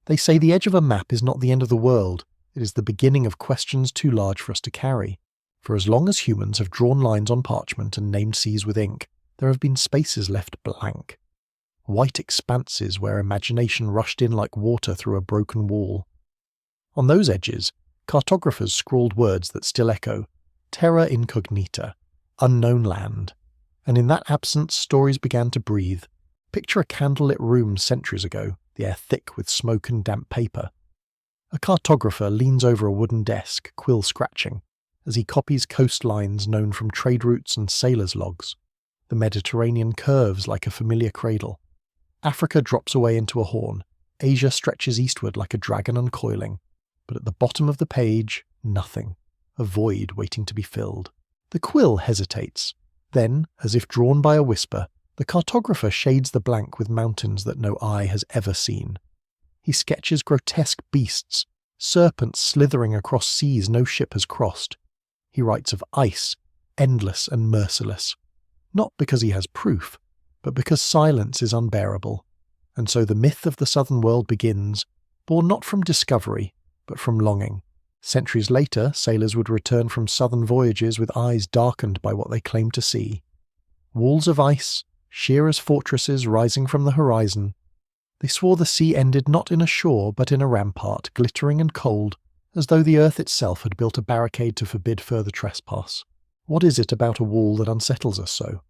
They say the edge of a map is not the end of the world, it is the beginning of questions too large for us to carry. For as long as humans have drawn lines on parchment and named seas with ink, there have been spaces left blank. White expanses where imagination rushed in like water through a broken wall. On those edges, cartographers scrawled words that still echo: terra incognita, unknown land. And in that absence, stories began to breathe. Picture a candlelit room centuries ago, the air thick with smoke and damp paper. A cartographer leans over a wooden desk, quill scratching, as he copies coastlines known from trade routes and sailors' logs. The Mediterranean curves like a familiar cradle. Africa drops away into a horn. Asia stretches eastward like a dragon uncoiling. But at the bottom of the page, nothing. A void waiting to be filled. The quill hesitates. Then, as if drawn by a whisper, the cartographer shades the blank with mountains that no eye has ever seen. He sketches grotesque beasts, serpents slithering across seas no ship has crossed. He writes of ice, endless and merciless. Not because he has proof, but because silence is unbearable. And so the myth of the southern world begins, born not from discovery, but from longing. Centuries later, sailors would return from southern voyages with eyes darkened by what they claimed to see. Walls of ice, sheer as fortresses rising from the horizon. They swore the sea ended not in a shore, but in a rampart, glittering and cold, as though the earth itself had built a barricade to forbid further trespass. What is it about a wall that unsettles us so?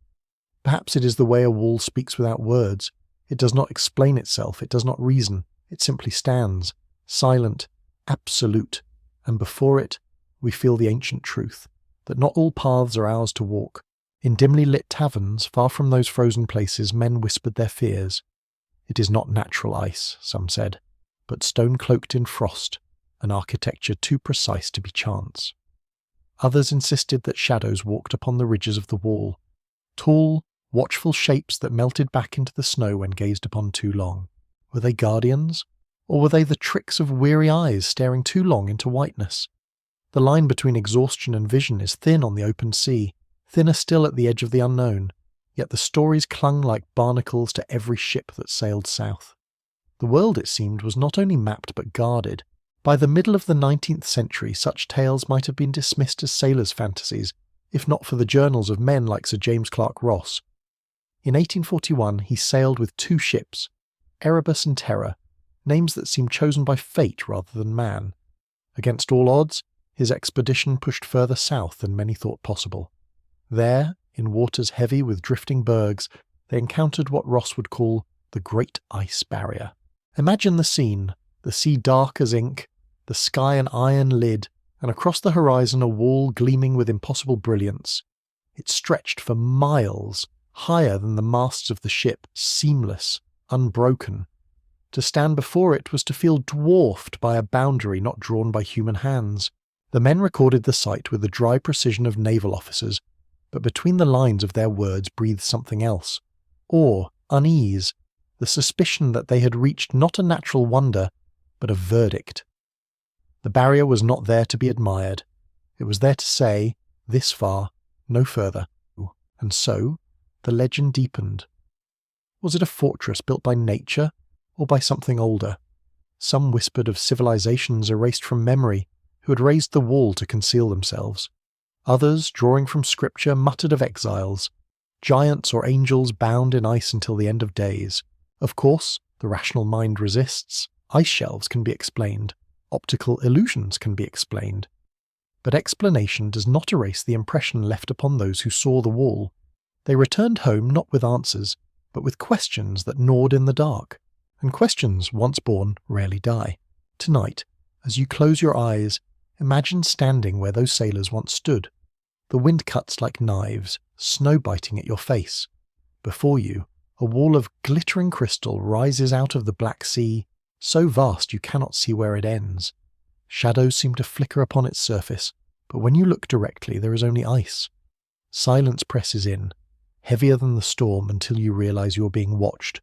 Perhaps it is the way a wall speaks without words. It does not explain itself, it does not reason, it simply stands, silent, absolute, and before it we feel the ancient truth, that not all paths are ours to walk. In dimly lit taverns, far from those frozen places, men whispered their fears. It is not natural ice, some said, but stone cloaked in frost, an architecture too precise to be chance. Others insisted that shadows walked upon the ridges of the wall, tall, watchful shapes that melted back into the snow when gazed upon too long. Were they guardians? Or were they the tricks of weary eyes staring too long into whiteness? The line between exhaustion and vision is thin on the open sea, thinner still at the edge of the unknown, yet the stories clung like barnacles to every ship that sailed south. The world, it seemed, was not only mapped but guarded. By the middle of the 19th century, such tales might have been dismissed as sailors' fantasies, if not for the journals of men like Sir James Clark Ross. In 1841 he sailed with 2 ships, Erebus and Terror, names that seemed chosen by fate rather than man. Against all odds, his expedition pushed further south than many thought possible. There, in waters heavy with drifting bergs, they encountered what Ross would call the Great Ice Barrier. Imagine the scene, the sea dark as ink, the sky an iron lid, and across the horizon a wall gleaming with impossible brilliance. It stretched for miles, higher than the masts of the ship, seamless, unbroken. To stand before it was to feel dwarfed by a boundary not drawn by human hands. The men recorded the sight with the dry precision of naval officers, but between the lines of their words breathed something else. Awe, unease, the suspicion that they had reached not a natural wonder, but a verdict. The barrier was not there to be admired. It was there to say, this far, no further. And so, the legend deepened. Was it a fortress built by nature, or by something older? Some whispered of civilizations erased from memory, who had raised the wall to conceal themselves. Others, drawing from scripture, muttered of exiles, giants or angels bound in ice until the end of days. Of course, the rational mind resists. Ice shelves can be explained. Optical illusions can be explained. But explanation does not erase the impression left upon those who saw the wall. They returned home not with answers, but with questions that gnawed in the dark. And questions, once born, rarely die. Tonight, as you close your eyes, imagine standing where those sailors once stood. The wind cuts like knives, snow biting at your face. Before you, a wall of glittering crystal rises out of the Black Sea, so vast you cannot see where it ends. Shadows seem to flicker upon its surface, but when you look directly there is only ice. Silence presses in, heavier than the storm, until you realize you are being watched,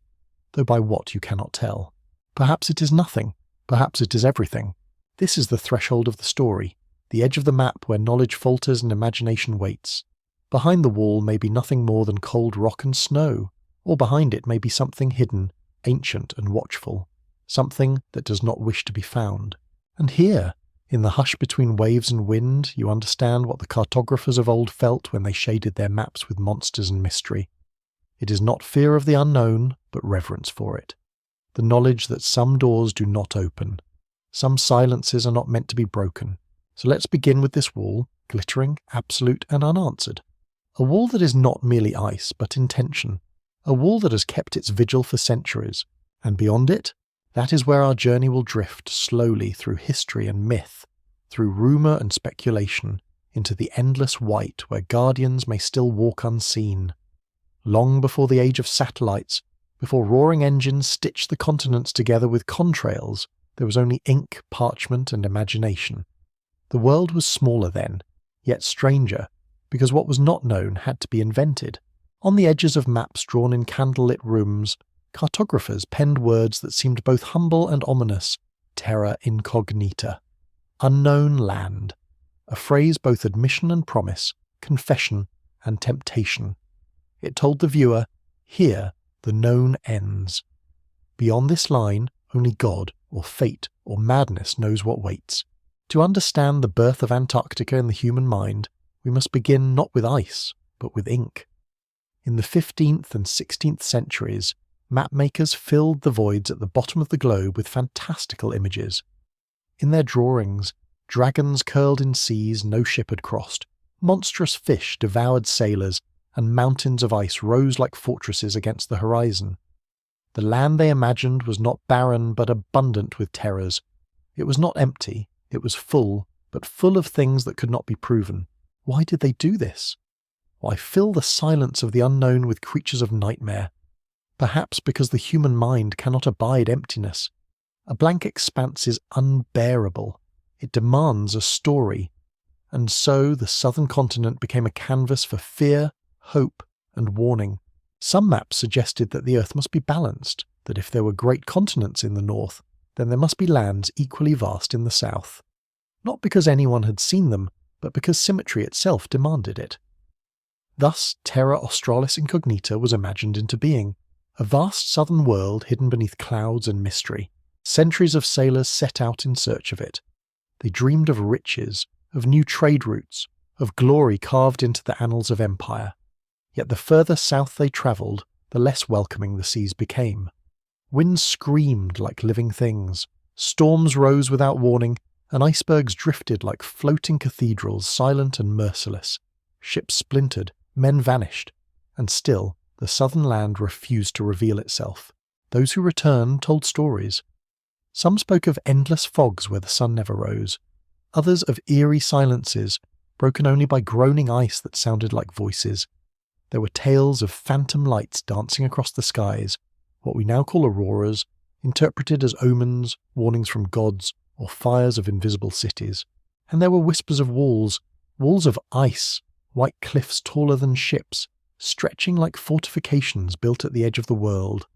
though by what you cannot tell. Perhaps it is nothing, perhaps it is everything. This is the threshold of the story, the edge of the map where knowledge falters and imagination waits. Behind the wall may be nothing more than cold rock and snow, or behind it may be something hidden, ancient and watchful. something that does not wish to be found. And here, in the hush between waves and wind, you understand what the cartographers of old felt when they shaded their maps with monsters and mystery. It is not fear of the unknown, but reverence for it. The knowledge that some doors do not open. Some silences are not meant to be broken. So let's begin with this wall, glittering, absolute and unanswered. A wall that is not merely ice, but intention. A wall that has kept its vigil for centuries. And beyond it, that is where our journey will drift slowly through history and myth, through rumour and speculation, into the endless white where guardians may still walk unseen. Long before the age of satellites, before roaring engines stitched the continents together with contrails, there was only ink, parchment and imagination. The world was smaller then, yet stranger, because what was not known had to be invented. On the edges of maps drawn in candlelit rooms, cartographers penned words that seemed both humble and ominous: terra incognita, unknown land, a phrase both admission and promise, confession and temptation. It told the viewer, here the known ends. Beyond this line, only God, or fate, or madness knows what waits. To understand the birth of Antarctica in the human mind, we must begin not with ice, but with ink. In the 15th and 16th centuries, mapmakers filled the voids at the bottom of the globe with fantastical images. In their drawings, dragons curled in seas no ship had crossed, monstrous fish devoured sailors, and mountains of ice rose like fortresses against the horizon. The land they imagined was not barren but abundant with terrors. It was not empty, it was full, but full of things that could not be proven. Why did they do this? Why fill the silence of the unknown with creatures of nightmare? Perhaps because the human mind cannot abide emptiness. A blank expanse is unbearable. It demands a story. And so the southern continent became a canvas for fear, hope, and warning. Some maps suggested that the Earth must be balanced, that if there were great continents in the north, then there must be lands equally vast in the south. Not because anyone had seen them, but because symmetry itself demanded it. Thus Terra Australis Incognita was imagined into being, a vast southern world hidden beneath clouds and mystery. Centuries of sailors set out in search of it. They dreamed of riches, of new trade routes, of glory carved into the annals of empire. Yet the further south they travelled, the less welcoming the seas became. Winds screamed like living things, storms rose without warning, and icebergs drifted like floating cathedrals, silent and merciless. Ships splintered, men vanished, and still the southern land refused to reveal itself. Those who returned told stories. Some spoke of endless fogs where the sun never rose, others of eerie silences, broken only by groaning ice that sounded like voices. There were tales of phantom lights dancing across the skies, what we now call auroras, interpreted as omens, warnings from gods, or fires of invisible cities. And there were whispers of walls of ice, white cliffs taller than ships, stretching like fortifications built at the edge of the world.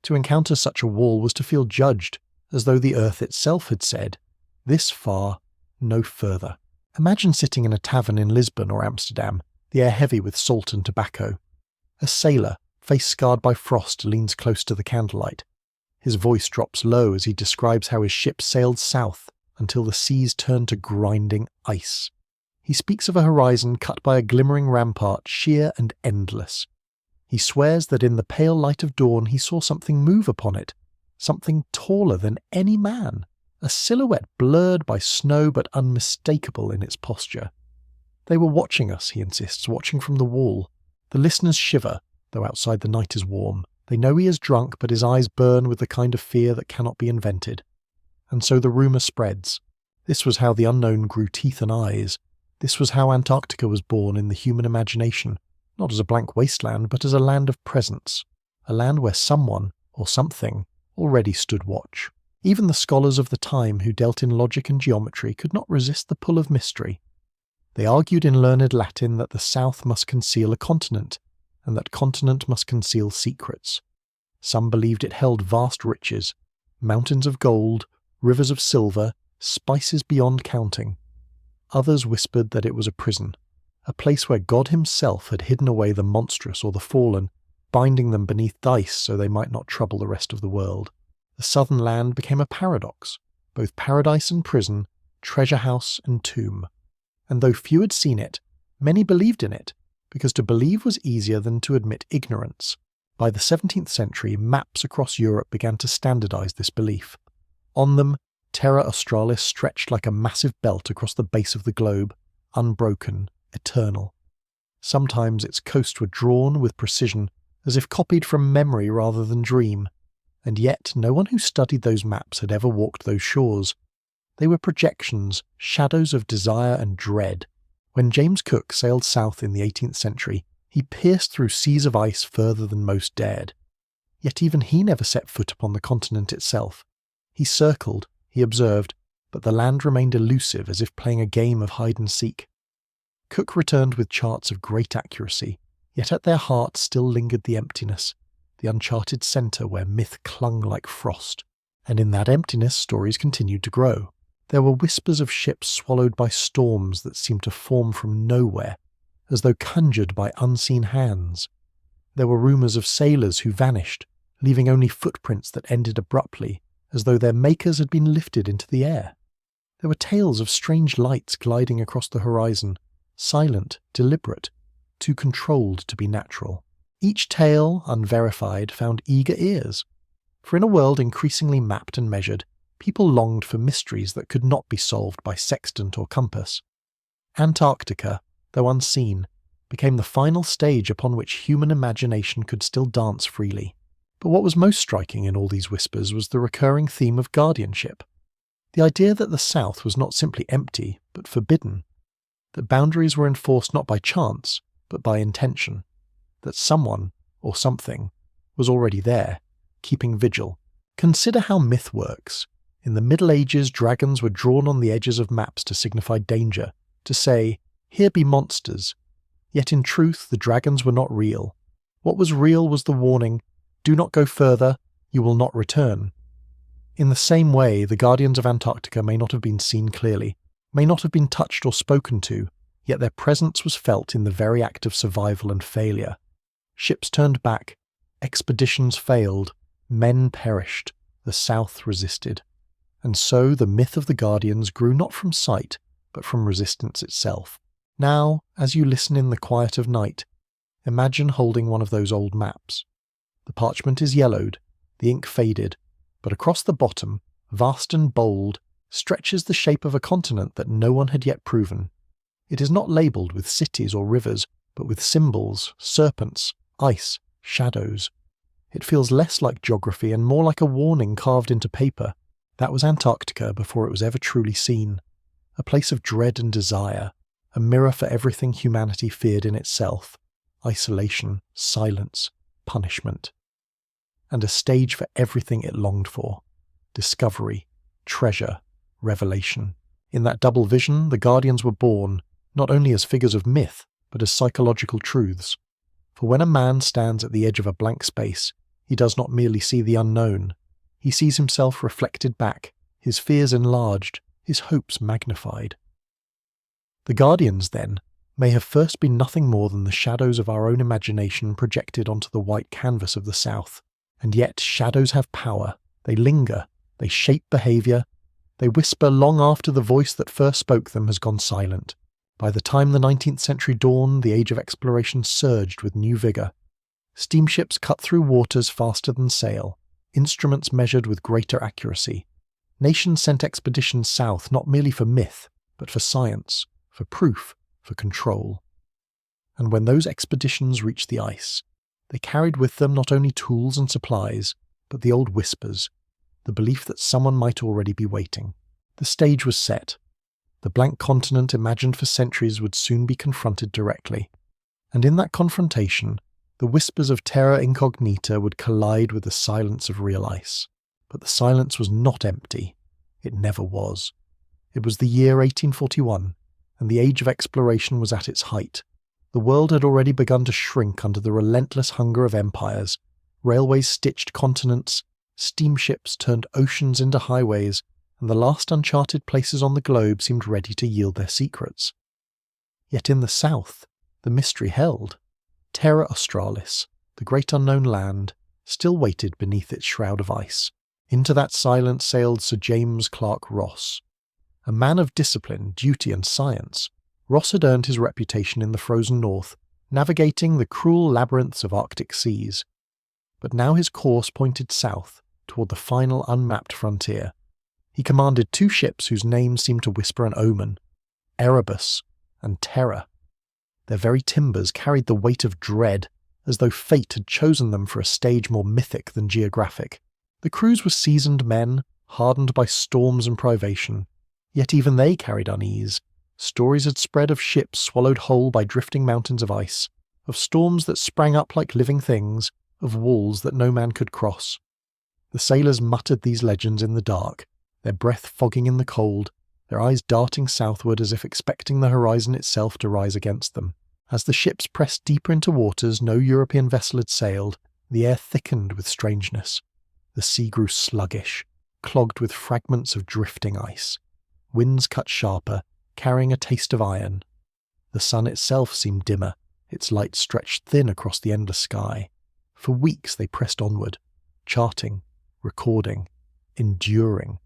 To encounter such a wall was to feel judged, as though the earth itself had said, "This far, no further." Imagine sitting in a tavern in Lisbon or Amsterdam, the air heavy with salt and tobacco. A sailor, face scarred by frost, leans close to the candlelight. His voice drops low as he describes how his ship sailed south until the seas turned to grinding ice. He speaks of a horizon cut by a glimmering rampart, sheer and endless. He swears that in the pale light of dawn he saw something move upon it, something taller than any man, a silhouette blurred by snow but unmistakable in its posture. They were watching us, he insists, watching from the wall. The listeners shiver, though outside the night is warm. They know he is drunk, but his eyes burn with the kind of fear that cannot be invented. And so the rumour spreads. This was how the unknown grew teeth and eyes. This was how Antarctica was born in the human imagination, not as a blank wasteland, but as a land of presence, a land where someone, or something, already stood watch. Even the scholars of the time who dealt in logic and geometry could not resist the pull of mystery. They argued in learned Latin that the south must conceal a continent, and that continent must conceal secrets. Some believed it held vast riches, mountains of gold, rivers of silver, spices beyond counting. Others whispered that it was a prison, a place where God himself had hidden away the monstrous or the fallen, binding them beneath ice so they might not trouble the rest of the world. The southern land became a paradox, both paradise and prison, treasure house and tomb. And though few had seen it, many believed in it, because to believe was easier than to admit ignorance. By the 17th century, maps across Europe began to standardize this belief. On them, Terra Australis stretched like a massive belt across the base of the globe, unbroken, eternal. Sometimes its coasts were drawn with precision, as if copied from memory rather than dream, and yet no one who studied those maps had ever walked those shores. They were projections, shadows of desire and dread. When James Cook sailed south in the 18th century, he pierced through seas of ice further than most dared. Yet even he never set foot upon the continent itself. He circled, he observed, but the land remained elusive as if playing a game of hide and seek. Cook returned with charts of great accuracy, yet at their heart still lingered the emptiness, the uncharted centre where myth clung like frost. And in that emptiness stories continued to grow. There were whispers of ships swallowed by storms that seemed to form from nowhere, as though conjured by unseen hands. There were rumours of sailors who vanished, leaving only footprints that ended abruptly, as though their makers had been lifted into the air. There were tales of strange lights gliding across the horizon, silent, deliberate, too controlled to be natural. Each tale, unverified, found eager ears. For in a world increasingly mapped and measured, people longed for mysteries that could not be solved by sextant or compass. Antarctica, though unseen, became the final stage upon which human imagination could still dance freely. But what was most striking in all these whispers was the recurring theme of guardianship. The idea that the South was not simply empty, but forbidden. That boundaries were enforced not by chance, but by intention. That someone, or something, was already there, keeping vigil. Consider how myth works. In the Middle Ages, dragons were drawn on the edges of maps to signify danger, to say, "Here be monsters." Yet in truth, the dragons were not real. What was real was the warning, "Do not go further, you will not return." In the same way, the guardians of Antarctica may not have been seen clearly, may not have been touched or spoken to, yet their presence was felt in the very act of survival and failure. Ships turned back, expeditions failed, men perished, the South resisted. And so the myth of the guardians grew not from sight, but from resistance itself. Now, as you listen in the quiet of night, imagine holding one of those old maps. The parchment is yellowed, the ink faded, but across the bottom, vast and bold, stretches the shape of a continent that no one had yet proven. It is not labelled with cities or rivers, but with symbols, serpents, ice, shadows. It feels less like geography and more like a warning carved into paper. That was Antarctica before it was ever truly seen. A place of dread and desire, a mirror for everything humanity feared in itself. Isolation, silence, punishment. And a stage for everything it longed for. Discovery, treasure, revelation. In that double vision, the Guardians were born, not only as figures of myth, but as psychological truths. For when a man stands at the edge of a blank space, he does not merely see the unknown. He sees himself reflected back, his fears enlarged, his hopes magnified. The Guardians, then, may have first been nothing more than the shadows of our own imagination projected onto the white canvas of the South. And yet shadows have power. They linger. They shape behaviour. They whisper long after the voice that first spoke them has gone silent. By the time the 19th century dawned, the age of exploration surged with new vigour. Steamships cut through waters faster than sail. Instruments measured with greater accuracy. Nations sent expeditions south not merely for myth, but for science, for proof, for control. And when those expeditions reached the ice, they carried with them not only tools and supplies, but the old whispers, the belief that someone might already be waiting. The stage was set. The blank continent imagined for centuries would soon be confronted directly. And in that confrontation, the whispers of terra incognita would collide with the silence of real ice. But the silence was not empty. It never was. It was the year 1841, and the age of exploration was at its height. The world had already begun to shrink under the relentless hunger of empires. Railways stitched continents, steamships turned oceans into highways, and the last uncharted places on the globe seemed ready to yield their secrets. Yet in the south, the mystery held. Terra Australis, the great unknown land, still waited beneath its shroud of ice. Into that silence sailed Sir James Clark Ross. A man of discipline, duty and science, Ross had earned his reputation in the frozen north, navigating the cruel labyrinths of Arctic seas. But now his course pointed south, toward the final unmapped frontier. He commanded 2 ships whose names seemed to whisper an omen: Erebus and Terror. Their very timbers carried the weight of dread, as though fate had chosen them for a stage more mythic than geographic. The crews were seasoned men, hardened by storms and privation, yet even they carried unease. Stories had spread of ships swallowed whole by drifting mountains of ice, of storms that sprang up like living things, of walls that no man could cross. The sailors muttered these legends in the dark, their breath fogging in the cold, their eyes darting southward as if expecting the horizon itself to rise against them. As the ships pressed deeper into waters no European vessel had sailed, the air thickened with strangeness. The sea grew sluggish, clogged with fragments of drifting ice. Winds cut sharper, carrying a taste of iron. The sun itself seemed dimmer, its light stretched thin across the endless sky. For weeks they pressed onward, charting, recording, enduring,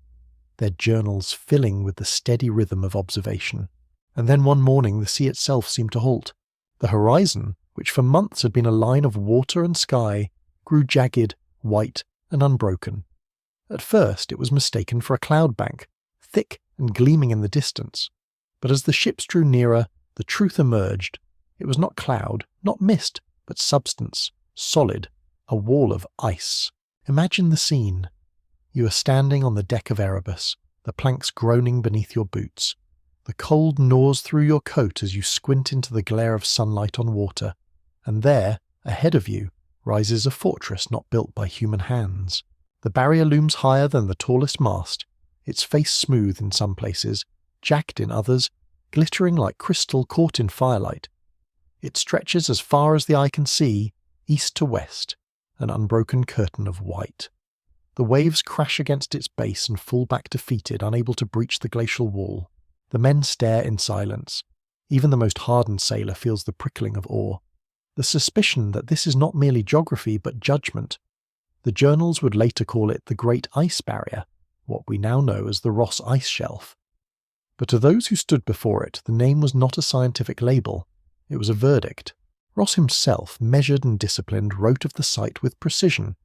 their journals filling with the steady rhythm of observation. And then one morning the sea itself seemed to halt. The horizon, which for months had been a line of water and sky, grew jagged, white, and unbroken. At first it was mistaken for a cloud bank, thick and gleaming in the distance. But as the ships drew nearer, the truth emerged. It was not cloud, not mist, but substance, solid, a wall of ice. Imagine the scene. You are standing on the deck of Erebus, the planks groaning beneath your boots. The cold gnaws through your coat as you squint into the glare of sunlight on water, and there, ahead of you, rises a fortress not built by human hands. The barrier looms higher than the tallest mast, its face smooth in some places, jagged in others, glittering like crystal caught in firelight. It stretches as far as the eye can see, east to west, an unbroken curtain of white. The waves crash against its base and fall back defeated, unable to breach the glacial wall. The men stare in silence. Even the most hardened sailor feels the prickling of awe. The suspicion that this is not merely geography but judgment. The journals would later call it the Great Ice Barrier, what we now know as the Ross Ice Shelf. But to those who stood before it, the name was not a scientific label. It was a verdict. Ross himself, measured and disciplined, wrote of the site with precision.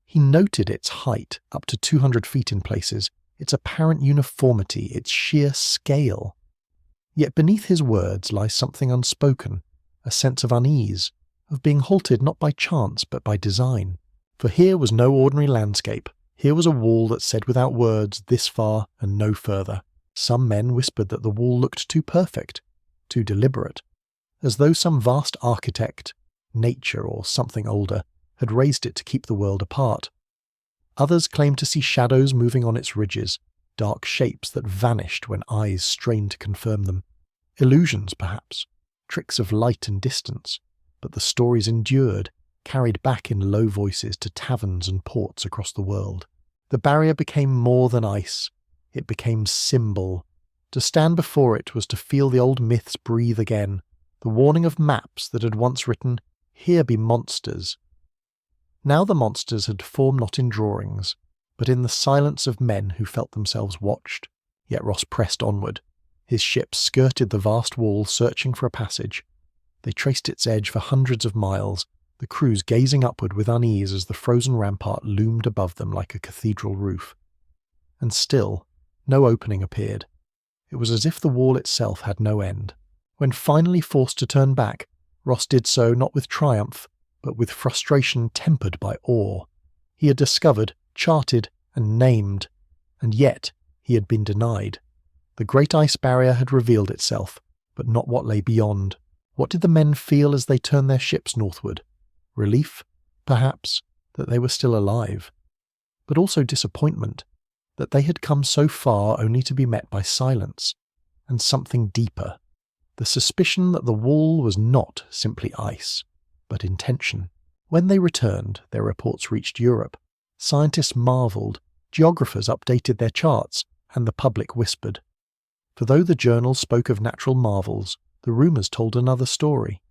He noted its height, up to 200 feet in places, its apparent uniformity, its sheer scale. Yet beneath his words lies something unspoken, a sense of unease, of being halted not by chance but by design. For here was no ordinary landscape. Here was a wall that said without words, this far and no further. Some men whispered that the wall looked too perfect, too deliberate, as though some vast architect, nature or something older, had raised it to keep the world apart. Others claimed to see shadows moving on its ridges, dark shapes that vanished when eyes strained to confirm them. Illusions, perhaps, tricks of light and distance, but the stories endured, carried back in low voices to taverns and ports across the world. The barrier became more than ice. It became symbol. To stand before it was to feel the old myths breathe again, the warning of maps that had once written, "Here be monsters." Now the monsters had formed not in drawings, but in the silence of men who felt themselves watched. Yet Ross pressed onward. His ships skirted the vast wall, searching for a passage. They traced its edge for hundreds of miles, the crews gazing upward with unease as the frozen rampart loomed above them like a cathedral roof. And still, no opening appeared. It was as if the wall itself had no end. When finally forced to turn back, Ross did so not with triumph, but with frustration tempered by awe. He had discovered, charted, and named, and yet he had been denied. The great ice barrier had revealed itself, but not what lay beyond. What did the men feel as they turned their ships northward? Relief, perhaps, that they were still alive. But also disappointment, that they had come so far only to be met by silence, and something deeper. The suspicion that the wall was not simply ice, but intention. When they returned, their reports reached Europe. Scientists marvelled, geographers updated their charts, and the public whispered. For though the journals spoke of natural marvels, the rumours told another story.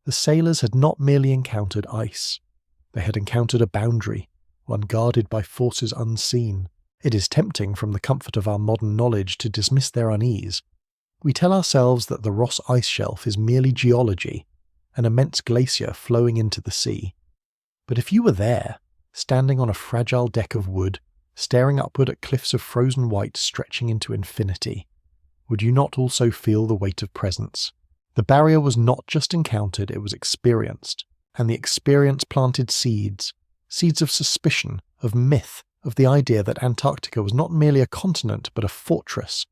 The sailors had not merely encountered ice. They had encountered a boundary, one guarded by forces unseen. It is tempting from the comfort of our modern knowledge to dismiss their unease. We tell ourselves that the Ross ice shelf is merely geology, an immense glacier flowing into the sea. But if you were there, standing on a fragile deck of wood, staring upward at cliffs of frozen white stretching into infinity, would you not also feel the weight of presence? The barrier was not just encountered, it was experienced, and the experience planted seeds of suspicion, of myth, of the idea that Antarctica was not merely a continent but a fortress,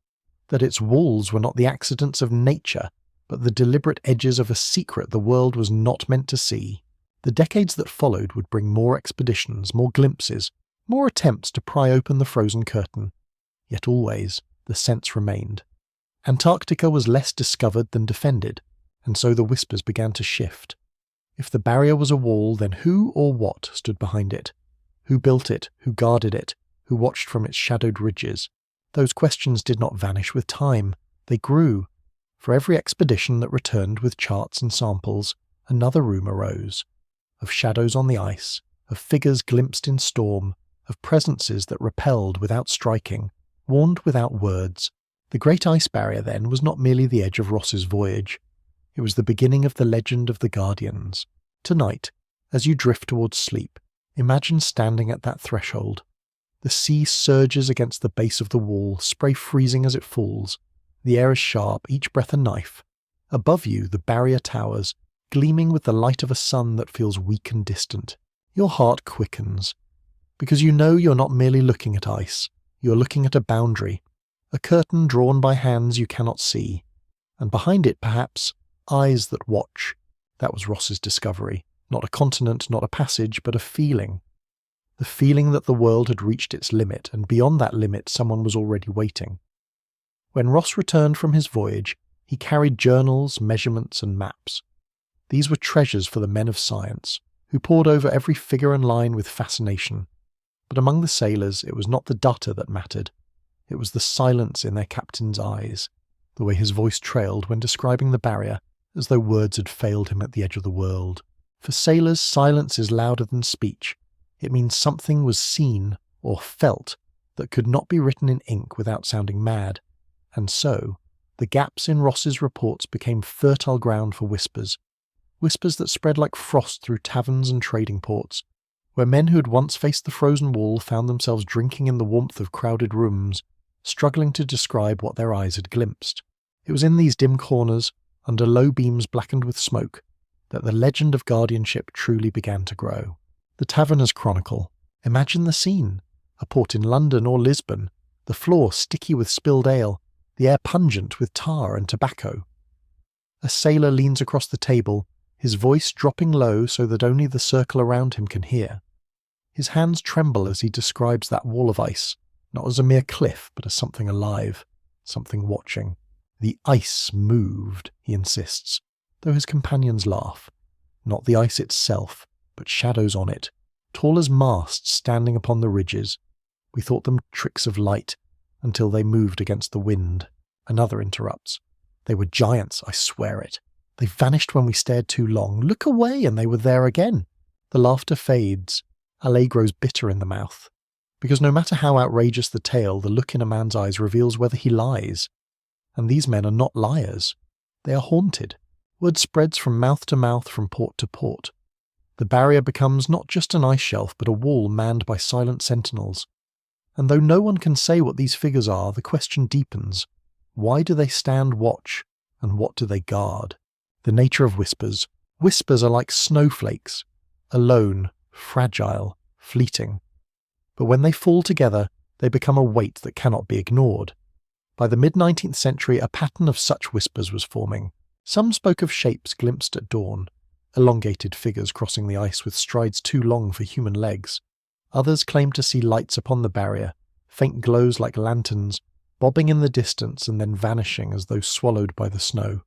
that its walls were not the accidents of nature but the deliberate edges of a secret the world was not meant to see. The decades that followed would bring more expeditions, more glimpses, more attempts to pry open the frozen curtain. Yet always, the sense remained. Antarctica was less discovered than defended, and so the whispers began to shift. If the barrier was a wall, then who or what stood behind it? Who built it? Who guarded it? Who watched from its shadowed ridges? Those questions did not vanish with time. They grew. For every expedition that returned with charts and samples, another room arose. Of shadows on the ice, of figures glimpsed in storm, of presences that repelled without striking, warned without words. The Great Ice Barrier, then, was not merely the edge of Ross's voyage. It was the beginning of the legend of the Guardians. Tonight, as you drift towards sleep, imagine standing at that threshold. The sea surges against the base of the wall, spray freezing as it falls. The air is sharp, each breath a knife. Above you, the barrier towers, gleaming with the light of a sun that feels weak and distant. Your heart quickens, because you know you're not merely looking at ice, you're looking at a boundary, a curtain drawn by hands you cannot see, and behind it, perhaps, eyes that watch. That was Ross's discovery. Not a continent, not a passage, but a feeling. The feeling that the world had reached its limit, and beyond that limit someone was already waiting. When Ross returned from his voyage, he carried journals, measurements, and maps. These were treasures for the men of science, who pored over every figure and line with fascination. But among the sailors, it was not the data that mattered. It was the silence in their captain's eyes, the way his voice trailed when describing the barrier, as though words had failed him at the edge of the world. For sailors, silence is louder than speech. It means something was seen or felt that could not be written in ink without sounding mad. And so, the gaps in Ross's reports became fertile ground for whispers. Whispers that spread like frost through taverns and trading ports, where men who had once faced the frozen wall found themselves drinking in the warmth of crowded rooms, struggling to describe what their eyes had glimpsed. It was in these dim corners, under low beams blackened with smoke, that the legend of guardianship truly began to grow. The Taverner's Chronicle. Imagine the scene. A port in London or Lisbon, the floor sticky with spilled ale, the air pungent with tar and tobacco. A sailor leans across the table, his voice dropping low so that only the circle around him can hear. His hands tremble as he describes that wall of ice, not as a mere cliff, but as something alive, something watching. The ice moved, he insists, though his companions laugh. Not the ice itself, but shadows on it, tall as masts standing upon the ridges. We thought them tricks of light, until they moved against the wind. Another interrupts. They were giants, I swear it. They vanished when we stared too long. Look away, and they were there again. The laughter fades. Allay grows bitter in the mouth. Because no matter how outrageous the tale, the look in a man's eyes reveals whether he lies. And these men are not liars. They are haunted. Word spreads from mouth to mouth, from port to port. The barrier becomes not just an ice shelf, but a wall manned by silent sentinels. And though no one can say what these figures are, the question deepens. Why do they stand watch, and what do they guard? The nature of whispers. Whispers are like snowflakes, alone, fragile, fleeting. But when they fall together, they become a weight that cannot be ignored. By the mid-19th century, a pattern of such whispers was forming. Some spoke of shapes glimpsed at dawn, elongated figures crossing the ice with strides too long for human legs. Others claimed to see lights upon the barrier, faint glows like lanterns, bobbing in the distance and then vanishing as though swallowed by the snow.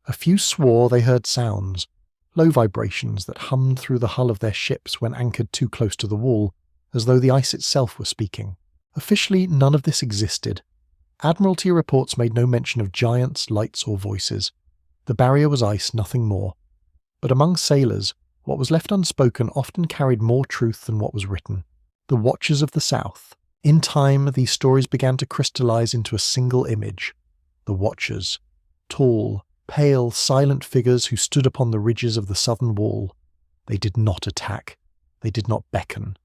A few swore they heard sounds, low vibrations that hummed through the hull of their ships when anchored too close to the wall, as though the ice itself were speaking. Officially, none of this existed. Admiralty reports made no mention of giants, lights, or voices. The barrier was ice, nothing more. But among sailors, What was left unspoken often carried more truth than what was written. The Watchers of the South. In time, these stories began to crystallize into a single image. The Watchers. Tall, pale, silent figures who stood upon the ridges of the southern wall. They did not attack. They did not beckon.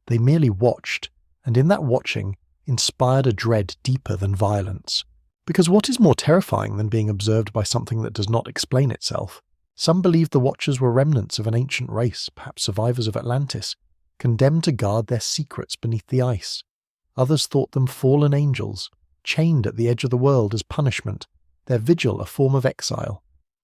They merely watched, and in that watching, inspired a dread deeper than violence. Because what is more terrifying than being observed by something that does not explain itself? Some believed the Watchers were remnants of an ancient race, perhaps survivors of Atlantis, condemned to guard their secrets beneath the ice. Others thought them fallen angels, chained at the edge of the world as punishment, their vigil a form of exile.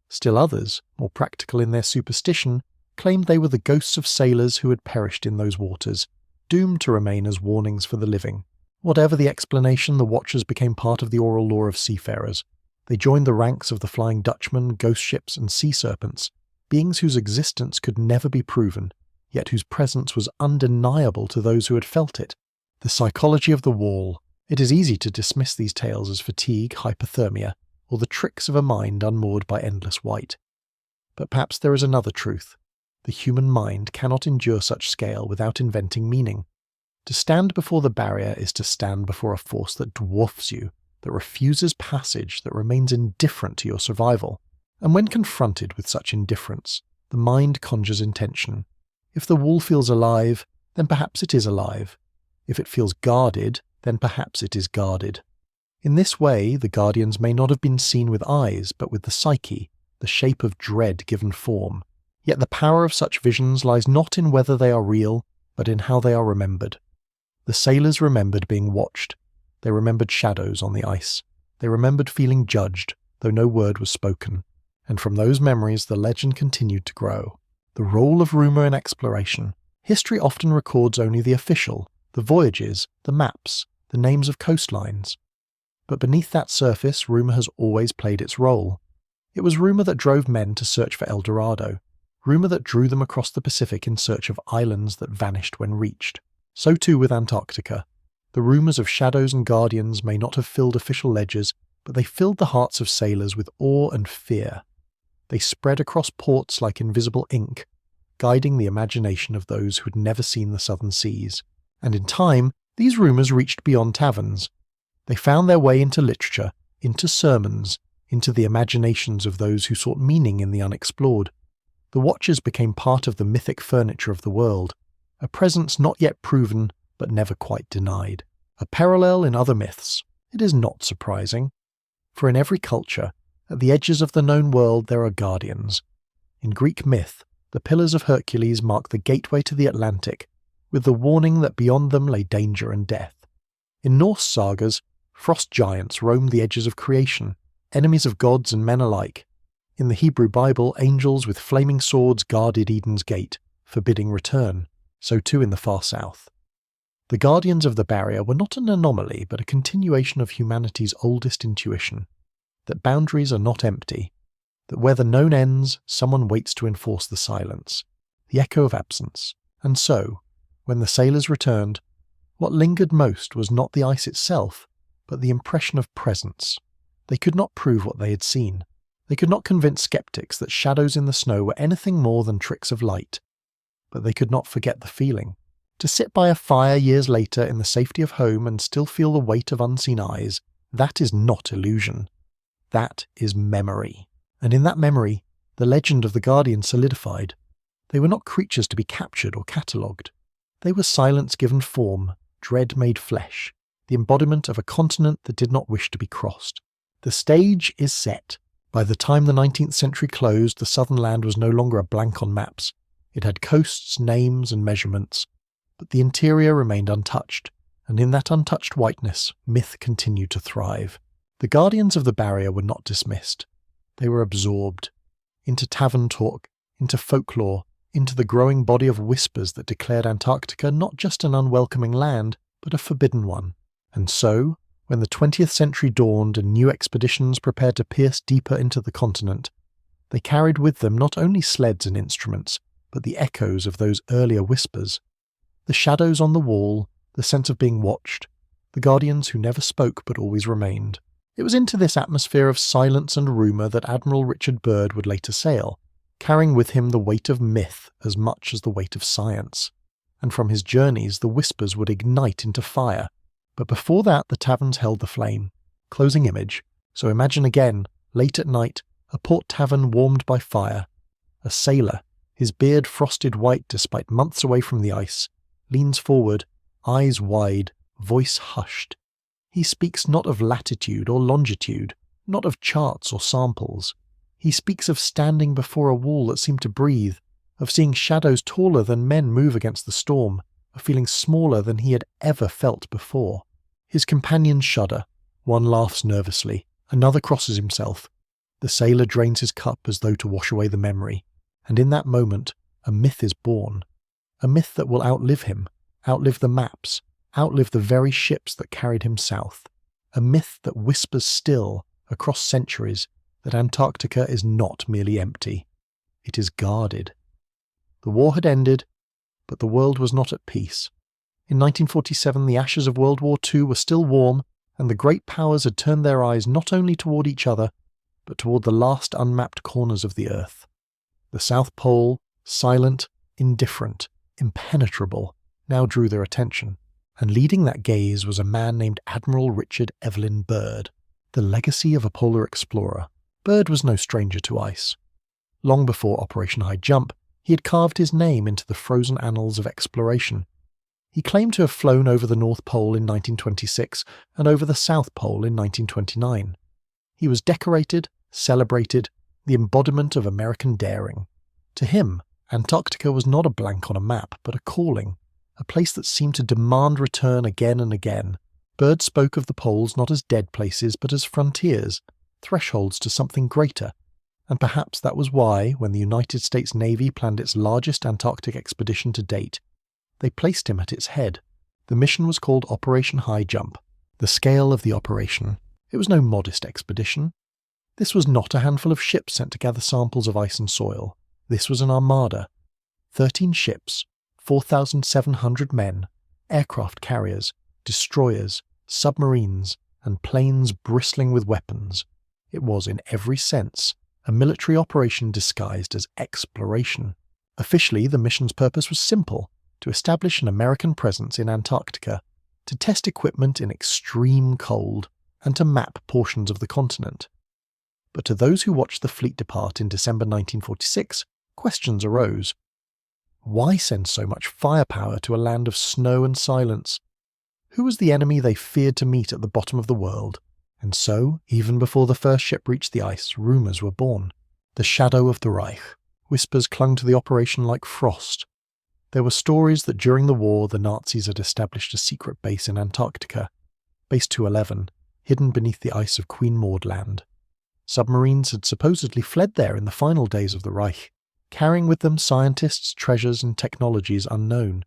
Still others, more practical in their superstition, claimed they were the ghosts of sailors who had perished in those waters, doomed to remain as warnings for the living. Whatever the explanation, the Watchers became part of the oral lore of seafarers. They joined the ranks of the Flying Dutchman, ghost ships, and sea serpents, beings whose existence could never be proven, yet whose presence was undeniable to those who had felt it. The psychology of the wall. It is easy to dismiss these tales as fatigue, hypothermia, or the tricks of a mind unmoored by endless white. But perhaps there is another truth. The human mind cannot endure such scale without inventing meaning. To stand before the barrier is to stand before a force that dwarfs you, that refuses passage, that remains indifferent to your survival. And when confronted with such indifference, the mind conjures intention. If the wall feels alive, then perhaps it is alive. If it feels guarded, then perhaps it is guarded. In this way, the guardians may not have been seen with eyes, but with the psyche, the shape of dread given form. Yet the power of such visions lies not in whether they are real, but in how they are remembered. The sailors remembered being watched. They remembered shadows on the ice. They remembered feeling judged, though no word was spoken. And from those memories the legend continued to grow. The role of rumour in exploration. History often records only the official, the voyages, the maps, the names of coastlines. But beneath that surface, rumour has always played its role. It was rumour that drove men to search for El Dorado. Rumour that drew them across the Pacific in search of islands that vanished when reached. So too with Antarctica. The rumours of shadows and guardians may not have filled official ledgers, but they filled the hearts of sailors with awe and fear. They spread across ports like invisible ink, guiding the imagination of those who had never seen the southern seas. And in time, these rumours reached beyond taverns. They found their way into literature, into sermons, into the imaginations of those who sought meaning in the unexplored. The Watchers became part of the mythic furniture of the world, a presence not yet proven but never quite denied. A parallel in other myths. It is not surprising. For in every culture, at the edges of the known world there are guardians. In Greek myth, the Pillars of Hercules mark the gateway to the Atlantic, with the warning that beyond them lay danger and death. In Norse sagas, frost giants roamed the edges of creation, enemies of gods and men alike. In the Hebrew Bible, angels with flaming swords guarded Eden's gate, forbidding return. So too in the far south. The guardians of the barrier were not an anomaly, but a continuation of humanity's oldest intuition, that boundaries are not empty, that where the known ends, someone waits to enforce the silence, the echo of absence. And so, when the sailors returned, what lingered most was not the ice itself, but the impression of presence. They could not prove what they had seen. They could not convince skeptics that shadows in the snow were anything more than tricks of light. But they could not forget the feeling. To sit by a fire years later in the safety of home and still feel the weight of unseen eyes, that is not illusion. That is memory. And in that memory, the legend of the Guardian solidified. They were not creatures to be captured or catalogued. They were silence given form, dread made flesh, the embodiment of a continent that did not wish to be crossed. The stage is set. By the time the 19th century closed, the southern land was no longer a blank on maps. It had coasts, names, and measurements, but the interior remained untouched, and in that untouched whiteness, myth continued to thrive. The guardians of the barrier were not dismissed. They were absorbed into tavern talk, into folklore, into the growing body of whispers that declared Antarctica not just an unwelcoming land, but a forbidden one. And so, when the 20th century dawned and new expeditions prepared to pierce deeper into the continent, they carried with them not only sleds and instruments, but the echoes of those earlier whispers. The shadows on the wall, the sense of being watched, the guardians who never spoke but always remained. It was into this atmosphere of silence and rumour that Admiral Richard Byrd would later sail, carrying with him the weight of myth as much as the weight of science. And from his journeys the whispers would ignite into fire. But before that the taverns held the flame. Closing image. So imagine again, late at night, a port tavern warmed by fire. A sailor, his beard frosted white despite months away from the ice, leans forward, eyes wide, voice hushed. He speaks not of latitude or longitude, not of charts or samples. He speaks of standing before a wall that seemed to breathe, of seeing shadows taller than men move against the storm, of feeling smaller than he had ever felt before. His companions shudder. One laughs nervously, another crosses himself. The sailor drains his cup as though to wash away the memory, and in that moment a myth is born. A myth that will outlive him, outlive the maps, outlive the very ships that carried him south. A myth that whispers still, across centuries, that Antarctica is not merely empty. It is guarded. The war had ended, but the world was not at peace. In 1947 the ashes of World War II were still warm, and the great powers had turned their eyes not only toward each other, but toward the last unmapped corners of the Earth. The South Pole, silent, indifferent, impenetrable, now drew their attention, and leading that gaze was a man named Admiral Richard Evelyn Byrd, the legacy of a polar explorer. Byrd was no stranger to ice. Long before Operation High Jump, he had carved his name into the frozen annals of exploration. He claimed to have flown over the North Pole in 1926 and over the South Pole in 1929. He was decorated, celebrated, the embodiment of American daring. To him, Antarctica was not a blank on a map, but a calling, a place that seemed to demand return again and again. Byrd spoke of the poles not as dead places, but as frontiers, thresholds to something greater. And perhaps that was why, when the United States Navy planned its largest Antarctic expedition to date, they placed him at its head. The mission was called Operation High Jump. The scale of the operation. It was no modest expedition. This was not a handful of ships sent to gather samples of ice and soil. This was an armada. 13 ships, 4,700 men, aircraft carriers, destroyers, submarines, and planes bristling with weapons. It was, in every sense, a military operation disguised as exploration. Officially, the mission's purpose was simple: to establish an American presence in Antarctica, to test equipment in extreme cold, and to map portions of the continent. But to those who watched the fleet depart in December 1946, questions arose. Why send so much firepower to a land of snow and silence? Who was the enemy they feared to meet at the bottom of the world? And so, even before the first ship reached the ice, rumours were born. The shadow of the Reich. Whispers clung to the operation like frost. There were stories that during the war the Nazis had established a secret base in Antarctica, Base 211, hidden beneath the ice of Queen Maud Land. Submarines had supposedly fled there in the final days of the Reich, carrying with them scientists, treasures, and technologies unknown.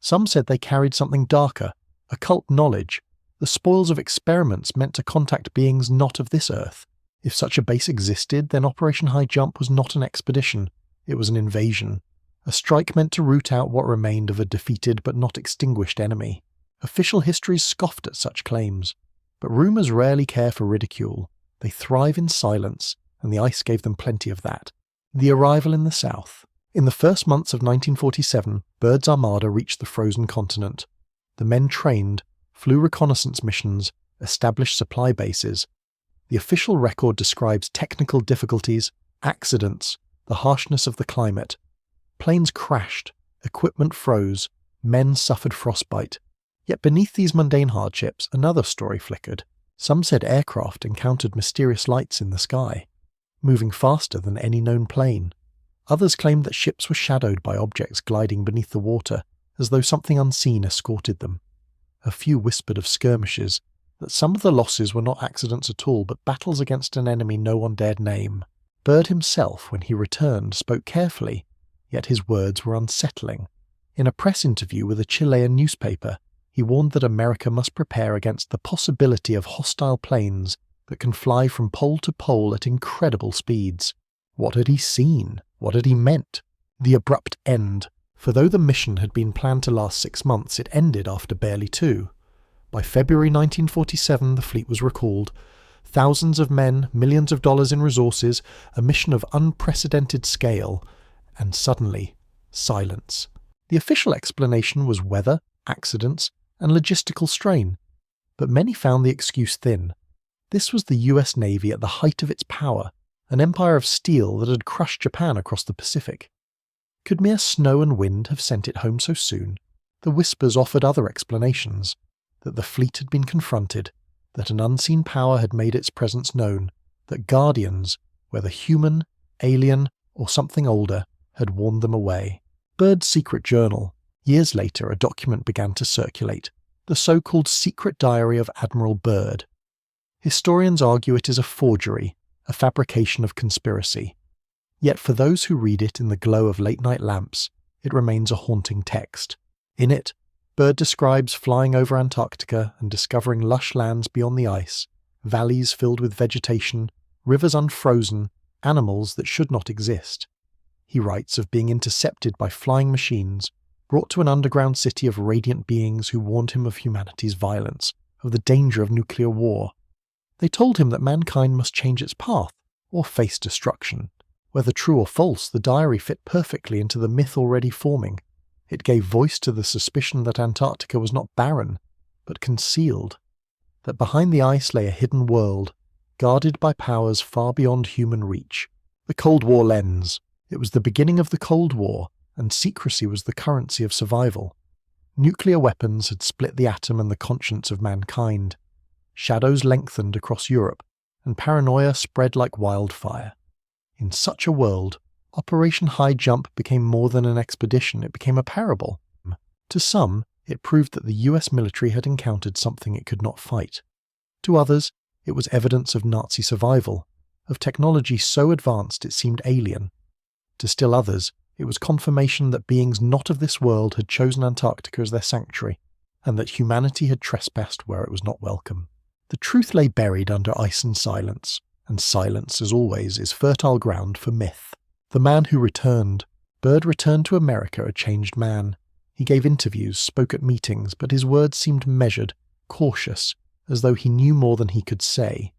Some said they carried something darker, occult knowledge, the spoils of experiments meant to contact beings not of this Earth. If such a base existed, then Operation High Jump was not an expedition, it was an invasion. A strike meant to root out what remained of a defeated but not extinguished enemy. Official histories scoffed at such claims. But rumours rarely care for ridicule. They thrive in silence, and the ice gave them plenty of that. The arrival in the south. In the first months of 1947, Byrd's armada reached the frozen continent. The men trained, flew reconnaissance missions, established supply bases. The official record describes technical difficulties, accidents, the harshness of the climate. Planes crashed, equipment froze, men suffered frostbite. Yet beneath these mundane hardships, another story flickered. Some said aircraft encountered mysterious lights in the sky, moving faster than any known plane. Others claimed that ships were shadowed by objects gliding beneath the water, as though something unseen escorted them. A few whispered of skirmishes, that some of the losses were not accidents at all, but battles against an enemy no one dared name. Byrd himself, when he returned, spoke carefully, yet his words were unsettling. In a press interview with a Chilean newspaper, he warned that America must prepare against the possibility of hostile planes that can fly from pole to pole at incredible speeds. What had he seen? What had he meant? The abrupt end. For though the mission had been planned to last 6 months, it ended after barely 2. By February 1947 the fleet was recalled. Thousands of men, millions of dollars in resources, a mission of unprecedented scale, and suddenly, silence. The official explanation was weather, accidents, and logistical strain, but many found the excuse thin. This was the US Navy at the height of its power, an empire of steel that had crushed Japan across the Pacific. Could mere snow and wind have sent it home so soon? The whispers offered other explanations, that the fleet had been confronted, that an unseen power had made its presence known, that guardians, whether human, alien, or something older, had warned them away. Byrd's secret journal. Years later, a document began to circulate, the so-called secret diary of Admiral Byrd. Historians argue it is a forgery, a fabrication of conspiracy. Yet for those who read it in the glow of late-night lamps, it remains a haunting text. In it, Byrd describes flying over Antarctica and discovering lush lands beyond the ice, valleys filled with vegetation, rivers unfrozen, animals that should not exist. He writes of being intercepted by flying machines, brought to an underground city of radiant beings who warned him of humanity's violence, of the danger of nuclear war. They told him that mankind must change its path, or face destruction. Whether true or false, the diary fit perfectly into the myth already forming. It gave voice to the suspicion that Antarctica was not barren, but concealed, that behind the ice lay a hidden world, guarded by powers far beyond human reach. The Cold War lens. It was the beginning of the Cold War, and secrecy was the currency of survival. Nuclear weapons had split the atom and the conscience of mankind. Shadows lengthened across Europe, and paranoia spread like wildfire. In such a world, Operation High Jump became more than an expedition, it became a parable. To some, it proved that the US military had encountered something it could not fight. To others, it was evidence of Nazi survival, of technology so advanced it seemed alien. To still others, it was confirmation that beings not of this world had chosen Antarctica as their sanctuary, and that humanity had trespassed where it was not welcome. The truth lay buried under ice and silence as always, is fertile ground for myth. The man who returned. Byrd returned to America a changed man. He gave interviews, spoke at meetings, but his words seemed measured, cautious, as though he knew more than he could say.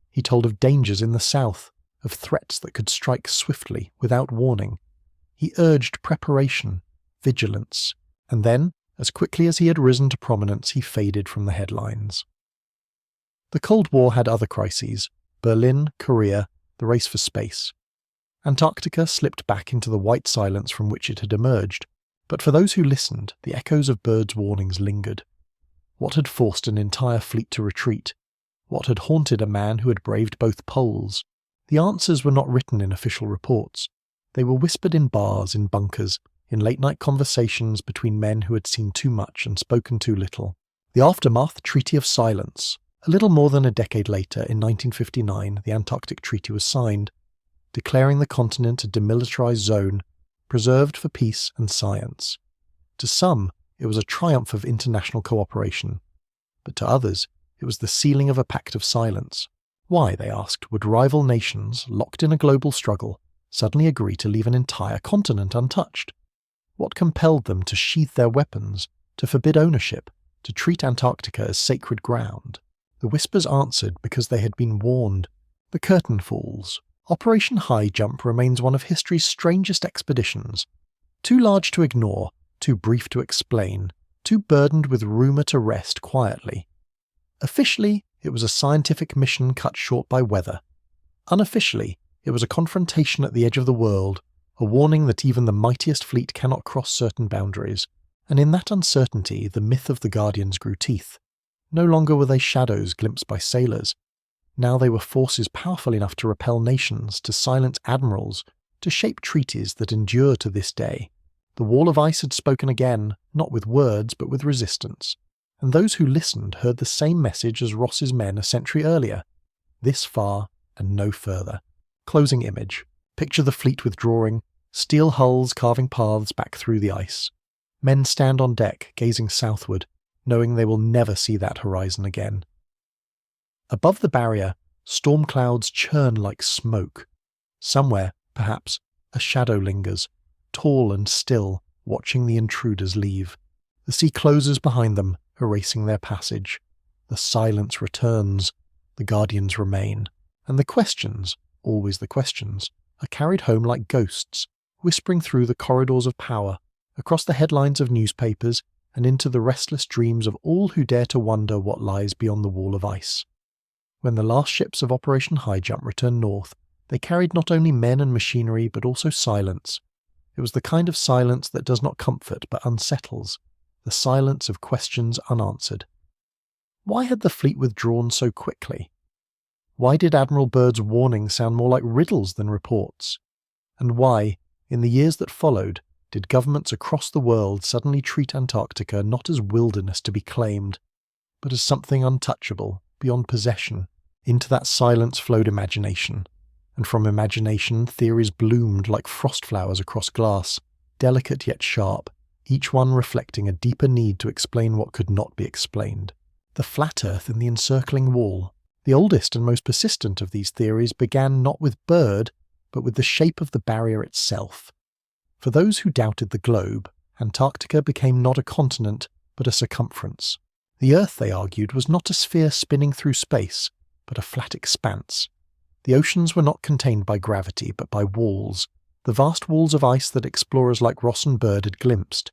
He told of dangers in the south, of threats that could strike swiftly, without warning. He urged preparation, vigilance, and then, as quickly as he had risen to prominence, he faded from the headlines. The Cold War had other crises: Berlin, Korea, the race for space. Antarctica slipped back into the white silence from which it had emerged, but for those who listened, the echoes of Byrd's warnings lingered. What had forced an entire fleet to retreat? What had haunted a man who had braved both poles? The answers were not written in official reports. They were whispered in bars, in bunkers, in late-night conversations between men who had seen too much and spoken too little. The aftermath Treaty of Silence. A little more than a decade later, in 1959, the Antarctic Treaty was signed, declaring the continent a demilitarized zone, preserved for peace and science. To some, it was a triumph of international cooperation, but to others, it was the sealing of a pact of silence. Why, they asked, would rival nations, locked in a global struggle, suddenly agree to leave an entire continent untouched? What compelled them to sheath their weapons, to forbid ownership, to treat Antarctica as sacred ground? The whispers answered because they had been warned. The curtain falls. Operation High Jump remains one of history's strangest expeditions. Too large to ignore, too brief to explain, too burdened with rumour to rest quietly. Officially, it was a scientific mission cut short by weather. Unofficially, it was a confrontation at the edge of the world, a warning that even the mightiest fleet cannot cross certain boundaries, and in that uncertainty the myth of the Guardians grew teeth. No longer were they shadows glimpsed by sailors. Now they were forces powerful enough to repel nations, to silence admirals, to shape treaties that endure to this day. The wall of ice had spoken again, not with words but with resistance, and those who listened heard the same message as Ross's men a century earlier: this far and no further. Closing image. Picture the fleet withdrawing, steel hulls carving paths back through the ice. Men stand on deck, gazing southward, knowing they will never see that horizon again. Above the barrier, storm clouds churn like smoke. Somewhere, perhaps, a shadow lingers, tall and still, watching the intruders leave. The sea closes behind them, erasing their passage. The silence returns. The guardians remain, and the questions, always the questions, are carried home like ghosts, whispering through the corridors of power, across the headlines of newspapers, and into the restless dreams of all who dare to wonder what lies beyond the wall of ice. When the last ships of Operation High Jump returned north, they carried not only men and machinery but also silence. It was the kind of silence that does not comfort but unsettles, the silence of questions unanswered. Why had the fleet withdrawn so quickly? Why did Admiral Byrd's warning sound more like riddles than reports? And why, in the years that followed, did governments across the world suddenly treat Antarctica not as wilderness to be claimed, but as something untouchable, beyond possession? Into that silence flowed imagination, and from imagination theories bloomed like frost flowers across glass, delicate yet sharp, each one reflecting a deeper need to explain what could not be explained. The flat earth and the encircling wall. The oldest and most persistent of these theories began not with Byrd, but with the shape of the barrier itself. For those who doubted the globe, Antarctica became not a continent, but a circumference. The Earth, they argued, was not a sphere spinning through space, but a flat expanse. The oceans were not contained by gravity, but by walls, the vast walls of ice that explorers like Ross and Byrd had glimpsed.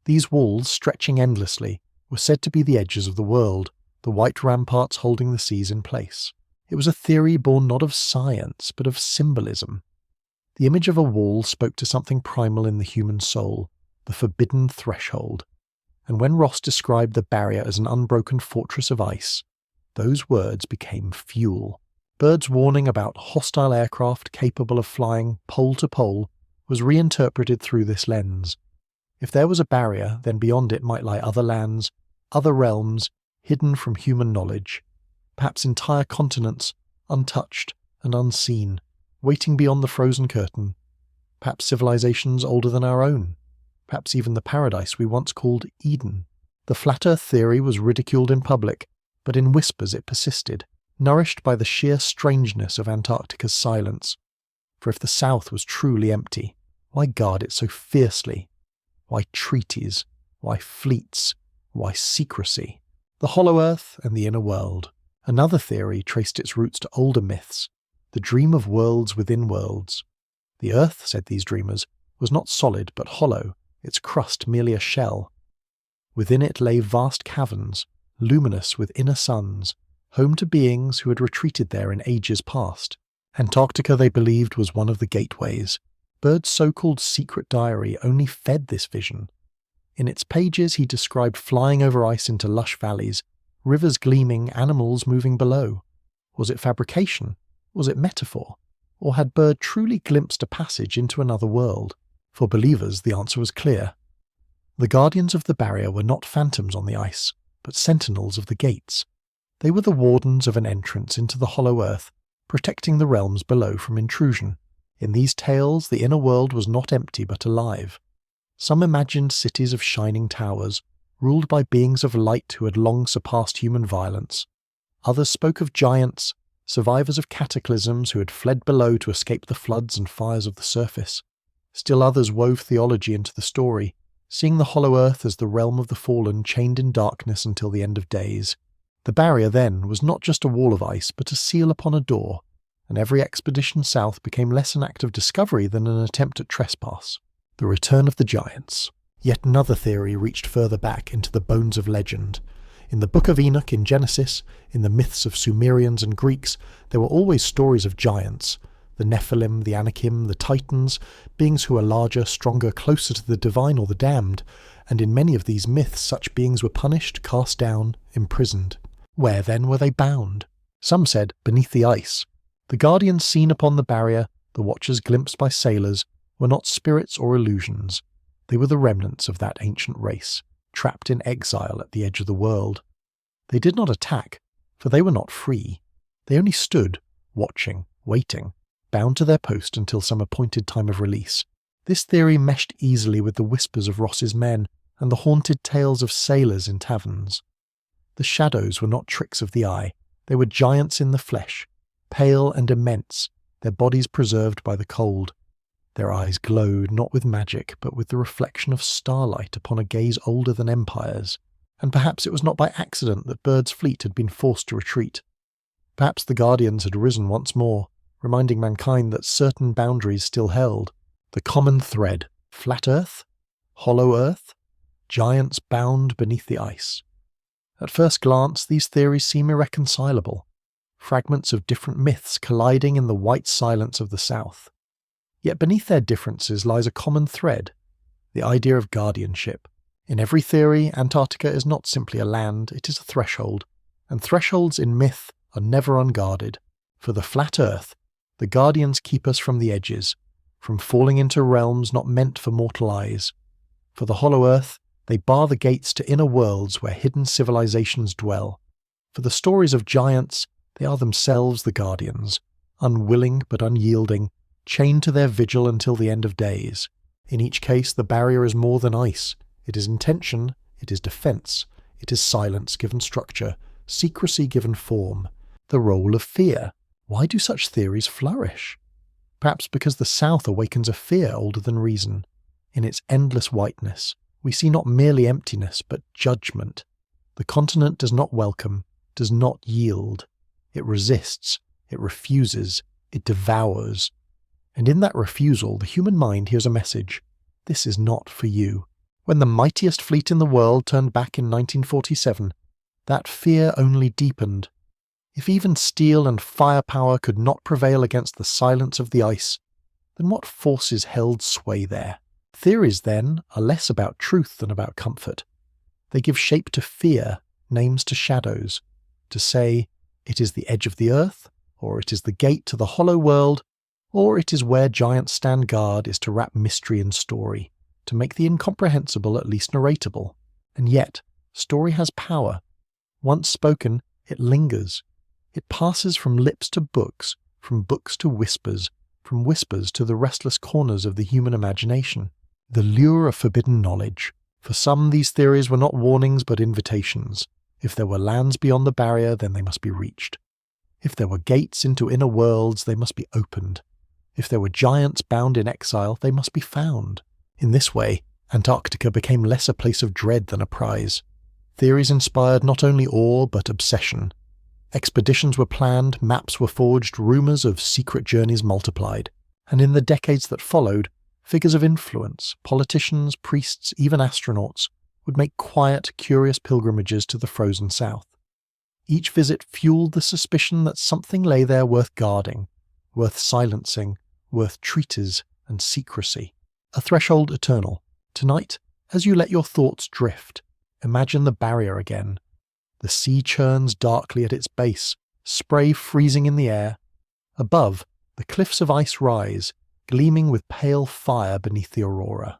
These walls, stretching endlessly, were said to be the edges of the world, the white ramparts holding the seas in place. It was a theory born not of science, but of symbolism. The image of a wall spoke to something primal in the human soul, the forbidden threshold. And when Ross described the barrier as an unbroken fortress of ice, those words became fuel. Byrd's warning about hostile aircraft capable of flying pole to pole was reinterpreted through this lens. If there was a barrier, then beyond it might lie other lands, other realms, hidden from human knowledge, perhaps entire continents, untouched and unseen, waiting beyond the frozen curtain, perhaps civilizations older than our own, perhaps even the paradise we once called Eden. The flat earth theory was ridiculed in public, but in whispers it persisted, nourished by the sheer strangeness of Antarctica's silence. For if the South was truly empty, why guard it so fiercely? Why treaties? Why fleets? Why secrecy? The hollow earth and the inner world. Another theory traced its roots to older myths, the dream of worlds within worlds. The earth, said these dreamers, was not solid but hollow, its crust merely a shell. Within it lay vast caverns, luminous with inner suns, home to beings who had retreated there in ages past. Antarctica, they believed, was one of the gateways. Byrd's so-called secret diary only fed this vision. In its pages he described flying over ice into lush valleys, rivers gleaming, animals moving below. Was it fabrication? Was it metaphor? Or had Byrd truly glimpsed a passage into another world? For believers, the answer was clear. The guardians of the barrier were not phantoms on the ice, but sentinels of the gates. They were the wardens of an entrance into the hollow earth, protecting the realms below from intrusion. In these tales, the inner world was not empty but alive. Some imagined cities of shining towers, ruled by beings of light who had long surpassed human violence. Others spoke of giants, survivors of cataclysms who had fled below to escape the floods and fires of the surface. Still others wove theology into the story, seeing the hollow earth as the realm of the fallen chained in darkness until the end of days. The barrier, then, was not just a wall of ice, but a seal upon a door, and every expedition south became less an act of discovery than an attempt at trespass. The return of the giants. Yet another theory reached further back into the bones of legend. In the Book of Enoch in Genesis, in the myths of Sumerians and Greeks, there were always stories of giants, the Nephilim, the Anakim, the Titans, beings who are larger, stronger, closer to the divine or the damned, and in many of these myths such beings were punished, cast down, imprisoned. Where then were they bound? Some said, beneath the ice. The guardians seen upon the barrier, the watchers glimpsed by sailors, were not spirits or illusions. They were the remnants of that ancient race, trapped in exile at the edge of the world. They did not attack, for they were not free. They only stood, watching, waiting, bound to their post until some appointed time of release. This theory meshed easily with the whispers of Ross's men and the haunted tales of sailors in taverns. The shadows were not tricks of the eye, they were giants in the flesh, pale and immense, their bodies preserved by the cold. Their eyes glowed not with magic, but with the reflection of starlight upon a gaze older than empires, and perhaps it was not by accident that Byrd's fleet had been forced to retreat. Perhaps the Guardians had risen once more, reminding mankind that certain boundaries still held. The common thread: flat Earth, hollow Earth, giants bound beneath the ice. At first glance, these theories seem irreconcilable, fragments of different myths colliding in the white silence of the South. Yet beneath their differences lies a common thread: the idea of guardianship. In every theory, Antarctica is not simply a land, it is a threshold, and thresholds in myth are never unguarded. For the flat Earth, the Guardians keep us from the edges, from falling into realms not meant for mortal eyes. For the hollow Earth, they bar the gates to inner worlds where hidden civilizations dwell. For the stories of giants, they are themselves the Guardians, unwilling but unyielding, chained to their vigil until the end of days. In each case, the barrier is more than ice. It is intention, it is defense, it is silence given structure, secrecy given form, the role of fear. Why do such theories flourish? Perhaps because the South awakens a fear older than reason. In its endless whiteness, we see not merely emptiness, but judgment. The continent does not welcome, does not yield. It resists, it refuses, it devours. And in that refusal, the human mind hears a message: this is not for you. When the mightiest fleet in the world turned back in 1947, that fear only deepened. If even steel and firepower could not prevail against the silence of the ice, then what forces held sway there? Theories, then, are less about truth than about comfort. They give shape to fear, names to shadows. To say, it is the edge of the earth, or it is the gate to the hollow world, or it is where giants stand guard, is to wrap mystery in story, to make the incomprehensible at least narratable. And yet, story has power. Once spoken, it lingers. It passes from lips to books, from books to whispers, from whispers to the restless corners of the human imagination. The lure of forbidden knowledge. For some, these theories were not warnings but invitations. If there were lands beyond the barrier, then they must be reached. If there were gates into inner worlds, they must be opened. If there were giants bound in exile, they must be found. In this way, Antarctica became less a place of dread than a prize. Theories inspired not only awe but obsession. Expeditions were planned, maps were forged, rumours of secret journeys multiplied. And in the decades that followed, figures of influence, politicians, priests, even astronauts, would make quiet, curious pilgrimages to the frozen South. Each visit fueled the suspicion that something lay there worth guarding, worth silencing, worth treaties and secrecy. A threshold eternal. Tonight, as you let your thoughts drift, imagine the barrier again. The sea churns darkly at its base, spray freezing in the air. Above, the cliffs of ice rise, gleaming with pale fire beneath the aurora.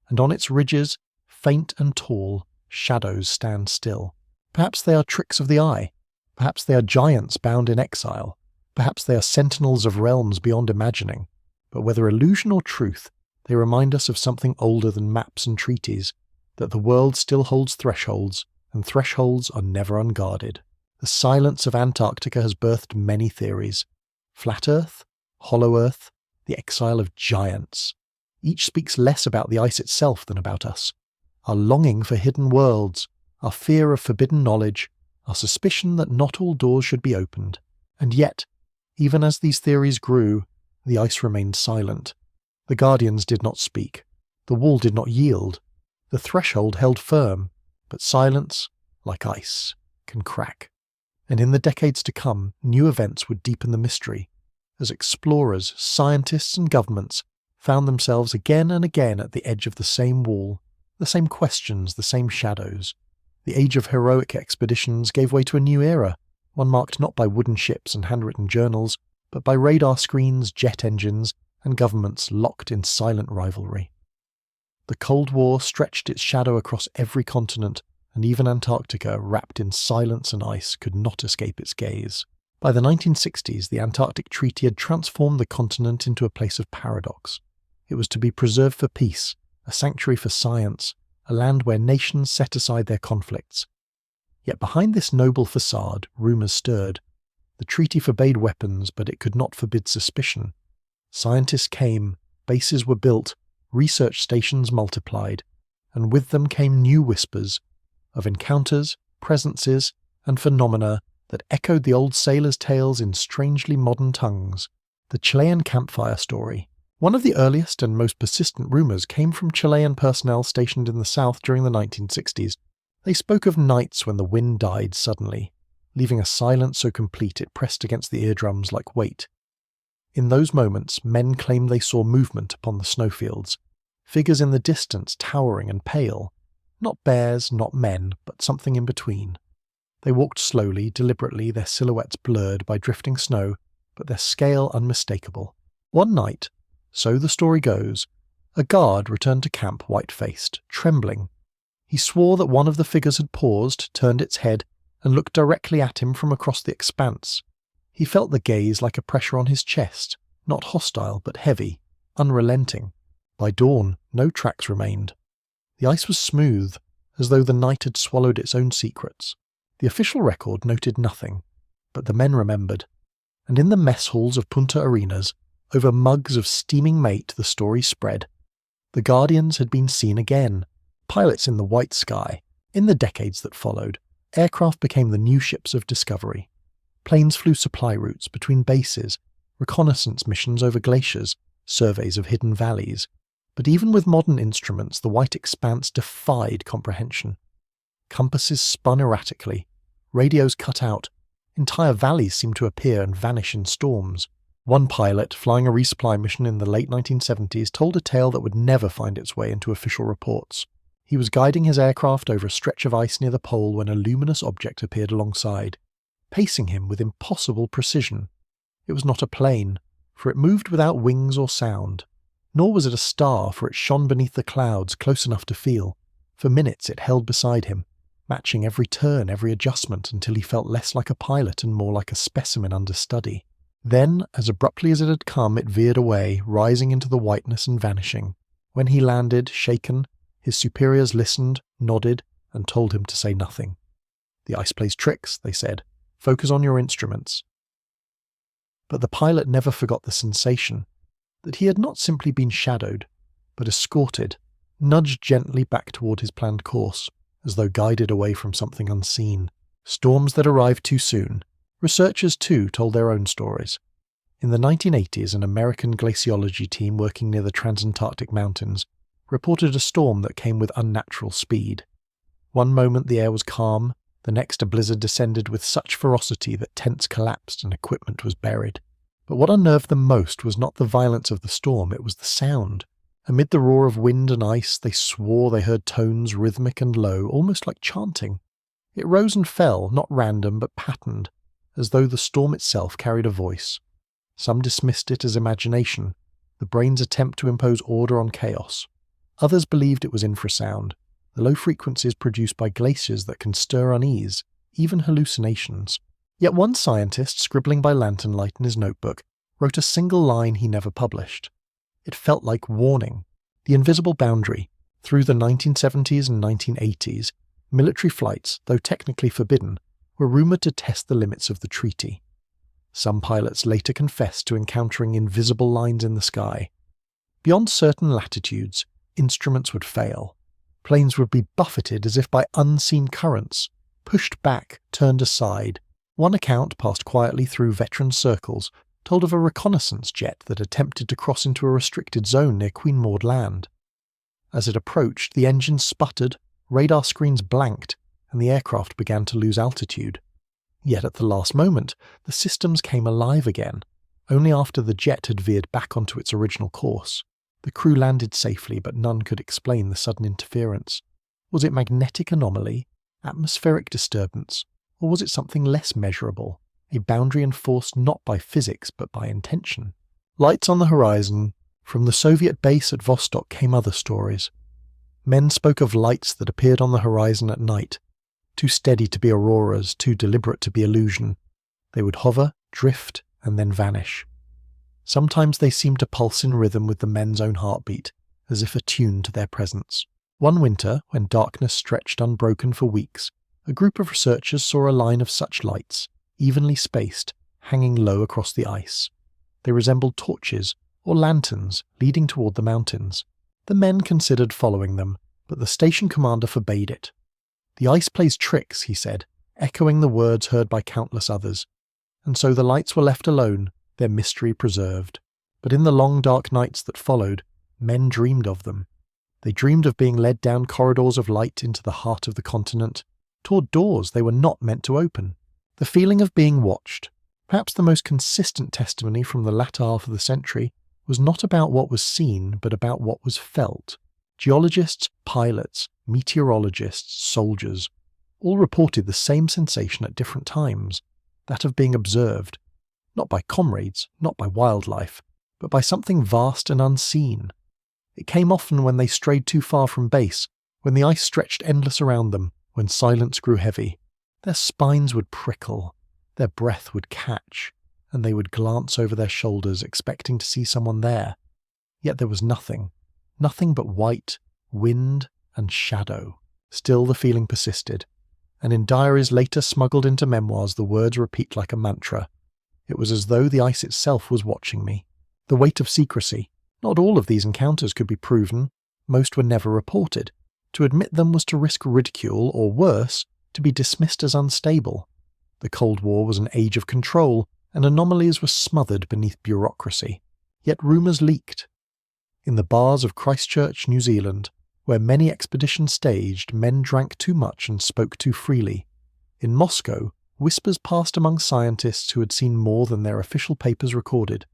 And on its ridges, faint and tall, shadows stand still. Perhaps they are tricks of the eye. Perhaps they are giants bound in exile. Perhaps they are sentinels of realms beyond imagining. But whether illusion or truth, they remind us of something older than maps and treaties, that the world still holds thresholds, and thresholds are never unguarded. The silence of Antarctica has birthed many theories. Flat Earth, hollow Earth, the exile of giants. Each speaks less about the ice itself than about us. Our longing for hidden worlds, our fear of forbidden knowledge, our suspicion that not all doors should be opened. And yet, even as these theories grew, the ice remained silent. The Guardians did not speak. The wall did not yield. The threshold held firm. But silence, like ice, can crack. And in the decades to come, new events would deepen the mystery, as explorers, scientists and governments found themselves again and again at the edge of the same wall, the same questions, the same shadows. The age of heroic expeditions gave way to a new era, one marked not by wooden ships and handwritten journals, but by radar screens, jet engines, and governments locked in silent rivalry. The Cold War stretched its shadow across every continent, and even Antarctica, wrapped in silence and ice, could not escape its gaze. By the 1960s, the Antarctic Treaty had transformed the continent into a place of paradox. It was to be preserved for peace, a sanctuary for science, a land where nations set aside their conflicts. Yet behind this noble facade, rumours stirred. The treaty forbade weapons, but it could not forbid suspicion. Scientists came, bases were built, research stations multiplied, and with them came new whispers of encounters, presences, and phenomena that echoed the old sailors' tales in strangely modern tongues. The Chilean campfire story. One of the earliest and most persistent rumours came from Chilean personnel stationed in the south during the 1960s. They spoke of nights when the wind died suddenly, leaving a silence so complete it pressed against the eardrums like weight. In those moments, men claimed they saw movement upon the snowfields, figures in the distance towering and pale, not bears, not men, but something in between. They walked slowly, deliberately, their silhouettes blurred by drifting snow, but their scale unmistakable. One night, so the story goes, a guard returned to camp white-faced, trembling. He swore that one of the figures had paused, turned its head, and looked directly at him from across the expanse. He felt the gaze like a pressure on his chest, not hostile but heavy, unrelenting. By dawn, no tracks remained. The ice was smooth, as though the night had swallowed its own secrets. The official record noted nothing, but the men remembered. And in the mess halls of Punta Arenas, over mugs of steaming mate, the story spread. The Guardians had been seen again, pilots in the white sky. In the decades that followed, aircraft became the new ships of discovery. Planes flew supply routes between bases, reconnaissance missions over glaciers, surveys of hidden valleys. But even with modern instruments, the white expanse defied comprehension. Compasses spun erratically, radios cut out, entire valleys seemed to appear and vanish in storms. One pilot, flying a resupply mission in the late 1970s, told a tale that would never find its way into official reports. He was guiding his aircraft over a stretch of ice near the pole when a luminous object appeared alongside, pacing him with impossible precision. It was not a plane, for it moved without wings or sound. Nor was it a star, for it shone beneath the clouds close enough to feel. For minutes it held beside him, matching every turn, every adjustment, until he felt less like a pilot and more like a specimen under study. Then, as abruptly as it had come, it veered away, rising into the whiteness and vanishing. When he landed, shaken, his superiors listened, nodded, and told him to say nothing. "The ice plays tricks," they said. "Focus on your instruments." But the pilot never forgot the sensation, that he had not simply been shadowed, but escorted, nudged gently back toward his planned course, as though guided away from something unseen. Storms that arrived too soon. Researchers, too, told their own stories. In the 1980s, an American glaciology team working near the Transantarctic Mountains reported a storm that came with unnatural speed. One moment the air was calm, the next a blizzard descended with such ferocity that tents collapsed and equipment was buried. But what unnerved them most was not the violence of the storm, it was the sound. Amid the roar of wind and ice, they swore they heard tones rhythmic and low, almost like chanting. It rose and fell, not random but patterned, as though the storm itself carried a voice. Some dismissed it as imagination, the brain's attempt to impose order on chaos. Others believed it was infrasound, the low frequencies produced by glaciers that can stir unease, even hallucinations. Yet one scientist, scribbling by lantern light in his notebook, wrote a single line he never published. It felt like warning. The invisible boundary. Through the 1970s and 1980s, military flights, though technically forbidden, were rumoured to test the limits of the treaty. Some pilots later confessed to encountering invisible lines in the sky. Beyond certain latitudes, instruments would fail. Planes would be buffeted as if by unseen currents, pushed back, turned aside. One account, passed quietly through veteran circles, told of a reconnaissance jet that attempted to cross into a restricted zone near Queen Maud Land. As it approached, the engines sputtered, radar screens blanked, and the aircraft began to lose altitude. Yet at the last moment, the systems came alive again, only after the jet had veered back onto its original course. The crew landed safely, but none could explain the sudden interference. Was it magnetic anomaly, atmospheric disturbance, or was it something less measurable, a boundary enforced not by physics but by intention? Lights on the horizon. From the Soviet base at Vostok came other stories. Men spoke of lights that appeared on the horizon at night, too steady to be auroras, too deliberate to be illusion. They would hover, drift, and then vanish. Sometimes they seemed to pulse in rhythm with the men's own heartbeat, as if attuned to their presence. One winter, when darkness stretched unbroken for weeks, a group of researchers saw a line of such lights, evenly spaced, hanging low across the ice. They resembled torches, or lanterns, leading toward the mountains. The men considered following them, but the station commander forbade it. "The ice plays tricks," he said. echoing the words heard by countless others. And so the lights were left alone, their mystery preserved. But in the long dark nights that followed, men dreamed of them. They dreamed of being led down corridors of light into the heart of the continent, toward doors they were not meant to open. The feeling of being watched, perhaps the most consistent testimony from the latter half of the century, was not about what was seen, but about what was felt. Geologists, pilots, meteorologists, soldiers, all reported the same sensation at different times, that of being observed, not by comrades, not by wildlife, but by something vast and unseen. It came often when they strayed too far from base, when the ice stretched endless around them, when silence grew heavy. Their spines would prickle, their breath would catch, and they would glance over their shoulders expecting to see someone there. Yet there was nothing but white, wind, and shadow. Still the feeling persisted, and in diaries later smuggled into memoirs the words repeat like a mantra. It was as though the ice itself was watching me. The weight of secrecy. Not all of these encounters could be proven, most were never reported. To admit them was to risk ridicule, or worse, to be dismissed as unstable. The Cold War was an age of control, and anomalies were smothered beneath bureaucracy. Yet rumours leaked. In the bars of Christchurch, New Zealand, where many expeditions staged, men drank too much and spoke too freely. In Moscow, whispers passed among scientists who had seen more than their official papers recorded.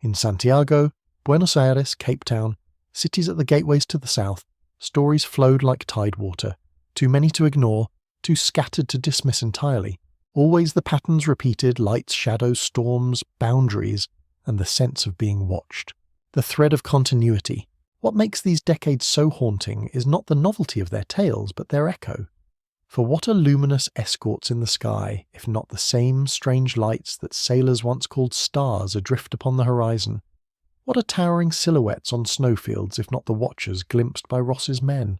In Santiago, Buenos Aires, Cape Town, cities at the gateways to the south, stories flowed like tidewater, too many to ignore, too scattered to dismiss entirely. Always the patterns repeated: lights, shadows, storms, boundaries, and the sense of being watched. The thread of continuity. What makes these decades so haunting is not the novelty of their tales, but their echo. For what are luminous escorts in the sky, if not the same strange lights that sailors once called stars adrift upon the horizon? What are towering silhouettes on snowfields, if not the watchers glimpsed by Ross's men?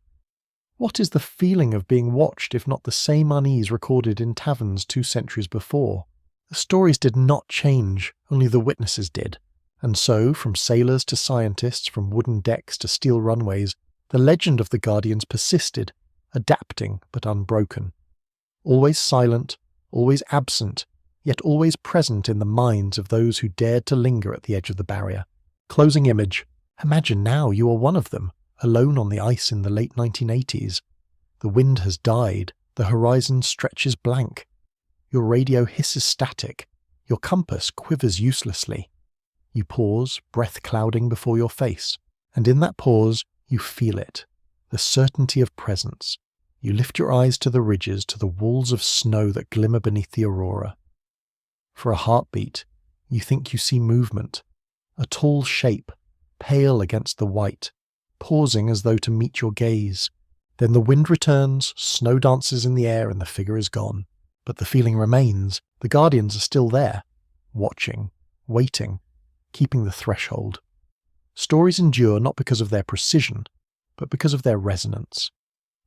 What is the feeling of being watched, if not the same unease recorded in taverns 2 centuries before? The stories did not change, only the witnesses did. And so, from sailors to scientists, from wooden decks to steel runways, the legend of the Guardians persisted, adapting but unbroken. Always silent, always absent, yet always present in the minds of those who dared to linger at the edge of the barrier. Closing image. Imagine now you are one of them, alone on the ice in the late 1980s. The wind has died, the horizon stretches blank. Your radio hisses static, your compass quivers uselessly. You pause, breath clouding before your face, and in that pause you feel it, the certainty of presence. You lift your eyes to the ridges, to the walls of snow that glimmer beneath the aurora. For a heartbeat, you think you see movement, a tall shape, pale against the white, pausing as though to meet your gaze. Then the wind returns, snow dances in the air, and the figure is gone. But the feeling remains. The Guardians are still there, watching, waiting, keeping the threshold. Stories endure not because of their precision, but because of their resonance.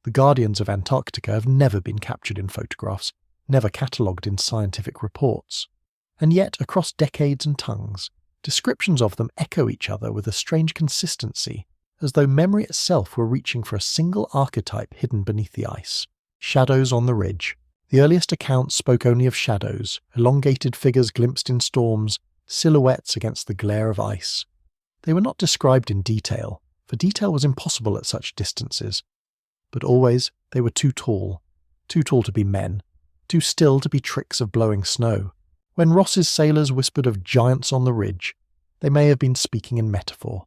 The Guardians of Antarctica have never been captured in photographs, never catalogued in scientific reports. And yet, across decades and tongues, descriptions of them echo each other with a strange consistency, as though memory itself were reaching for a single archetype hidden beneath the ice. Shadows on the ridge. The earliest accounts spoke only of shadows, elongated figures glimpsed in storms, silhouettes against the glare of ice. They were not described in detail, for detail was impossible at such distances. But always they were too tall to be men, too still to be tricks of blowing snow. When Ross's sailors whispered of giants on the ridge, they may have been speaking in metaphor.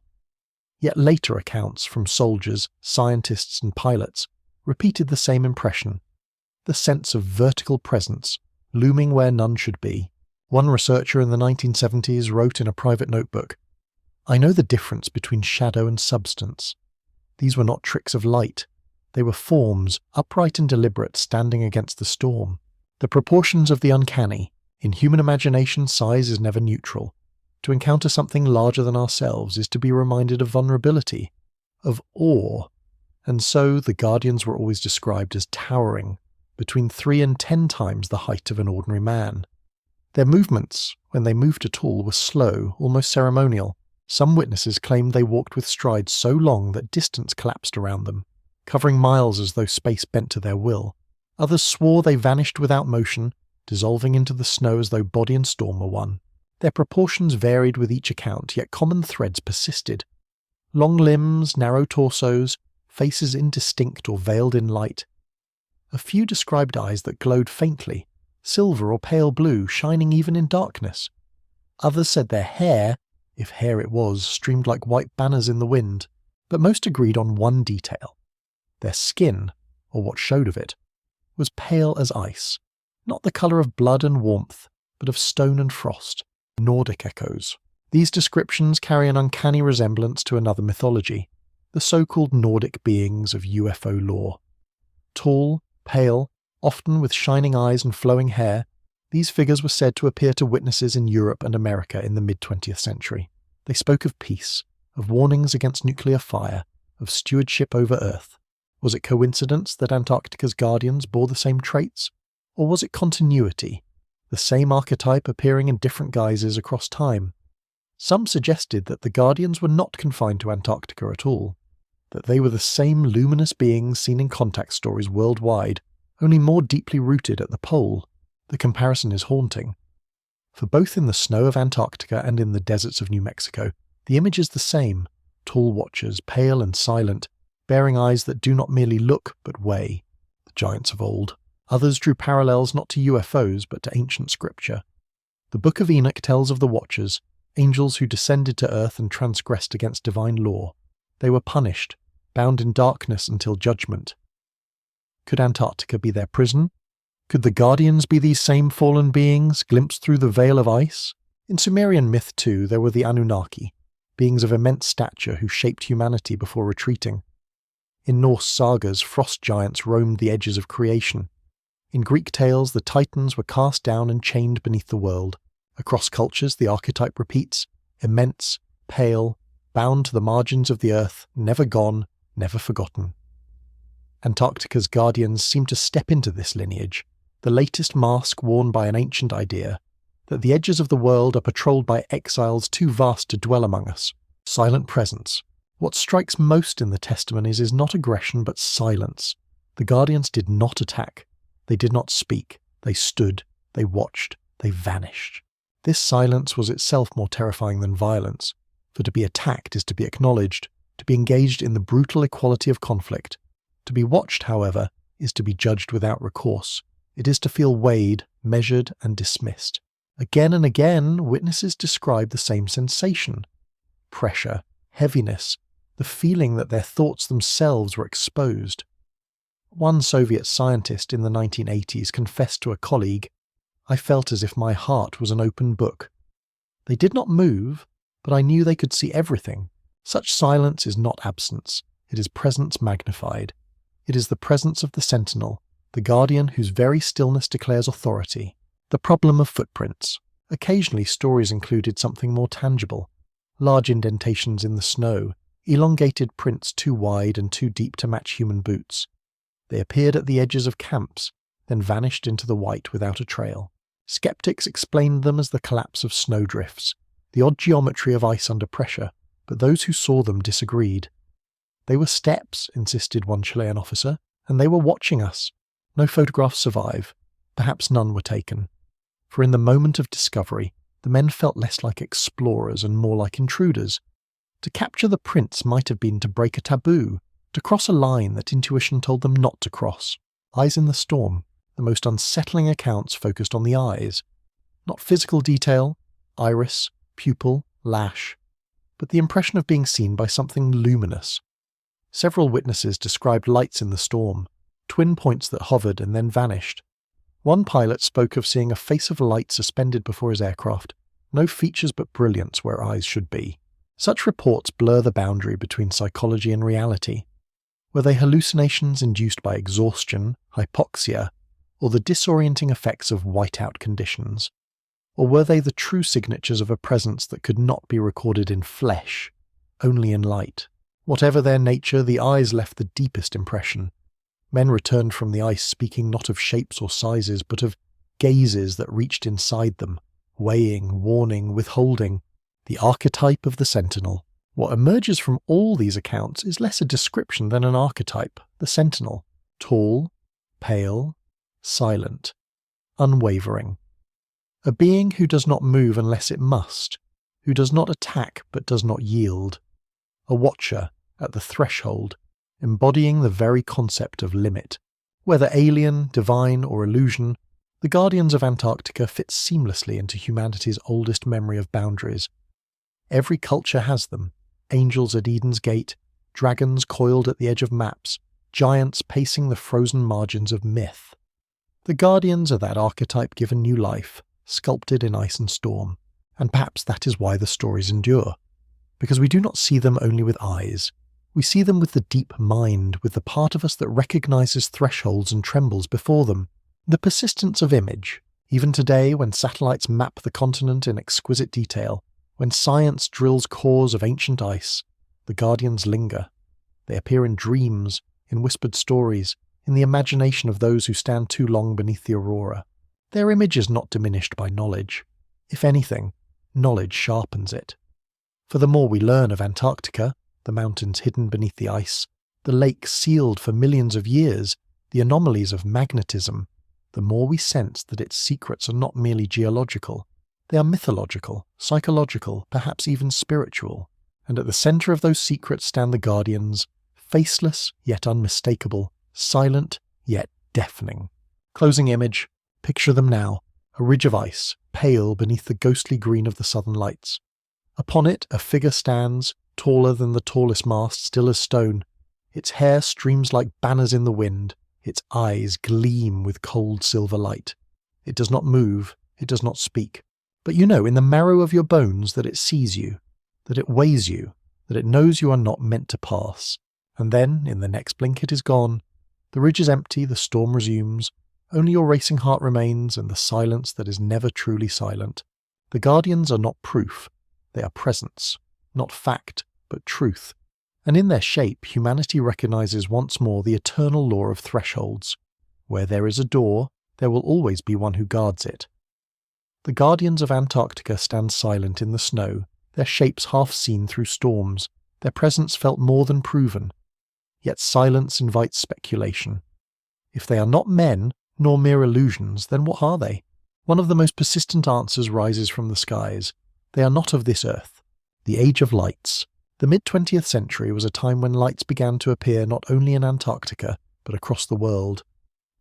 Yet later accounts from soldiers, scientists and pilots repeated the same impression, the sense of vertical presence, looming where none should be. One researcher in the 1970s wrote in a private notebook, "I know the difference between shadow and substance. These were not tricks of light. They were forms, upright and deliberate, standing against the storm. The proportions of the uncanny. In human imagination, size is never neutral. To encounter something larger than ourselves is to be reminded of vulnerability, of awe. And so the Guardians were always described as towering, between 3 and 10 times the height of an ordinary man. Their movements, when they moved at all, were slow, almost ceremonial. Some witnesses claimed they walked with strides so long that distance collapsed around them, covering miles as though space bent to their will. Others swore they vanished without motion, dissolving into the snow as though body and storm were one. Their proportions varied with each account, yet common threads persisted. Long limbs, narrow torsos, faces indistinct or veiled in light. A few described eyes that glowed faintly, silver or pale blue, shining even in darkness. Others said their hair, if hair it was, streamed like white banners in the wind, but most agreed on one detail. Their skin, or what showed of it, was pale as ice, not the colour of blood and warmth, but of stone and frost, Nordic echoes. These descriptions carry an uncanny resemblance to another mythology, the so-called Nordic beings of UFO lore. Tall, pale, often with shining eyes and flowing hair, these figures were said to appear to witnesses in Europe and America in the mid-20th century. They spoke of peace, of warnings against nuclear fire, of stewardship over Earth. Was it coincidence that Antarctica's guardians bore the same traits? Or was it continuity, the same archetype appearing in different guises across time? Some suggested that the guardians were not confined to Antarctica at all, that they were the same luminous beings seen in contact stories worldwide, only more deeply rooted at the pole. The comparison is haunting. For both in the snow of Antarctica and in the deserts of New Mexico, the image is the same: tall watchers, pale and silent, bearing eyes that do not merely look but weigh, the giants of old. Others drew parallels not to UFOs but to ancient scripture. The Book of Enoch tells of the Watchers, angels who descended to earth and transgressed against divine law. They were punished, bound in darkness until judgment. Could Antarctica be their prison? Could the Guardians be these same fallen beings, glimpsed through the veil of ice? In Sumerian myth, too, there were the Anunnaki, beings of immense stature who shaped humanity before retreating. In Norse sagas, frost giants roamed the edges of creation. In Greek tales, the Titans were cast down and chained beneath the world. Across cultures, the archetype repeats: immense, pale, bound to the margins of the earth, never gone, never forgotten. Antarctica's guardians seem to step into this lineage, the latest mask worn by an ancient idea, that the edges of the world are patrolled by exiles too vast to dwell among us, silent presence. What strikes most in the testimonies is not aggression but silence. The guardians did not attack. They did not speak. They stood. They watched. They vanished. This silence was itself more terrifying than violence, for to be attacked is to be acknowledged, to be engaged in the brutal equality of conflict. To be watched, however, is to be judged without recourse. It is to feel weighed, measured, and dismissed. Again and again, witnesses describe the same sensation: pressure, heaviness, the feeling that their thoughts themselves were exposed. One Soviet scientist in the 1980s confessed to a colleague, "I felt as if my heart was an open book. They did not move, but I knew they could see everything. Such silence is not absence, it is presence magnified. It is the presence of the sentinel, the guardian whose very stillness declares authority." The problem of footprints. Occasionally stories included something more tangible: large indentations in the snow, elongated prints too wide and too deep to match human boots. They appeared at the edges of camps, then vanished into the white without a trail. Skeptics explained them as the collapse of snowdrifts, the odd geometry of ice under pressure, but those who saw them disagreed. "They were steps," insisted one Chilean officer, "and they were watching us. No photographs survive. Perhaps none were taken." For in the moment of discovery, the men felt less like explorers and more like intruders. To capture the prints might have been to break a taboo, to cross a line that intuition told them not to cross. Eyes in the Storm, the most unsettling accounts focused on the eyes. Not physical detail, iris, pupil, lash, but the impression of being seen by something luminous. Several witnesses described lights in the storm, twin points that hovered and then vanished. One pilot spoke of seeing a face of light suspended before his aircraft, no features but brilliance where eyes should be. Such reports blur the boundary between psychology and reality. Were they hallucinations induced by exhaustion, hypoxia, or the disorienting effects of whiteout conditions? Or were they the true signatures of a presence that could not be recorded in flesh, only in light? Whatever their nature, the eyes left the deepest impression. Men returned from the ice speaking not of shapes or sizes, but of gazes that reached inside them, weighing, warning, withholding, the archetype of the sentinel. What emerges from all these accounts is less a description than an archetype, the sentinel. Tall, pale, silent, unwavering. A being who does not move unless it must, who does not attack but does not yield. A watcher at the threshold, embodying the very concept of limit. Whether alien, divine, or illusion, the Guardians of Antarctica fit seamlessly into humanity's oldest memory of boundaries. Every culture has them: angels at Eden's gate, dragons coiled at the edge of maps, giants pacing the frozen margins of myth. The Guardians are that archetype given new life, sculpted in ice and storm, and perhaps that is why the stories endure. Because we do not see them only with eyes. We see them with the deep mind, with the part of us that recognizes thresholds and trembles before them. The persistence of image. Even today, when satellites map the continent in exquisite detail, when science drills cores of ancient ice, the Guardians linger. They appear in dreams, in whispered stories, in the imagination of those who stand too long beneath the aurora. Their image is not diminished by knowledge. If anything, knowledge sharpens it. For the more we learn of Antarctica, the mountains hidden beneath the ice, the lake sealed for millions of years, the anomalies of magnetism, the more we sense that its secrets are not merely geological. They are mythological, psychological, perhaps even spiritual. And at the centre of those secrets stand the Guardians, faceless yet unmistakable, silent yet deafening. Closing image. Picture them now, a ridge of ice, pale beneath the ghostly green of the southern lights. Upon it a figure stands, taller than the tallest mast, still as stone. Its hair streams like banners in the wind, its eyes gleam with cold silver light. It does not move, it does not speak. But you know in the marrow of your bones that it sees you, that it weighs you, that it knows you are not meant to pass. And then, in the next blink it is gone. The ridge is empty, the storm resumes. Only your racing heart remains and the silence that is never truly silent. The Guardians are not proof. They are presence. Not fact, but truth. And in their shape, humanity recognizes once more the eternal law of thresholds. Where there is a door, there will always be one who guards it. The Guardians of Antarctica stand silent in the snow, their shapes half seen through storms, their presence felt more than proven. Yet silence invites speculation. If they are not men, nor mere illusions, then what are they? One of the most persistent answers rises from the skies. They are not of this earth. The Age of Lights. The mid-20th century was a time when lights began to appear not only in Antarctica, but across the world.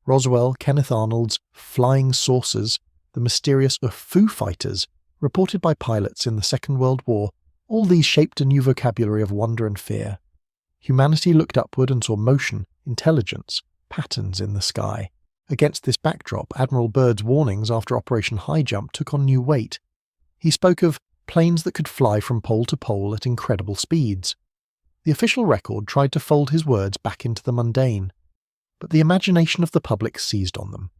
Roswell, Kenneth Arnold's Flying Saucers, the mysterious Foo Fighters, reported by pilots in the Second World War, all these shaped a new vocabulary of wonder and fear. Humanity looked upward and saw motion, intelligence, patterns in the sky. Against this backdrop, Admiral Byrd's warnings after Operation High Jump took on new weight. He spoke of planes that could fly from pole to pole at incredible speeds. The official record tried to fold his words back into the mundane, but the imagination of the public seized on them.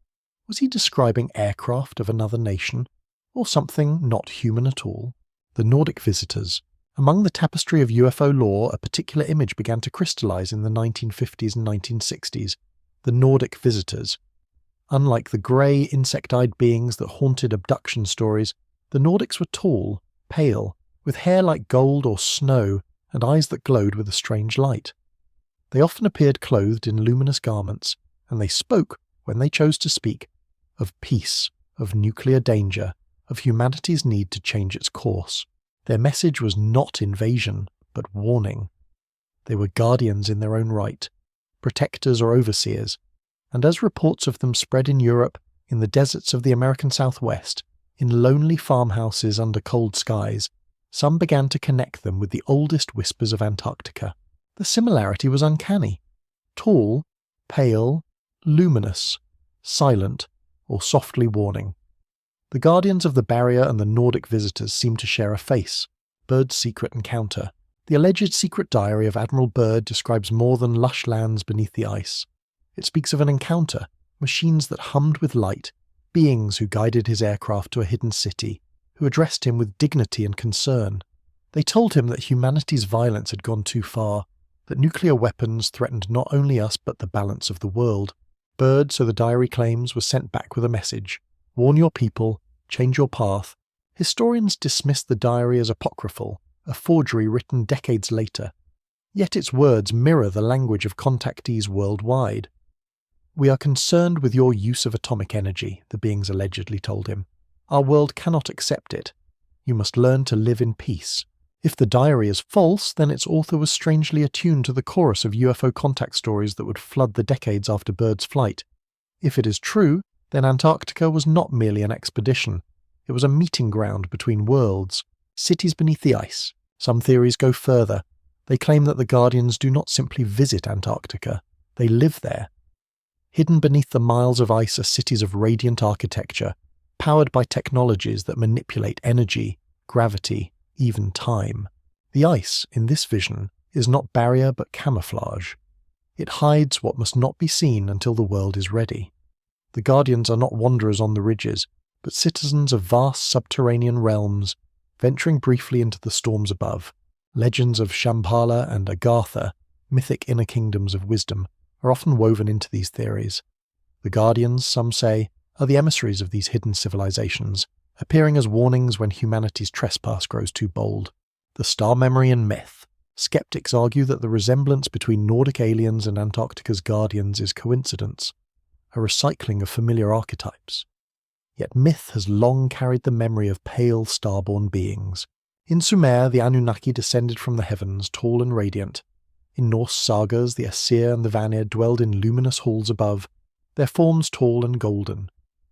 Was he describing aircraft of another nation, or something not human at all? The Nordic visitors. Among the tapestry of UFO lore, a particular image began to crystallize in the 1950s and 1960s. The Nordic visitors. Unlike the grey, insect-eyed beings that haunted abduction stories, the Nordics were tall, pale, with hair like gold or snow and eyes that glowed with a strange light. They often appeared clothed in luminous garments, and they spoke, when they chose to speak, of peace, of nuclear danger, of humanity's need to change its course. Their message was not invasion, but warning. They were guardians in their own right, protectors or overseers, and as reports of them spread in Europe, in the deserts of the American Southwest, in lonely farmhouses under cold skies, some began to connect them with the oldest whispers of Antarctica. The similarity was uncanny. Tall, pale, luminous, silent, or softly warning. The Guardians of the Barrier and the Nordic visitors seemed to share a face. Byrd's secret encounter. The alleged secret diary of Admiral Byrd describes more than lush lands beneath the ice. It speaks of an encounter, machines that hummed with light, beings who guided his aircraft to a hidden city, who addressed him with dignity and concern. They told him that humanity's violence had gone too far, that nuclear weapons threatened not only us but the balance of the world. Byrd, so the diary claims, was sent back with a message. Warn your people, change your path. Historians dismiss the diary as apocryphal, a forgery written decades later. Yet its words mirror the language of contactees worldwide. "We are concerned with your use of atomic energy," the beings allegedly told him. "Our world cannot accept it. You must learn to live in peace." If the diary is false, then its author was strangely attuned to the chorus of UFO contact stories that would flood the decades after Bird's flight. If it is true, then Antarctica was not merely an expedition. It was a meeting ground between worlds, cities beneath the ice. Some theories go further. They claim that the Guardians do not simply visit Antarctica, they live there. Hidden beneath the miles of ice are cities of radiant architecture, powered by technologies that manipulate energy, gravity, even time. The ice, in this vision, is not barrier but camouflage. It hides what must not be seen until the world is ready. The Guardians are not wanderers on the ridges, but citizens of vast subterranean realms, venturing briefly into the storms above. Legends of Shambhala and Agartha, mythic inner kingdoms of wisdom, are often woven into these theories. The Guardians, some say, are the emissaries of these hidden civilizations, appearing as warnings when humanity's trespass grows too bold. The star memory and myth. Skeptics argue that the resemblance between Nordic aliens and Antarctica's Guardians is coincidence, a recycling of familiar archetypes. Yet myth has long carried the memory of pale starborn beings. In Sumer, the Anunnaki descended from the heavens, tall and radiant. In Norse sagas, the Aesir and the Vanir dwelled in luminous halls above, their forms tall and golden.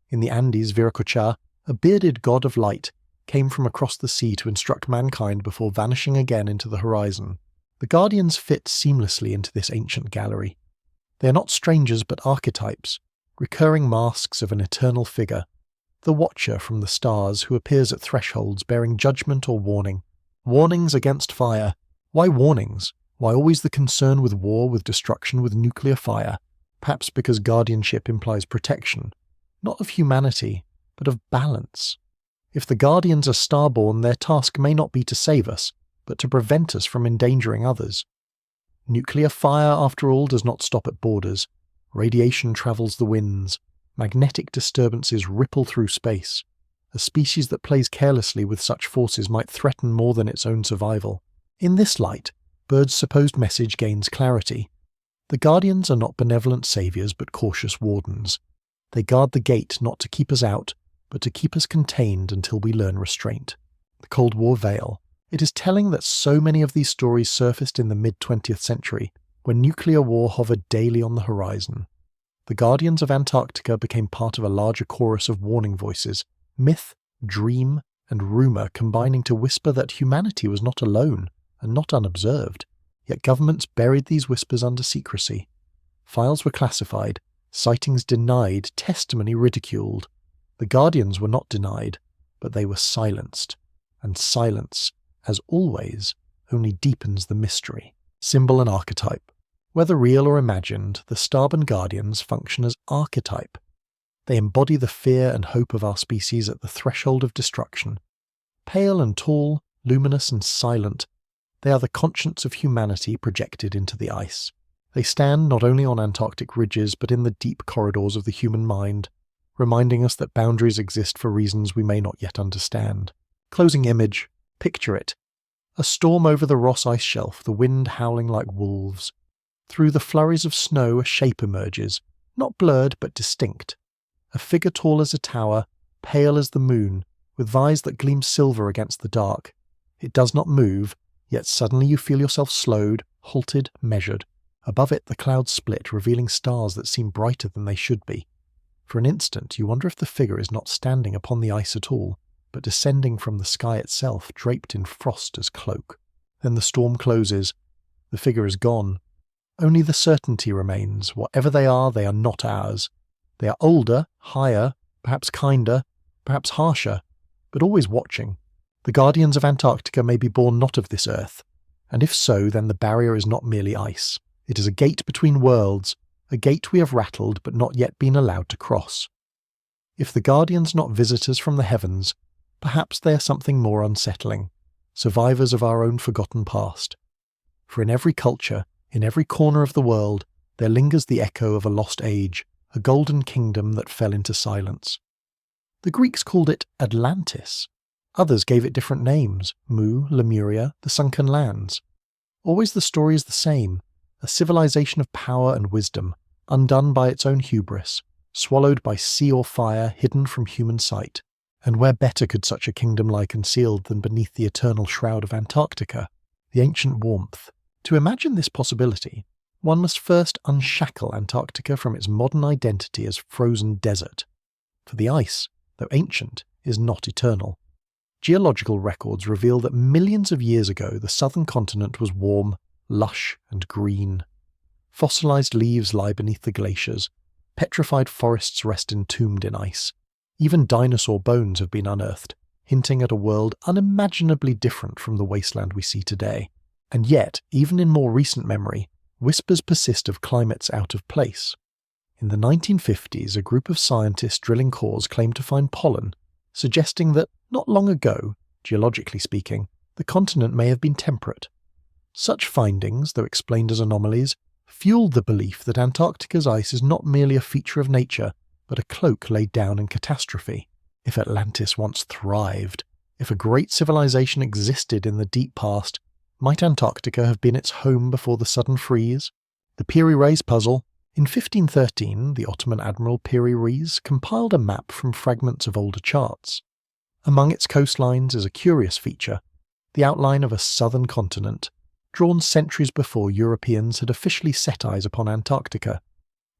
In the Andes, Viracocha, a bearded god of light, came from across the sea to instruct mankind before vanishing again into the horizon. The Guardians fit seamlessly into this ancient gallery. They are not strangers but archetypes, recurring masks of an eternal figure, the Watcher from the stars who appears at thresholds bearing judgment or warning. Warnings against fire. Why warnings? Why always the concern with war, with destruction, with nuclear fire? Perhaps because guardianship implies protection, not of humanity, but of balance. If the Guardians are starborn, their task may not be to save us, but to prevent us from endangering others. Nuclear fire, after all, does not stop at borders. Radiation travels the winds. Magnetic disturbances ripple through space. A species that plays carelessly with such forces might threaten more than its own survival. In this light, Bird's supposed message gains clarity. The Guardians are not benevolent saviors but cautious wardens. They guard the gate not to keep us out, but to keep us contained until we learn restraint. The Cold War veil. It is telling that so many of these stories surfaced in the mid-20th century, when nuclear war hovered daily on the horizon. The Guardians of Antarctica became part of a larger chorus of warning voices, myth, dream, and rumour combining to whisper that humanity was not alone and not unobserved. Yet governments buried these whispers under secrecy. Files were classified, sightings denied, testimony ridiculed. The Guardians were not denied, but they were silenced. And silence, as always, only deepens the mystery. Symbol and archetype. Whether real or imagined, the starborn Guardians function as archetype. They embody the fear and hope of our species at the threshold of destruction. Pale and tall, luminous and silent, they are the conscience of humanity projected into the ice. They stand not only on Antarctic ridges but in the deep corridors of the human mind, reminding us that boundaries exist for reasons we may not yet understand. Closing image. Picture it. A storm over the Ross Ice Shelf, the wind howling like wolves. Through the flurries of snow a shape emerges, not blurred but distinct. A figure tall as a tower, pale as the moon, with eyes that gleam silver against the dark. It does not move, yet suddenly you feel yourself slowed, halted, measured. Above it the clouds split, revealing stars that seem brighter than they should be. For an instant you wonder if the figure is not standing upon the ice at all, but descending from the sky itself, draped in frost as cloak. Then the storm closes. The figure is gone. Only the certainty remains. Whatever they are not ours. They are older, higher, perhaps kinder, perhaps harsher, but always watching. The Guardians of Antarctica may be born not of this earth, and if so, then the barrier is not merely ice. It is a gate between worlds, a gate we have rattled but not yet been allowed to cross. If the Guardians are not visitors from the heavens, perhaps they are something more unsettling, survivors of our own forgotten past. For in every culture, in every corner of the world, there lingers the echo of a lost age, a golden kingdom that fell into silence. The Greeks called it Atlantis. Others gave it different names, Mu, Lemuria, the Sunken Lands. Always the story is the same, a civilization of power and wisdom, undone by its own hubris, swallowed by sea or fire, hidden from human sight. And where better could such a kingdom lie concealed than beneath the eternal shroud of Antarctica, the ancient warmth? To imagine this possibility, one must first unshackle Antarctica from its modern identity as frozen desert. For the ice, though ancient, is not eternal. Geological records reveal that millions of years ago the southern continent was warm, lush, and green. Fossilized leaves lie beneath the glaciers, petrified forests rest entombed in ice. Even dinosaur bones have been unearthed, hinting at a world unimaginably different from the wasteland we see today. And yet, even in more recent memory, whispers persist of climates out of place. In the 1950s, a group of scientists drilling cores claimed to find pollen, suggesting that, not long ago, geologically speaking, the continent may have been temperate. Such findings, though explained as anomalies, fueled the belief that Antarctica's ice is not merely a feature of nature, but a cloak laid down in catastrophe. If Atlantis once thrived, if a great civilization existed in the deep past, might Antarctica have been its home before the sudden freeze? The Piri-Reis puzzle. In 1513, the Ottoman admiral Piri-Reis compiled a map from fragments of older charts. Among its coastlines is a curious feature, the outline of a southern continent, drawn centuries before Europeans had officially set eyes upon Antarctica.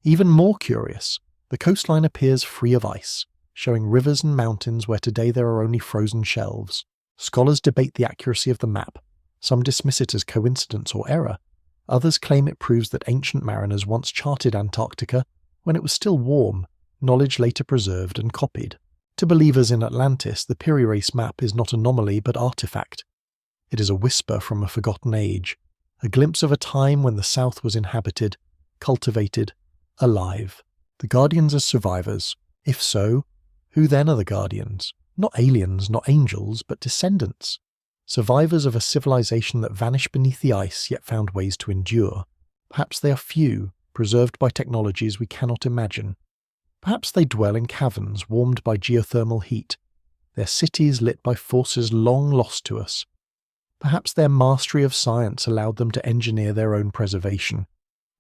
Even more curious, the coastline appears free of ice, showing rivers and mountains where today there are only frozen shelves. Scholars debate the accuracy of the map. Some dismiss it as coincidence or error. Others claim it proves that ancient mariners once charted Antarctica when it was still warm, knowledge later preserved and copied. To believers in Atlantis, the Piri-Reis map is not anomaly but artifact. It is a whisper from a forgotten age, a glimpse of a time when the South was inhabited, cultivated, alive. The Guardians are survivors. If so, who then are the Guardians? Not aliens, not angels, but descendants. Survivors of a civilization that vanished beneath the ice yet found ways to endure. Perhaps they are few, preserved by technologies we cannot imagine. Perhaps they dwell in caverns warmed by geothermal heat, their cities lit by forces long lost to us. Perhaps their mastery of science allowed them to engineer their own preservation,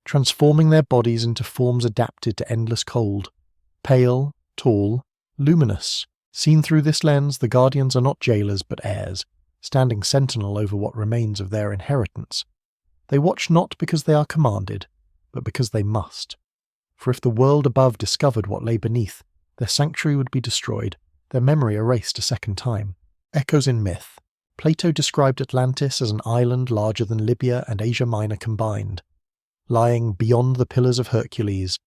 transforming their bodies into forms adapted to endless cold. Pale, tall, luminous. Seen through this lens, the Guardians are not jailers but heirs, standing sentinel over what remains of their inheritance. They watch not because they are commanded, but because they must. For if the world above discovered what lay beneath, their sanctuary would be destroyed, their memory erased a second time. Echoes in myth. Plato described Atlantis as an island larger than Libya and Asia Minor combined. Lying beyond the Pillars of Hercules,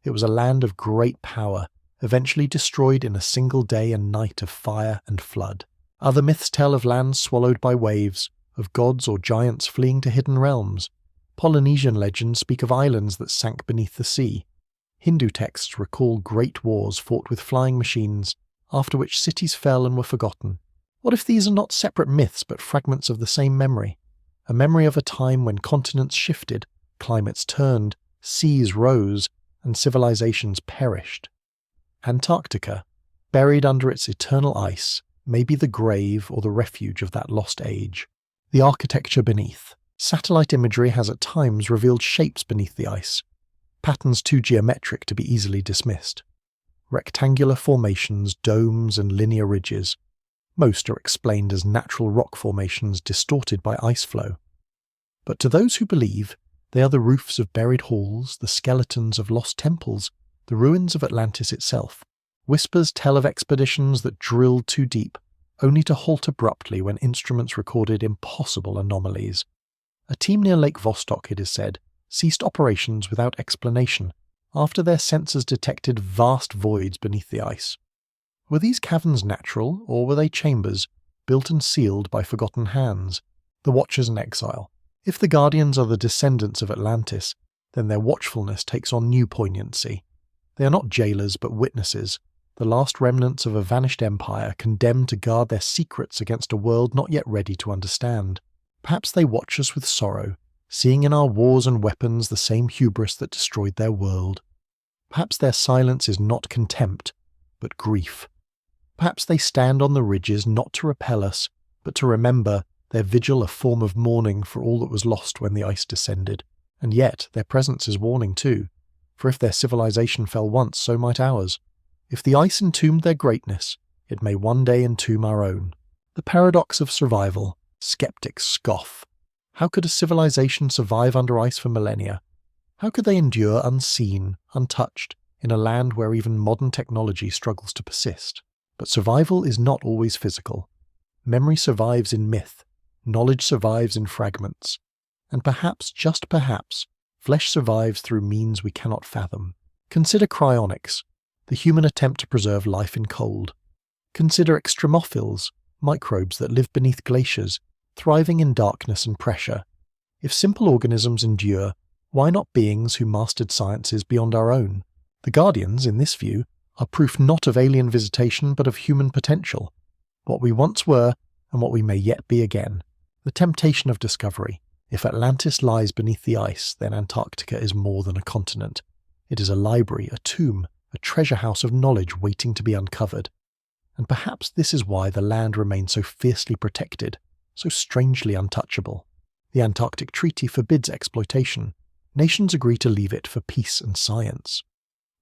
it was a land of great power, eventually destroyed in a single day and night of fire and flood. Other myths tell of lands swallowed by waves, of gods or giants fleeing to hidden realms. Polynesian legends speak of islands that sank beneath the sea. Hindu texts recall great wars fought with flying machines, after which cities fell and were forgotten. What if these are not separate myths but fragments of the same memory? A memory of a time when continents shifted, climates turned, seas rose, and civilizations perished. Antarctica, buried under its eternal ice, may be the grave or the refuge of that lost age. The architecture beneath. Satellite imagery has at times revealed shapes beneath the ice, patterns too geometric to be easily dismissed. Rectangular formations, domes, and linear ridges. Most are explained as natural rock formations distorted by ice flow. But to those who believe, they are the roofs of buried halls, the skeletons of lost temples, the ruins of Atlantis itself. Whispers tell of expeditions that drilled too deep, only to halt abruptly when instruments recorded impossible anomalies. A team near Lake Vostok, it is said, ceased operations without explanation, after their sensors detected vast voids beneath the ice. Were these caverns natural, or were they chambers, built and sealed by forgotten hands? The Watchers in exile. If the Guardians are the descendants of Atlantis, then their watchfulness takes on new poignancy. They are not jailers but witnesses, the last remnants of a vanished empire condemned to guard their secrets against a world not yet ready to understand. Perhaps they watch us with sorrow, seeing in our wars and weapons the same hubris that destroyed their world. Perhaps their silence is not contempt, but grief. Perhaps they stand on the ridges not to repel us, but to remember, their vigil a form of mourning for all that was lost when the ice descended. And yet their presence is warning too. for if their civilization fell once, so might ours. If the ice entombed their greatness, it may one day entomb our own. The paradox of survival. Skeptics scoff. How could a civilization survive under ice for millennia? How could they endure unseen, untouched, in a land where even modern technology struggles to persist? But survival is not always physical. Memory survives in myth, knowledge survives in fragments, and perhaps, just perhaps, flesh survives through means we cannot fathom. Consider cryonics, the human attempt to preserve life in cold. Consider extremophils, microbes that live beneath glaciers, thriving in darkness and pressure. If simple organisms endure, why not beings who mastered sciences beyond our own? The Guardians, in this view, are proof not of alien visitation but of human potential, what we once were and what we may yet be again. The temptation of discovery. If Atlantis lies beneath the ice, then Antarctica is more than a continent. It is a library, a tomb, a treasure house of knowledge waiting to be uncovered. And perhaps this is why the land remains so fiercely protected, so strangely untouchable. The Antarctic Treaty forbids exploitation. Nations agree to leave it for peace and science.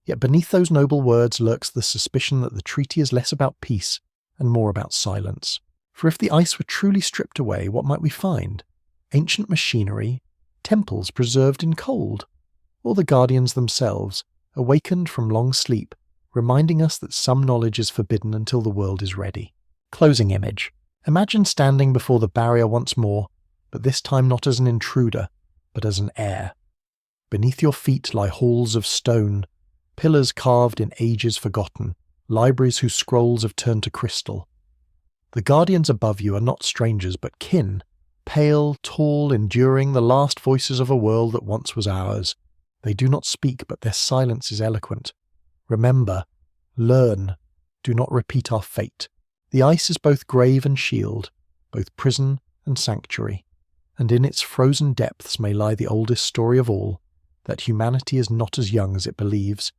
Yet beneath those noble words lurks the suspicion that the treaty is less about peace and more about silence. For if the ice were truly stripped away, what might we find? Ancient machinery, temples preserved in cold, or the Guardians themselves, awakened from long sleep, reminding us that some knowledge is forbidden until the world is ready. Closing image. Imagine standing before the barrier once more, but this time not as an intruder, but as an heir. Beneath your feet lie halls of stone, pillars carved in ages forgotten, libraries whose scrolls have turned to crystal. The Guardians above you are not strangers but kin, pale, tall, enduring, the last voices of a world that once was ours. They do not speak, but their silence is eloquent. Remember, learn, do not repeat our fate. The ice is both grave and shield, both prison and sanctuary, and in its frozen depths may lie the oldest story of all, that humanity is not as young as it believes,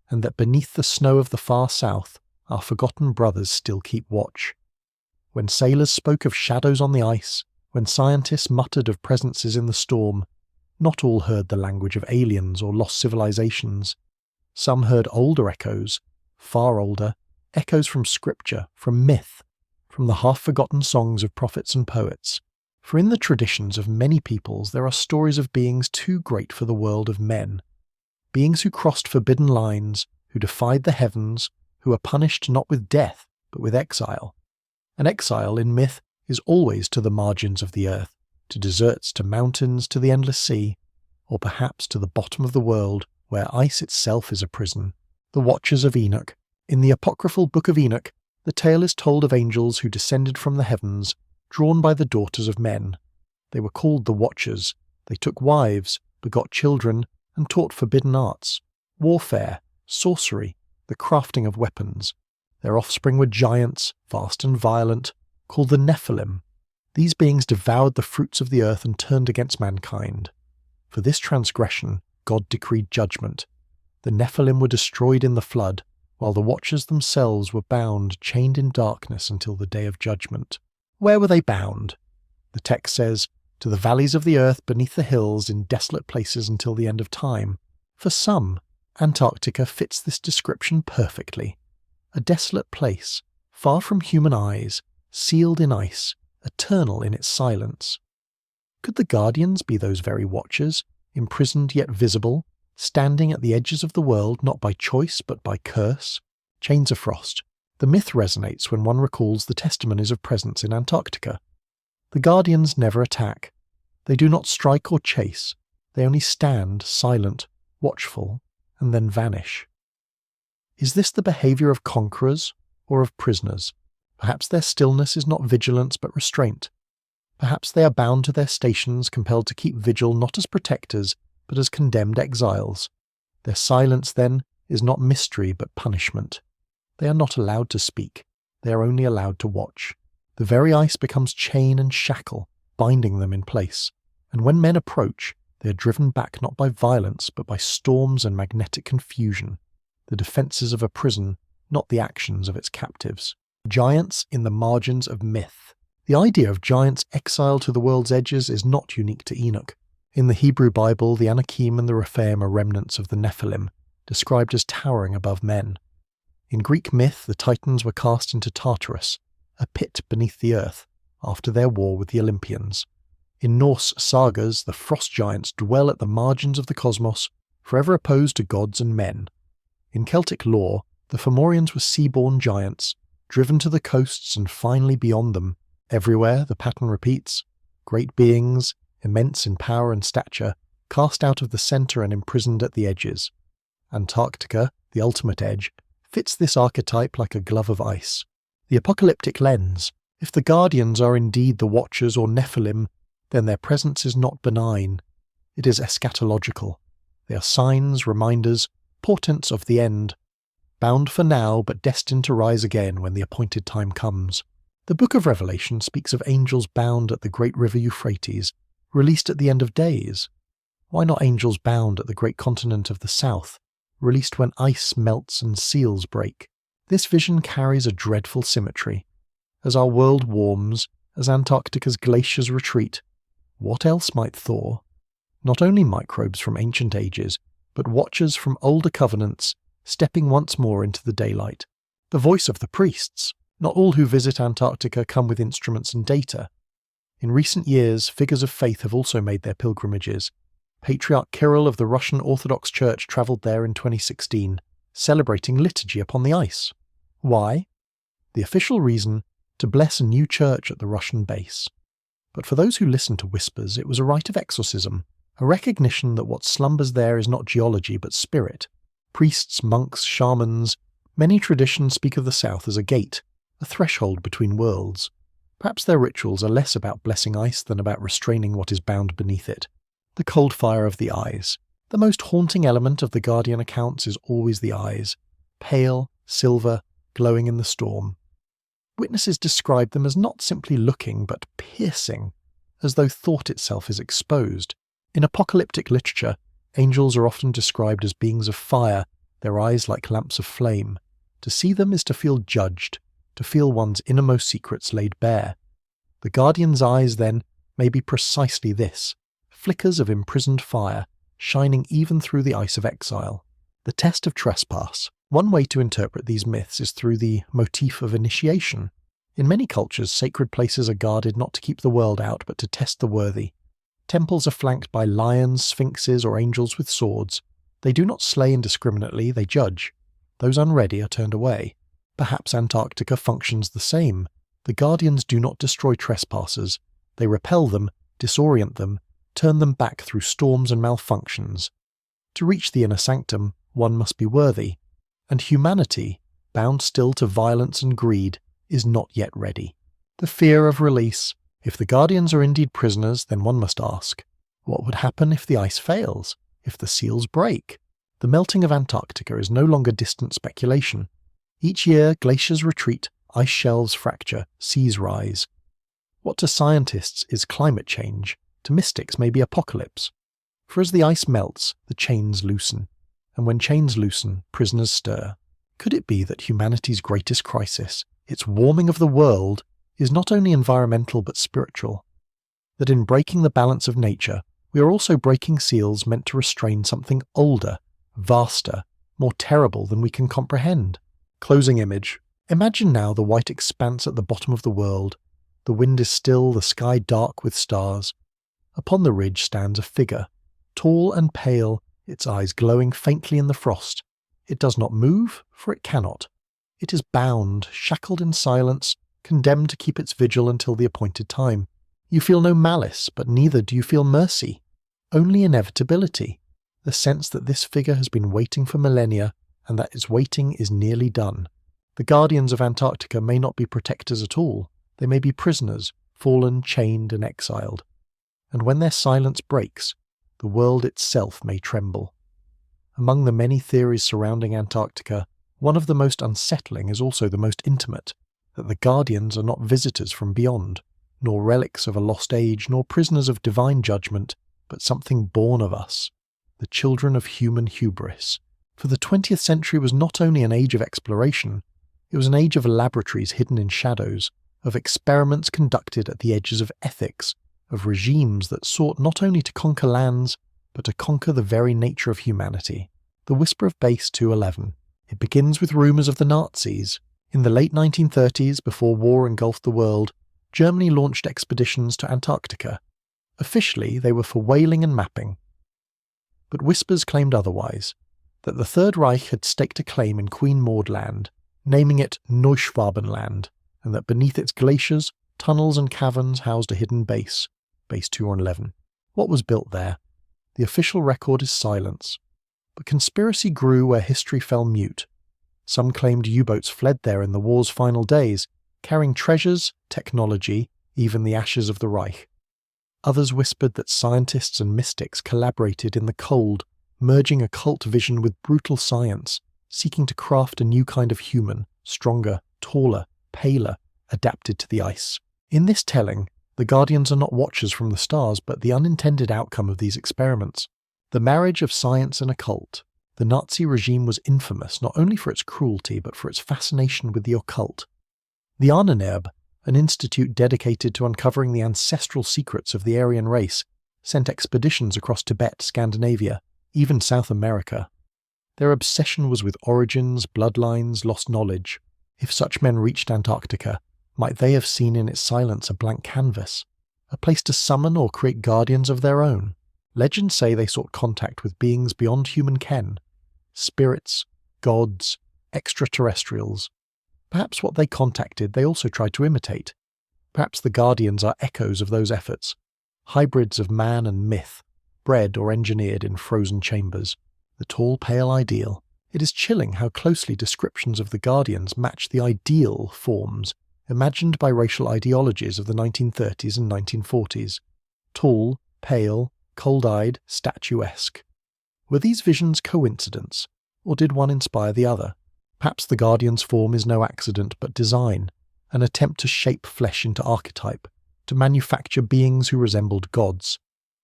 and that beneath the snow of the far south our forgotten brothers still keep watch. When sailors spoke of shadows on the ice, when scientists muttered of presences in the storm, not all heard the language of aliens or lost civilizations. Some heard older echoes, far older, echoes from scripture, from myth, from the half-forgotten songs of prophets and poets. For in the traditions of many peoples there are stories of beings too great for the world of men. Beings who crossed forbidden lines, who defied the heavens, who are punished not with death, but with exile. And exile in myth is always to the margins of the earth, to deserts, to mountains, to the endless sea, or perhaps to the bottom of the world, where ice itself is a prison. The Watchers of Enoch. In the apocryphal Book of Enoch, the tale is told of angels who descended from the heavens, drawn by the daughters of men. They were called the Watchers. They took wives, begot children, and taught forbidden arts, warfare, sorcery, the crafting of weapons. Their offspring were giants, vast and violent, called the Nephilim. These beings devoured the fruits of the earth and turned against mankind. For this transgression, God decreed judgment. The Nephilim were destroyed in the flood, while the Watchers themselves were bound, chained in darkness until the day of judgment. Where were they bound? The text says, to the valleys of the earth beneath the hills in desolate places until the end of time. For some, Antarctica fits this description perfectly. A desolate place, far from human eyes, sealed in ice, eternal in its silence. Could the Guardians be those very Watchers, imprisoned yet visible, standing at the edges of the world not by choice but by curse? Chains of frost. The myth resonates when one recalls the testimonies of presence in Antarctica. The Guardians never attack. They do not strike or chase. They only stand, silent, watchful, and then vanish. Is this the behaviour of conquerors or of prisoners? Perhaps their stillness is not vigilance but restraint. Perhaps they are bound to their stations, compelled to keep vigil not as protectors but as condemned exiles. Their silence, then, is not mystery but punishment. They are not allowed to speak. They are only allowed to watch. The very ice becomes chain and shackle, binding them in place. And when men approach, they are driven back not by violence but by storms and magnetic confusion, the defences of a prison, not the actions of its captives. Giants in the margins of myth. The idea of giants exiled to the world's edges is not unique to Enoch. In the Hebrew Bible, the Anakim and the Rephaim are remnants of the Nephilim, described as towering above men. In Greek myth, the Titans were cast into Tartarus, a pit beneath the earth, after their war with the Olympians. In Norse sagas, the frost giants dwell at the margins of the cosmos, forever opposed to gods and men. In Celtic lore, the Fomorians were sea-born giants, driven to the coasts and finally beyond them. Everywhere, the pattern repeats. Great beings, immense in power and stature, cast out of the centre and imprisoned at the edges. Antarctica, the ultimate edge, fits this archetype like a glove of ice. The apocalyptic lens. If the Guardians are indeed the Watchers or Nephilim, then their presence is not benign. It is eschatological. They are signs, reminders, portents of the end. Bound for now, but destined to rise again when the appointed time comes. The Book of Revelation speaks of angels bound at the great river Euphrates, released at the end of days. Why not angels bound at the great continent of the south, released when ice melts and seals break? This vision carries a dreadful symmetry. As our world warms, as Antarctica's glaciers retreat, what else might thaw? Not only microbes from ancient ages, but watchers from older covenants, stepping once more into the daylight. The voice of the priests. Not all who visit Antarctica come with instruments and data. In recent years, figures of faith have also made their pilgrimages. Patriarch Kirill of the Russian Orthodox Church travelled there in 2016, celebrating liturgy upon the ice. Why? The official reason: to bless a new church at the Russian base. But for those who listen to whispers, it was a rite of exorcism, a recognition that what slumbers there is not geology but spirit. Priests, monks, shamans. Many traditions speak of the south as a gate, a threshold between worlds. Perhaps their rituals are less about blessing ice than about restraining what is bound beneath it. The cold fire of the eyes. The most haunting element of the Guardian accounts is always the eyes, pale, silver, glowing in the storm. Witnesses describe them as not simply looking, but piercing, as though thought itself is exposed. In apocalyptic literature, angels are often described as beings of fire, their eyes like lamps of flame. To see them is to feel judged, to feel one's innermost secrets laid bare. The Guardian's eyes, then, may be precisely this: flickers of imprisoned fire, shining even through the ice of exile. The test of trespass. One way to interpret these myths is through the motif of initiation. In many cultures, sacred places are guarded not to keep the world out, but to test the worthy. Temples are flanked by lions, sphinxes, or angels with swords. They do not slay indiscriminately, they judge. Those unready are turned away. Perhaps Antarctica functions the same. The Guardians do not destroy trespassers. They repel them, disorient them, turn them back through storms and malfunctions. To reach the inner sanctum, one must be worthy. And humanity, bound still to violence and greed, is not yet ready. The fear of release. If the Guardians are indeed prisoners, then one must ask, what would happen if the ice fails? If the seals break? The melting of Antarctica is no longer distant speculation. Each year, glaciers retreat, ice shelves fracture, seas rise. What to scientists is climate change, to mystics may be apocalypse. For as the ice melts, the chains loosen. And when chains loosen, prisoners stir. Could it be that humanity's greatest crisis, its warming of the world, is not only environmental but spiritual? That in breaking the balance of nature, we are also breaking seals meant to restrain something older, vaster, more terrible than we can comprehend? Closing image. Imagine now the white expanse at the bottom of the world. The wind is still, the sky dark with stars. Upon the ridge stands a figure, tall and pale, its eyes glowing faintly in the frost. It does not move, for it cannot. It is bound, shackled in silence, condemned to keep its vigil until the appointed time. You feel no malice, but neither do you feel mercy. Only inevitability, the sense that this figure has been waiting for millennia, and that its waiting is nearly done. The Guardians of Antarctica may not be protectors at all. They may be prisoners, fallen, chained, and exiled. And when their silence breaks, the world itself may tremble. Among the many theories surrounding Antarctica, one of the most unsettling is also the most intimate, that the Guardians are not visitors from beyond, nor relics of a lost age, nor prisoners of divine judgment, but something born of us, the children of human hubris. For the 20th century was not only an age of exploration, it was an age of laboratories hidden in shadows, of experiments conducted at the edges of ethics, of regimes that sought not only to conquer lands, but to conquer the very nature of humanity. The whisper of Base 211. It begins with rumours of the Nazis. In the late 1930s, before war engulfed the world, Germany launched expeditions to Antarctica. Officially, they were for whaling and mapping. But whispers claimed otherwise, that the Third Reich had staked a claim in Queen Maud Land, naming it Neuschwabenland, and that beneath its glaciers, tunnels and caverns housed a hidden base, Base 211. What was built there? The official record is silence. But conspiracy grew where history fell mute. Some claimed U-boats fled there in the war's final days, carrying treasures, technology, even the ashes of the Reich. Others whispered that scientists and mystics collaborated in the cold, merging occult vision with brutal science, seeking to craft a new kind of human, stronger, taller, paler, adapted to the ice. In this telling, the Guardians are not watchers from the stars, but the unintended outcome of these experiments. The marriage of science and occult. The Nazi regime was infamous not only for its cruelty, but for its fascination with the occult. The Ahnenerbe, an institute dedicated to uncovering the ancestral secrets of the Aryan race, sent expeditions across Tibet, Scandinavia, even South America. Their obsession was with origins, bloodlines, lost knowledge. If such men reached Antarctica, might they have seen in its silence a blank canvas, a place to summon or create guardians of their own? Legends say they sought contact with beings beyond human ken, spirits, gods, extraterrestrials. Perhaps what they contacted they also tried to imitate. Perhaps the Guardians are echoes of those efforts, hybrids of man and myth, bred or engineered in frozen chambers. The tall, pale ideal. It is chilling how closely descriptions of the Guardians match the ideal forms imagined by racial ideologies of the 1930s and 1940s. Tall, pale, cold-eyed, statuesque. Were these visions coincidence, or did one inspire the other? Perhaps the Guardian's form is no accident but design, an attempt to shape flesh into archetype, to manufacture beings who resembled gods.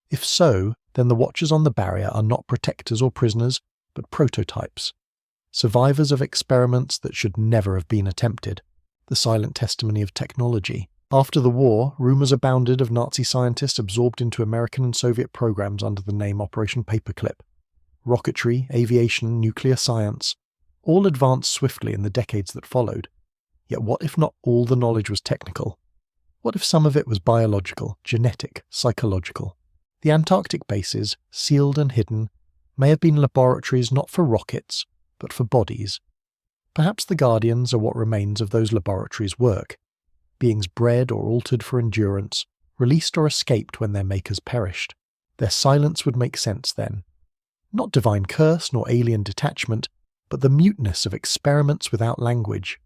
If so, then the Watchers on the barrier are not protectors or prisoners, but prototypes. Survivors of experiments that should never have been attempted. The silent testimony of technology. After the war, rumours abounded of Nazi scientists absorbed into American and Soviet programs under the name Operation Paperclip. Rocketry, aviation, nuclear science, all advanced swiftly in the decades that followed. Yet what if not all the knowledge was technical? What if some of it was biological, genetic, psychological? The Antarctic bases, sealed and hidden, may have been laboratories not for rockets, but for bodies. Perhaps the Guardians are what remains of those laboratories' work. Beings bred or altered for endurance, released or escaped when their makers perished. Their silence would make sense then. Not divine curse nor alien detachment, but the muteness of experiments without language.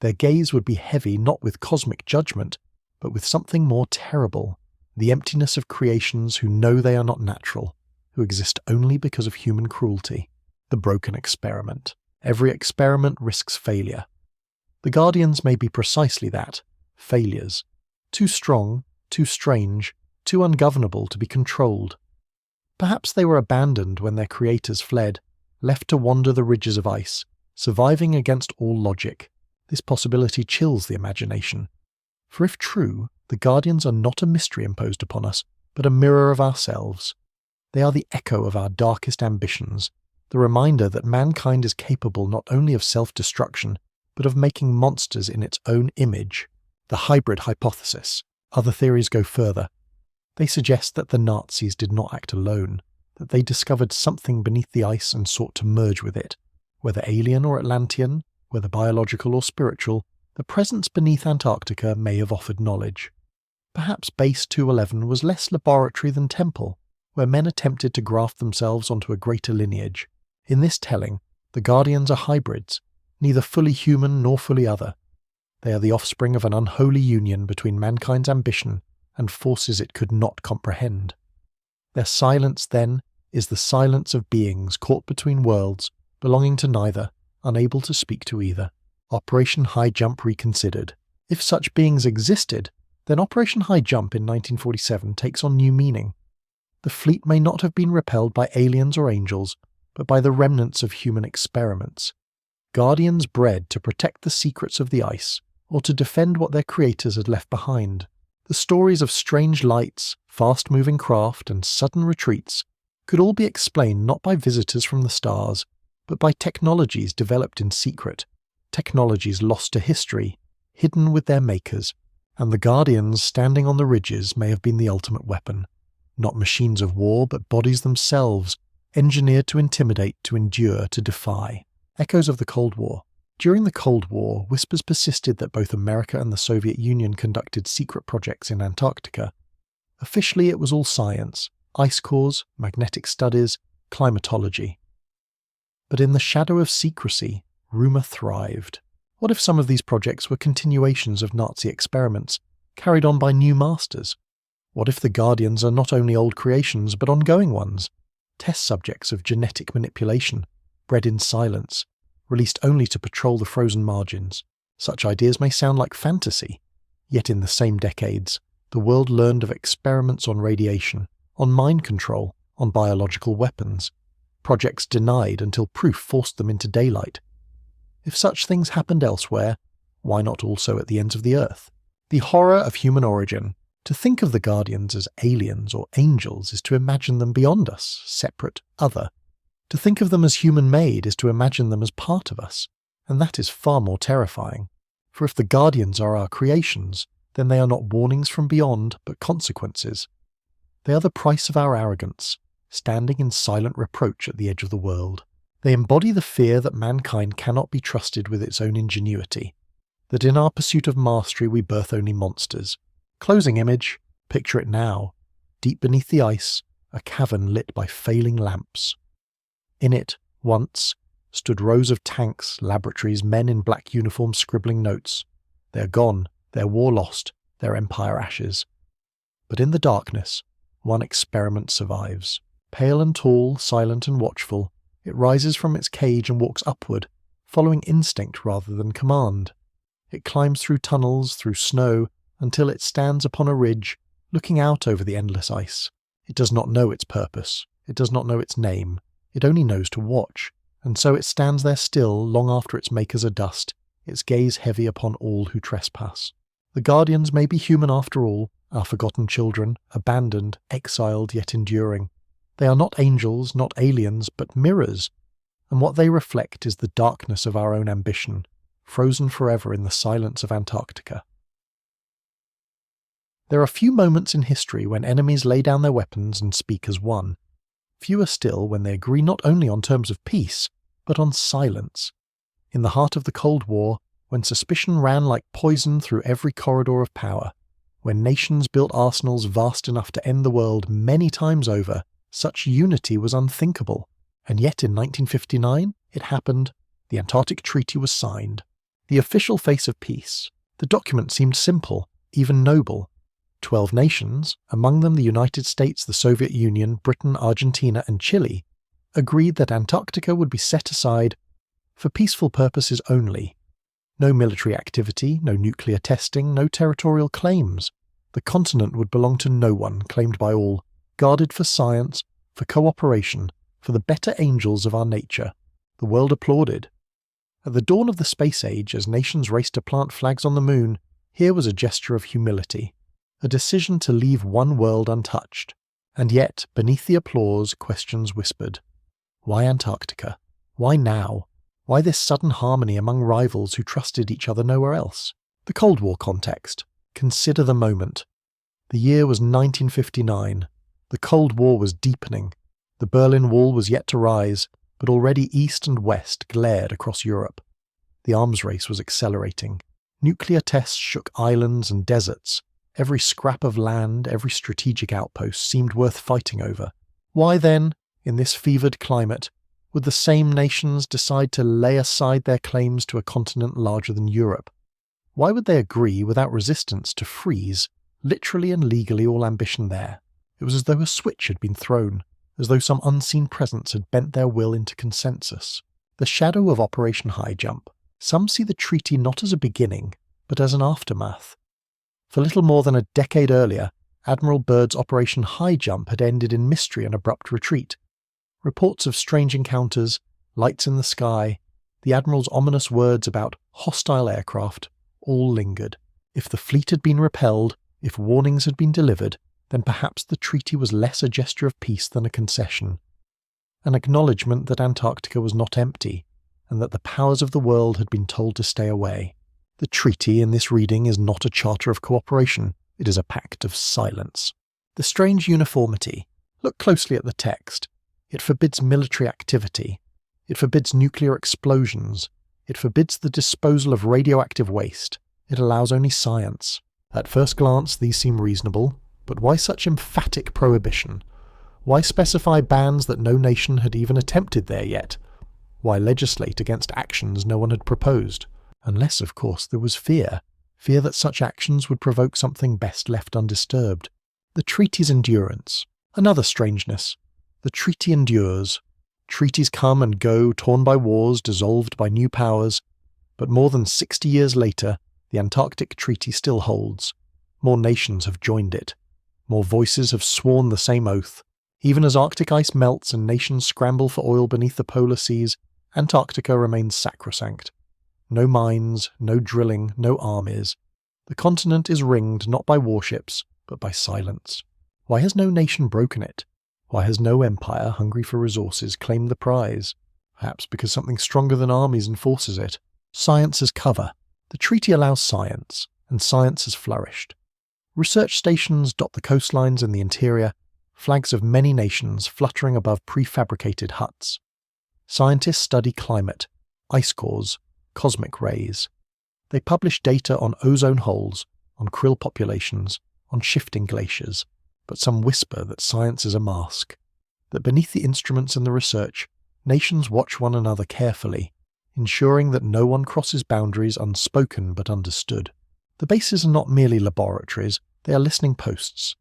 Their gaze would be heavy not with cosmic judgment, but with something more terrible, the emptiness of creations who know they are not natural, who exist only because of human cruelty. The broken experiment. Every experiment risks failure. The Guardians may be precisely that, failures. Too strong, too strange, too ungovernable to be controlled. Perhaps they were abandoned when their creators fled, left to wander the ridges of ice, surviving against all logic. This possibility chills the imagination. For if true, the Guardians are not a mystery imposed upon us, but a mirror of ourselves. They are the echo of our darkest ambitions, the reminder that mankind is capable not only of self-destruction, but of making monsters in its own image. The hybrid hypothesis. Other theories go further. They suggest that the Nazis did not act alone, that they discovered something beneath the ice and sought to merge with it. Whether alien or Atlantean, whether biological or spiritual, the presence beneath Antarctica may have offered knowledge. Perhaps Base 211 was less laboratory than temple, where men attempted to graft themselves onto a greater lineage. In this telling, the Guardians are hybrids, neither fully human nor fully other. They are the offspring of an unholy union between mankind's ambition and forces it could not comprehend. Their silence, then, is the silence of beings caught between worlds, belonging to neither, unable to speak to either. Operation High Jump reconsidered. If such beings existed, then Operation High Jump in 1947 takes on new meaning. The fleet may not have been repelled by aliens or angels, but by the remnants of human experiments. Guardians bred to protect the secrets of the ice, or to defend what their creators had left behind. The stories of strange lights, fast-moving craft, and sudden retreats could all be explained not by visitors from the stars, but by technologies developed in secret, technologies lost to history, hidden with their makers, and the Guardians standing on the ridges may have been the ultimate weapon. Not machines of war, but bodies themselves, engineered to intimidate, to endure, to defy. Echoes of the Cold War. During the Cold War, whispers persisted that both America and the Soviet Union conducted secret projects in Antarctica. Officially, it was all science: ice cores, magnetic studies, climatology. But in the shadow of secrecy, rumour thrived. What if some of these projects were continuations of Nazi experiments, carried on by new masters? What if the Guardians are not only old creations, but ongoing ones? Test subjects of genetic manipulation, bred in silence, released only to patrol the frozen margins. Such ideas may sound like fantasy. Yet in the same decades, the world learned of experiments on radiation, on mind control, on biological weapons. Projects denied until proof forced them into daylight. If such things happened elsewhere, why not also at the ends of the earth? The horror of human origin. To think of the Guardians as aliens or angels is to imagine them beyond us, separate, other. To think of them as human-made is to imagine them as part of us, and that is far more terrifying. For if the Guardians are our creations, then they are not warnings from beyond, but consequences. They are the price of our arrogance, standing in silent reproach at the edge of the world. They embody the fear that mankind cannot be trusted with its own ingenuity, that in our pursuit of mastery we birth only monsters. Closing image, picture it now. Deep beneath the ice, a cavern lit by failing lamps. In it, once, stood rows of tanks, laboratories, men in black uniforms scribbling notes. They are gone, their war lost, their empire ashes. But in the darkness, one experiment survives. Pale and tall, silent and watchful, it rises from its cage and walks upward, following instinct rather than command. It climbs through tunnels, through snow, until it stands upon a ridge, looking out over the endless ice. It does not know its purpose. It does not know its name. It only knows to watch, and so it stands there still long after its makers are dust, its gaze heavy upon all who trespass. The Guardians may be human after all, our forgotten children, abandoned, exiled yet enduring. They are not angels, not aliens, but mirrors, and what they reflect is the darkness of our own ambition, frozen forever in the silence of Antarctica. There are few moments in history when enemies lay down their weapons and speak as one. Fewer still when they agree not only on terms of peace, but on silence. In the heart of the Cold War, when suspicion ran like poison through every corridor of power, when nations built arsenals vast enough to end the world many times over, such unity was unthinkable. And yet in 1959, it happened. The Antarctic Treaty was signed. The official face of peace. The document seemed simple, even noble. 12 nations, among them the United States, the Soviet Union, Britain, Argentina, and Chile, agreed that Antarctica would be set aside for peaceful purposes only. No military activity, no nuclear testing, no territorial claims. The continent would belong to no one, claimed by all, guarded for science, for cooperation, for the better angels of our nature. The world applauded. At the dawn of the space age, as nations raced to plant flags on the moon, here was a gesture of humility, a decision to leave one world untouched. And yet, beneath the applause, questions whispered. Why Antarctica? Why now? Why this sudden harmony among rivals who trusted each other nowhere else? The Cold War context. Consider the moment. The year was 1959. The Cold War was deepening. The Berlin Wall was yet to rise, but already East and West glared across Europe. The arms race was accelerating. Nuclear tests shook islands and deserts. Every scrap of land, every strategic outpost seemed worth fighting over. Why then, in this fevered climate, would the same nations decide to lay aside their claims to a continent larger than Europe? Why would they agree without resistance to freeze, literally and legally, all ambition there? It was as though a switch had been thrown, as though some unseen presence had bent their will into consensus. The shadow of Operation High Jump. Some see the treaty not as a beginning, but as an aftermath. For little more than a decade earlier, Admiral Byrd's Operation High Jump had ended in mystery and abrupt retreat. Reports of strange encounters, lights in the sky, the Admiral's ominous words about hostile aircraft, all lingered. If the fleet had been repelled, If warnings had been delivered, then perhaps the treaty was less a gesture of peace than a concession, an acknowledgement that Antarctica was not empty, and that the powers of the world had been told to stay away. The treaty in this reading is not a charter of cooperation, it is a pact of silence. The strange uniformity. Look closely at the text. It forbids military activity. It forbids nuclear explosions. It forbids the disposal of radioactive waste. It allows only science. At first glance, these seem reasonable, but why such emphatic prohibition? Why specify bans that no nation had even attempted there yet? Why legislate against actions no one had proposed? Unless, of course, there was fear that such actions would provoke something best left undisturbed. The treaty's endurance. Another strangeness. The treaty endures. Treaties come and go, torn by wars, dissolved by new powers, but more than 60 years later, the Antarctic Treaty still holds. More nations have joined it. More voices have sworn the same oath. Even as Arctic ice melts and nations scramble for oil beneath the polar seas, Antarctica remains sacrosanct. No mines, no drilling, no armies. The continent is ringed not by warships, but by silence. Why has no nation broken it? Why has no empire, hungry for resources, claimed the prize? Perhaps because something stronger than armies enforces it. Science as cover. The treaty allows science, and science has flourished. Research stations dot the coastlines in the interior, flags of many nations fluttering above prefabricated huts. Scientists study climate, ice cores, cosmic rays. They publish data on ozone holes, on krill populations, on shifting glaciers, but some whisper that science is a mask, that beneath the instruments and the research, nations watch one another carefully, ensuring that no one crosses boundaries unspoken but understood. The bases are not merely laboratories, they are listening posts.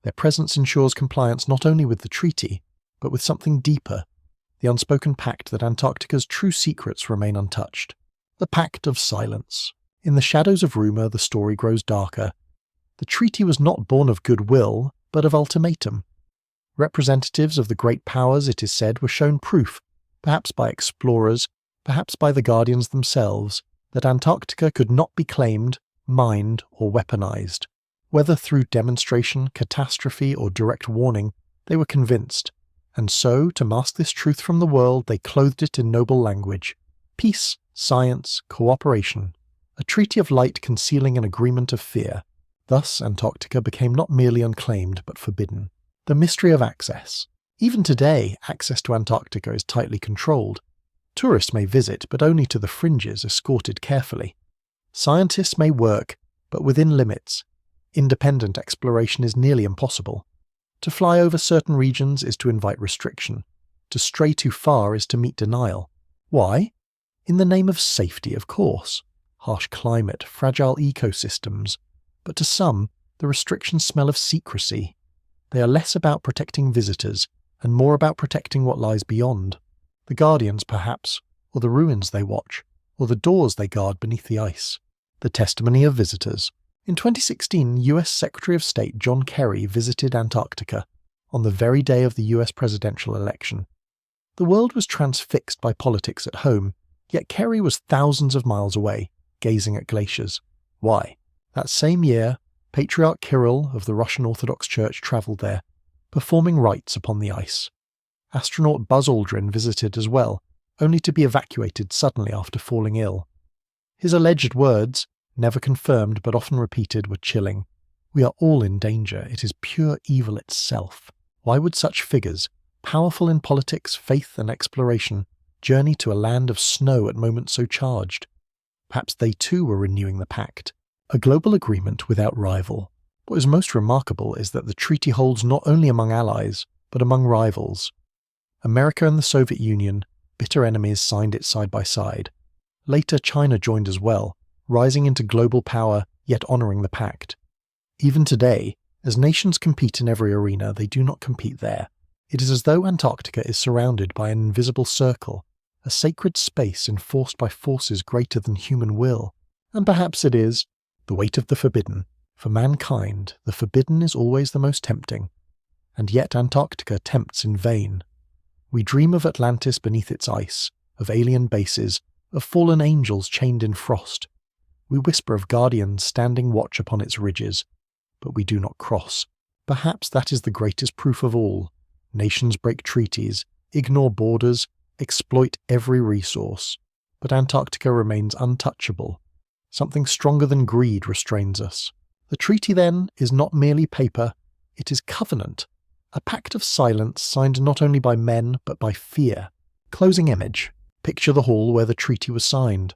Their presence ensures compliance not only with the treaty, but with something deeper, the unspoken pact that Antarctica's true secrets remain untouched. The pact of silence. In the shadows of rumour, the story grows darker. The treaty was not born of goodwill, but of ultimatum. Representatives of the great powers, it is said, were shown proof, perhaps by explorers, perhaps by the Guardians themselves, that Antarctica could not be claimed, mined, or weaponized. Whether through demonstration, catastrophe, or direct warning, they were convinced, and so, to mask this truth from the world, they clothed it in noble language. Peace, science, cooperation. A treaty of light concealing an agreement of fear. Thus, Antarctica became not merely unclaimed, but forbidden. The mystery of access. Even today, access to Antarctica is tightly controlled. Tourists may visit, but only to the fringes, escorted carefully. Scientists may work, but within limits. Independent exploration is nearly impossible. To fly over certain regions is to invite restriction. To stray too far is to meet denial. Why? In the name of safety, of course. Harsh climate, fragile ecosystems. But to some, the restrictions smell of secrecy. They are less about protecting visitors, and more about protecting what lies beyond. The Guardians, perhaps, or the ruins they watch, or the doors they guard beneath the ice. The testimony of visitors. In 2016, US Secretary of State John Kerry visited Antarctica, on the very day of the US presidential election. The world was transfixed by politics at home, yet Kerry was thousands of miles away, gazing at glaciers. Why? That same year, Patriarch Kirill of the Russian Orthodox Church travelled there, performing rites upon the ice. Astronaut Buzz Aldrin visited as well, only to be evacuated suddenly after falling ill. His alleged words, never confirmed but often repeated, were chilling. We are all in danger, it is pure evil itself. Why would such figures, powerful in politics, faith and exploration, journey to a land of snow at moments so charged? Perhaps they too were renewing the pact. A global agreement without rival. What is most remarkable is that the treaty holds not only among allies, but among rivals. America and the Soviet Union, bitter enemies, signed it side by side. Later, China joined as well, rising into global power, yet honouring the pact. Even today, as nations compete in every arena, they do not compete there. It is as though Antarctica is surrounded by an invisible circle, a sacred space enforced by forces greater than human will. And perhaps it is the weight of the forbidden. For mankind, the forbidden is always the most tempting. And yet Antarctica tempts in vain. We dream of Atlantis beneath its ice, of alien bases, of fallen angels chained in frost. We whisper of guardians standing watch upon its ridges. but we do not cross. Perhaps that is the greatest proof of all. Nations break treaties, ignore borders, exploit every resource. But Antarctica remains untouchable. Something stronger than greed restrains us. The treaty, then, is not merely paper, it is covenant, a pact of silence signed not only by men but by fear. Closing image. Picture the hall where the treaty was signed.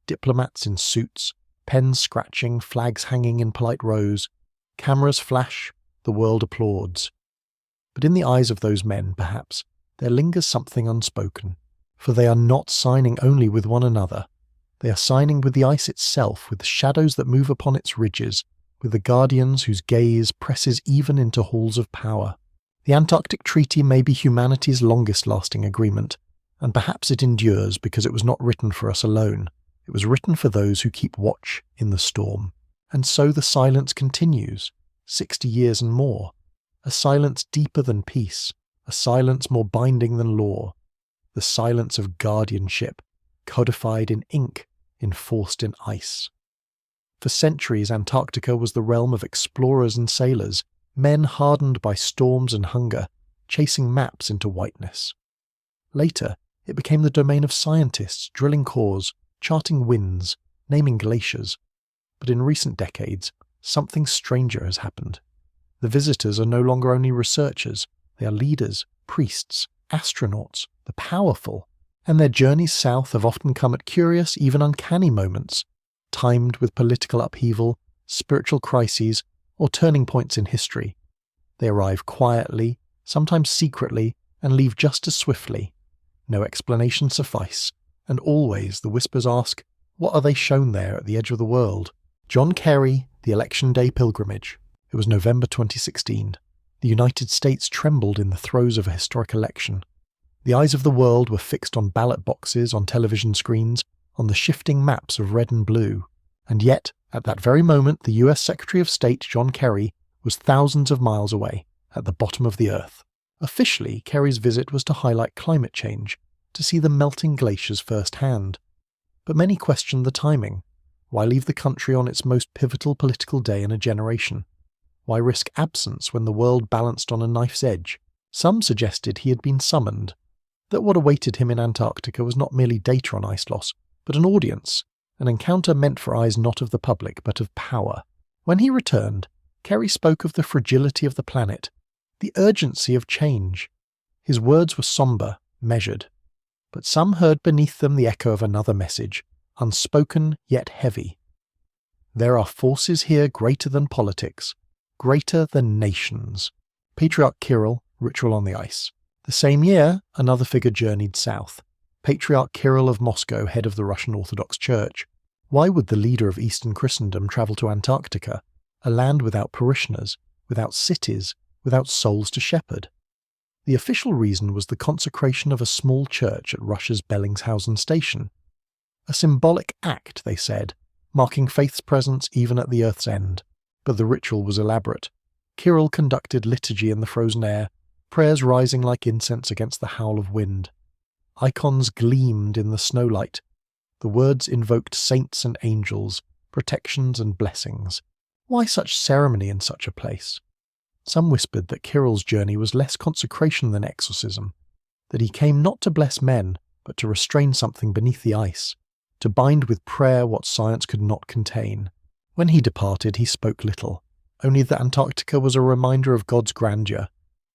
Diplomats in suits, pens scratching, flags hanging in polite rows. Cameras flash, the world applauds. But in the eyes of those men, perhaps, there lingers something unspoken. For they are not signing only with one another. They are signing with the ice itself, with the shadows that move upon its ridges, with the guardians whose gaze presses even into halls of power. The Antarctic Treaty may be humanity's longest-lasting agreement, and perhaps it endures because it was not written for us alone. It was written for those who keep watch in the storm. And so the silence continues, 60 years and more. A silence deeper than peace, a silence more binding than law. The silence of guardianship, codified in ink, enforced in ice. For centuries, Antarctica was the realm of explorers and sailors, men hardened by storms and hunger, chasing maps into whiteness. Later, it became the domain of scientists, drilling cores, charting winds, naming glaciers. But in recent decades, something stranger has happened. The visitors are no longer only researchers, they are leaders, priests, astronauts, the powerful, and their journeys south have often come at curious, even uncanny moments, timed with political upheaval, spiritual crises, or turning points in history. They arrive quietly, sometimes secretly, and leave just as swiftly. No explanations suffice, and always the whispers ask, what are they shown there at the edge of the world? John Kerry, The Election Day Pilgrimage. It was November 2016. The United States trembled in the throes of a historic election. The eyes of the world were fixed on ballot boxes, on television screens, on the shifting maps of red and blue. And yet, at that very moment, the US Secretary of State John Kerry was thousands of miles away, at the bottom of the Earth. Officially, Kerry's visit was to highlight climate change, to see the melting glaciers firsthand. But many questioned the timing. Why leave the country on its most pivotal political day in a generation? Why risk absence when the world balanced on a knife's edge? Some suggested he had been summoned, that what awaited him in Antarctica was not merely data on ice loss, but an audience, an encounter meant for eyes not of the public, but of power. When he returned, Kerry spoke of the fragility of the planet, the urgency of change. His words were somber, measured, but some heard beneath them the echo of another message, unspoken yet heavy. There are forces here greater than politics, greater than nations. Patriarch Kirill, Ritual on the Ice. The same year, another figure journeyed south. Patriarch Kirill of Moscow, head of the Russian Orthodox Church. Why would the leader of Eastern Christendom travel to Antarctica, a land without parishioners, without cities, without souls to shepherd? The official reason was the consecration of a small church at Russia's Bellingshausen station. A symbolic act, they said, marking faith's presence even at the Earth's end. But the ritual was elaborate. Kirill conducted liturgy in the frozen air, prayers rising like incense against the howl of wind. Icons gleamed in the snowlight. The words invoked saints and angels, protections and blessings. Why such ceremony in such a place? Some whispered that Kirill's journey was less consecration than exorcism, that he came not to bless men, but to restrain something beneath the ice, to bind with prayer what science could not contain. When he departed, he spoke little, only that Antarctica was a reminder of God's grandeur,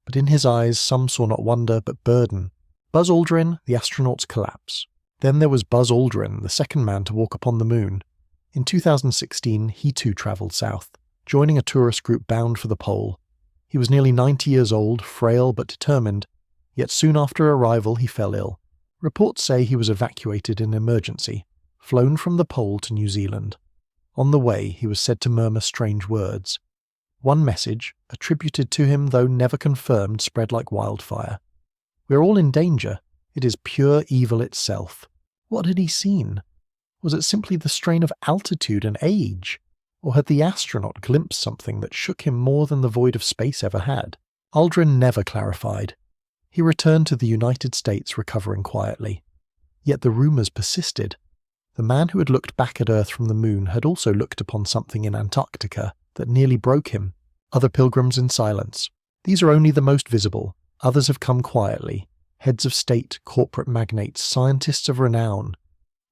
but in his eyes some saw not wonder but burden. Buzz Aldrin, the astronaut's collapse. Then there was Buzz Aldrin, the second man to walk upon the moon. In 2016, he too travelled south, joining a tourist group bound for the pole. He was nearly 90 years old, frail but determined, yet soon after arrival he fell ill. Reports say he was evacuated in emergency, flown from the pole to New Zealand. On the way, he was said to murmur strange words. One message, attributed to him though never confirmed, spread like wildfire. "We're all in danger. It is pure evil itself." What had he seen? Was it simply the strain of altitude and age? Or had the astronaut glimpsed something that shook him more than the void of space ever had? Aldrin never clarified. He returned to the United States, recovering quietly. Yet the rumours persisted. The man who had looked back at Earth from the moon had also looked upon something in Antarctica, that nearly broke him. Other pilgrims in silence. These are only the most visible. Others have come quietly. Heads of state, corporate magnates, scientists of renown.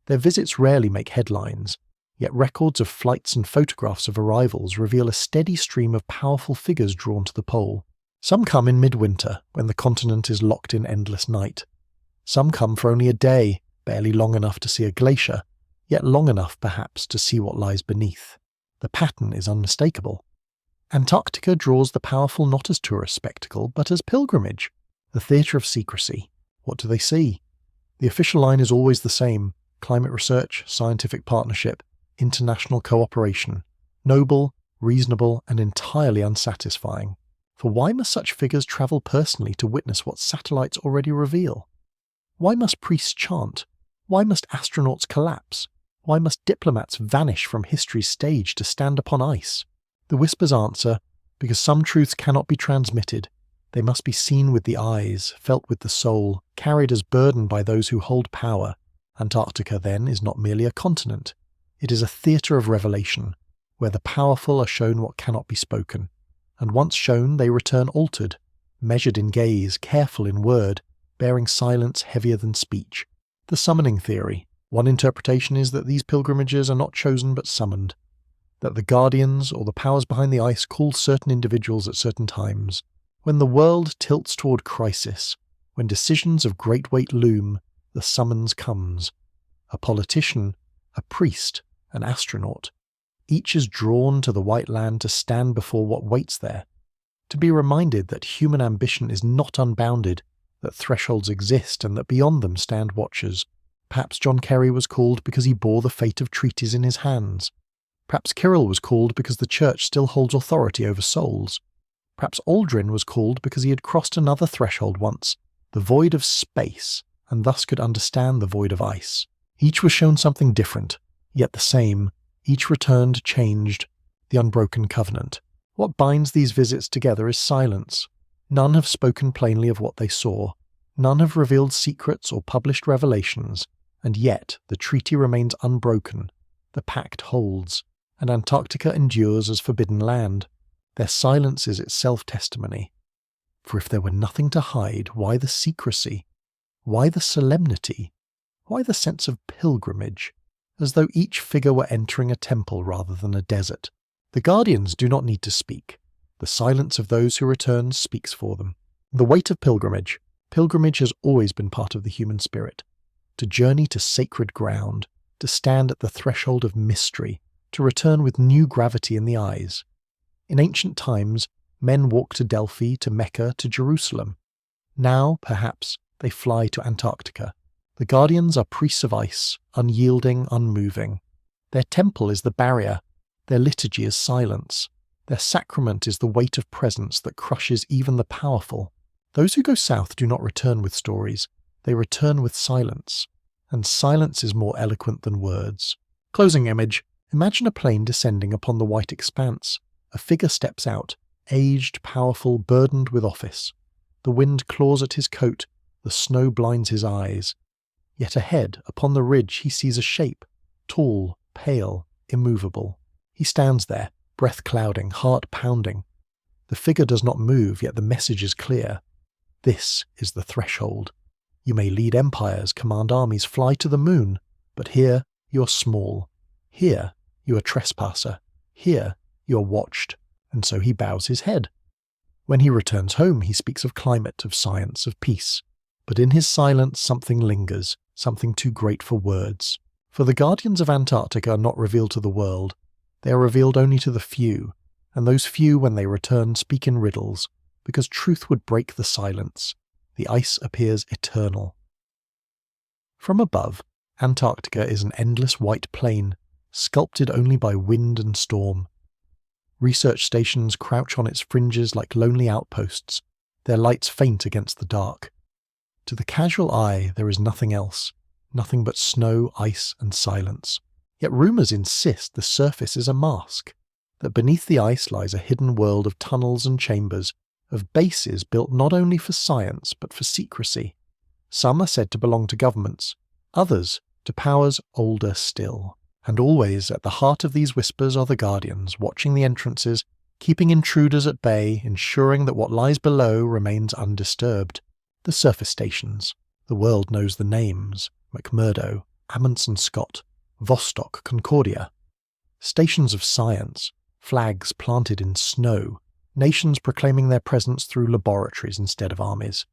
Their visits rarely make headlines, yet records of flights and photographs of arrivals reveal a steady stream of powerful figures drawn to the pole. Some come in midwinter, when the continent is locked in endless night. Some come for only a day, barely long enough to see a glacier, yet long enough perhaps to see what lies beneath. The pattern is unmistakable. Antarctica draws the powerful not as tourist spectacle, but as pilgrimage. The theatre of secrecy. What do they see? The official line is always the same: climate research, scientific partnership, international cooperation. Noble, reasonable, and entirely unsatisfying. For why must such figures travel personally to witness what satellites already reveal? Why must priests chant? Why must astronauts collapse? Why must diplomats vanish from history's stage to stand upon ice? The whispers answer, because some truths cannot be transmitted. They must be seen with the eyes, felt with the soul, carried as burden by those who hold power. Antarctica, then, is not merely a continent. It is a theatre of revelation, where the powerful are shown what cannot be spoken. And once shown, they return altered, measured in gaze, careful in word, bearing silence heavier than speech. The summoning theory. One interpretation is that these pilgrimages are not chosen but summoned, that the guardians or the powers behind the ice call certain individuals at certain times. When the world tilts toward crisis, when decisions of great weight loom, the summons comes. A politician, a priest, an astronaut. Each is drawn to the white land to stand before what waits there, to be reminded that human ambition is not unbounded, that thresholds exist and that beyond them stand watchers. Perhaps John Kerry was called because he bore the fate of treaties in his hands. Perhaps Kirill was called because the church still holds authority over souls. Perhaps Aldrin was called because he had crossed another threshold once, the void of space, and thus could understand the void of ice. Each was shown something different, yet the same. Each returned changed, the unbroken covenant. What binds these visits together is silence. None have spoken plainly of what they saw. None have revealed secrets or published revelations, and yet the treaty remains unbroken. The pact holds, and Antarctica endures as forbidden land. Their silence is itself testimony. For if there were nothing to hide, why the secrecy? Why the solemnity? Why the sense of pilgrimage? As though each figure were entering a temple rather than a desert. The guardians do not need to speak. The silence of those who return speaks for them. The weight of pilgrimage. Pilgrimage has always been part of the human spirit. To journey to sacred ground, to stand at the threshold of mystery, to return with new gravity in the eyes. In ancient times, men walked to Delphi, to Mecca, to Jerusalem. Now, perhaps, they fly to Antarctica. The guardians are priests of ice, unyielding, unmoving. Their temple is the barrier. Their liturgy is silence. Their sacrament is the weight of presence that crushes even the powerful. Those who go south do not return with stories. They return with silence. And silence is more eloquent than words. Closing image. Imagine a plane descending upon the white expanse. A figure steps out, aged, powerful, burdened with office. The wind claws at his coat. The snow blinds his eyes. Yet ahead, upon the ridge, he sees a shape, tall, pale, immovable. He stands there, breath clouding, heart pounding. The figure does not move, yet the message is clear. This is the threshold. You may lead empires, command armies, fly to the moon, but here you are small. Here you are trespasser. Here you are watched, and so he bows his head. When he returns home, he speaks of climate, of science, of peace. But in his silence something lingers, something too great for words. For the guardians of Antarctica are not revealed to the world. They are revealed only to the few, and those few, when they return, speak in riddles, because truth would break the silence. The ice appears eternal. From above, Antarctica is an endless white plain, sculpted only by wind and storm. Research stations crouch on its fringes like lonely outposts, their lights faint against the dark. To the casual eye there is nothing else, nothing but snow, ice, and silence. Yet rumours insist the surface is a mask, that beneath the ice lies a hidden world of tunnels and chambers, of bases built not only for science but for secrecy. Some are said to belong to governments, others to powers older still. And always at the heart of these whispers are the guardians, watching the entrances, keeping intruders at bay, ensuring that what lies below remains undisturbed. The surface stations. The world knows the names: McMurdo, Amundsen Scott, Vostok, Concordia. Stations of science, flags planted in snow, nations proclaiming their presence through laboratories instead of armies.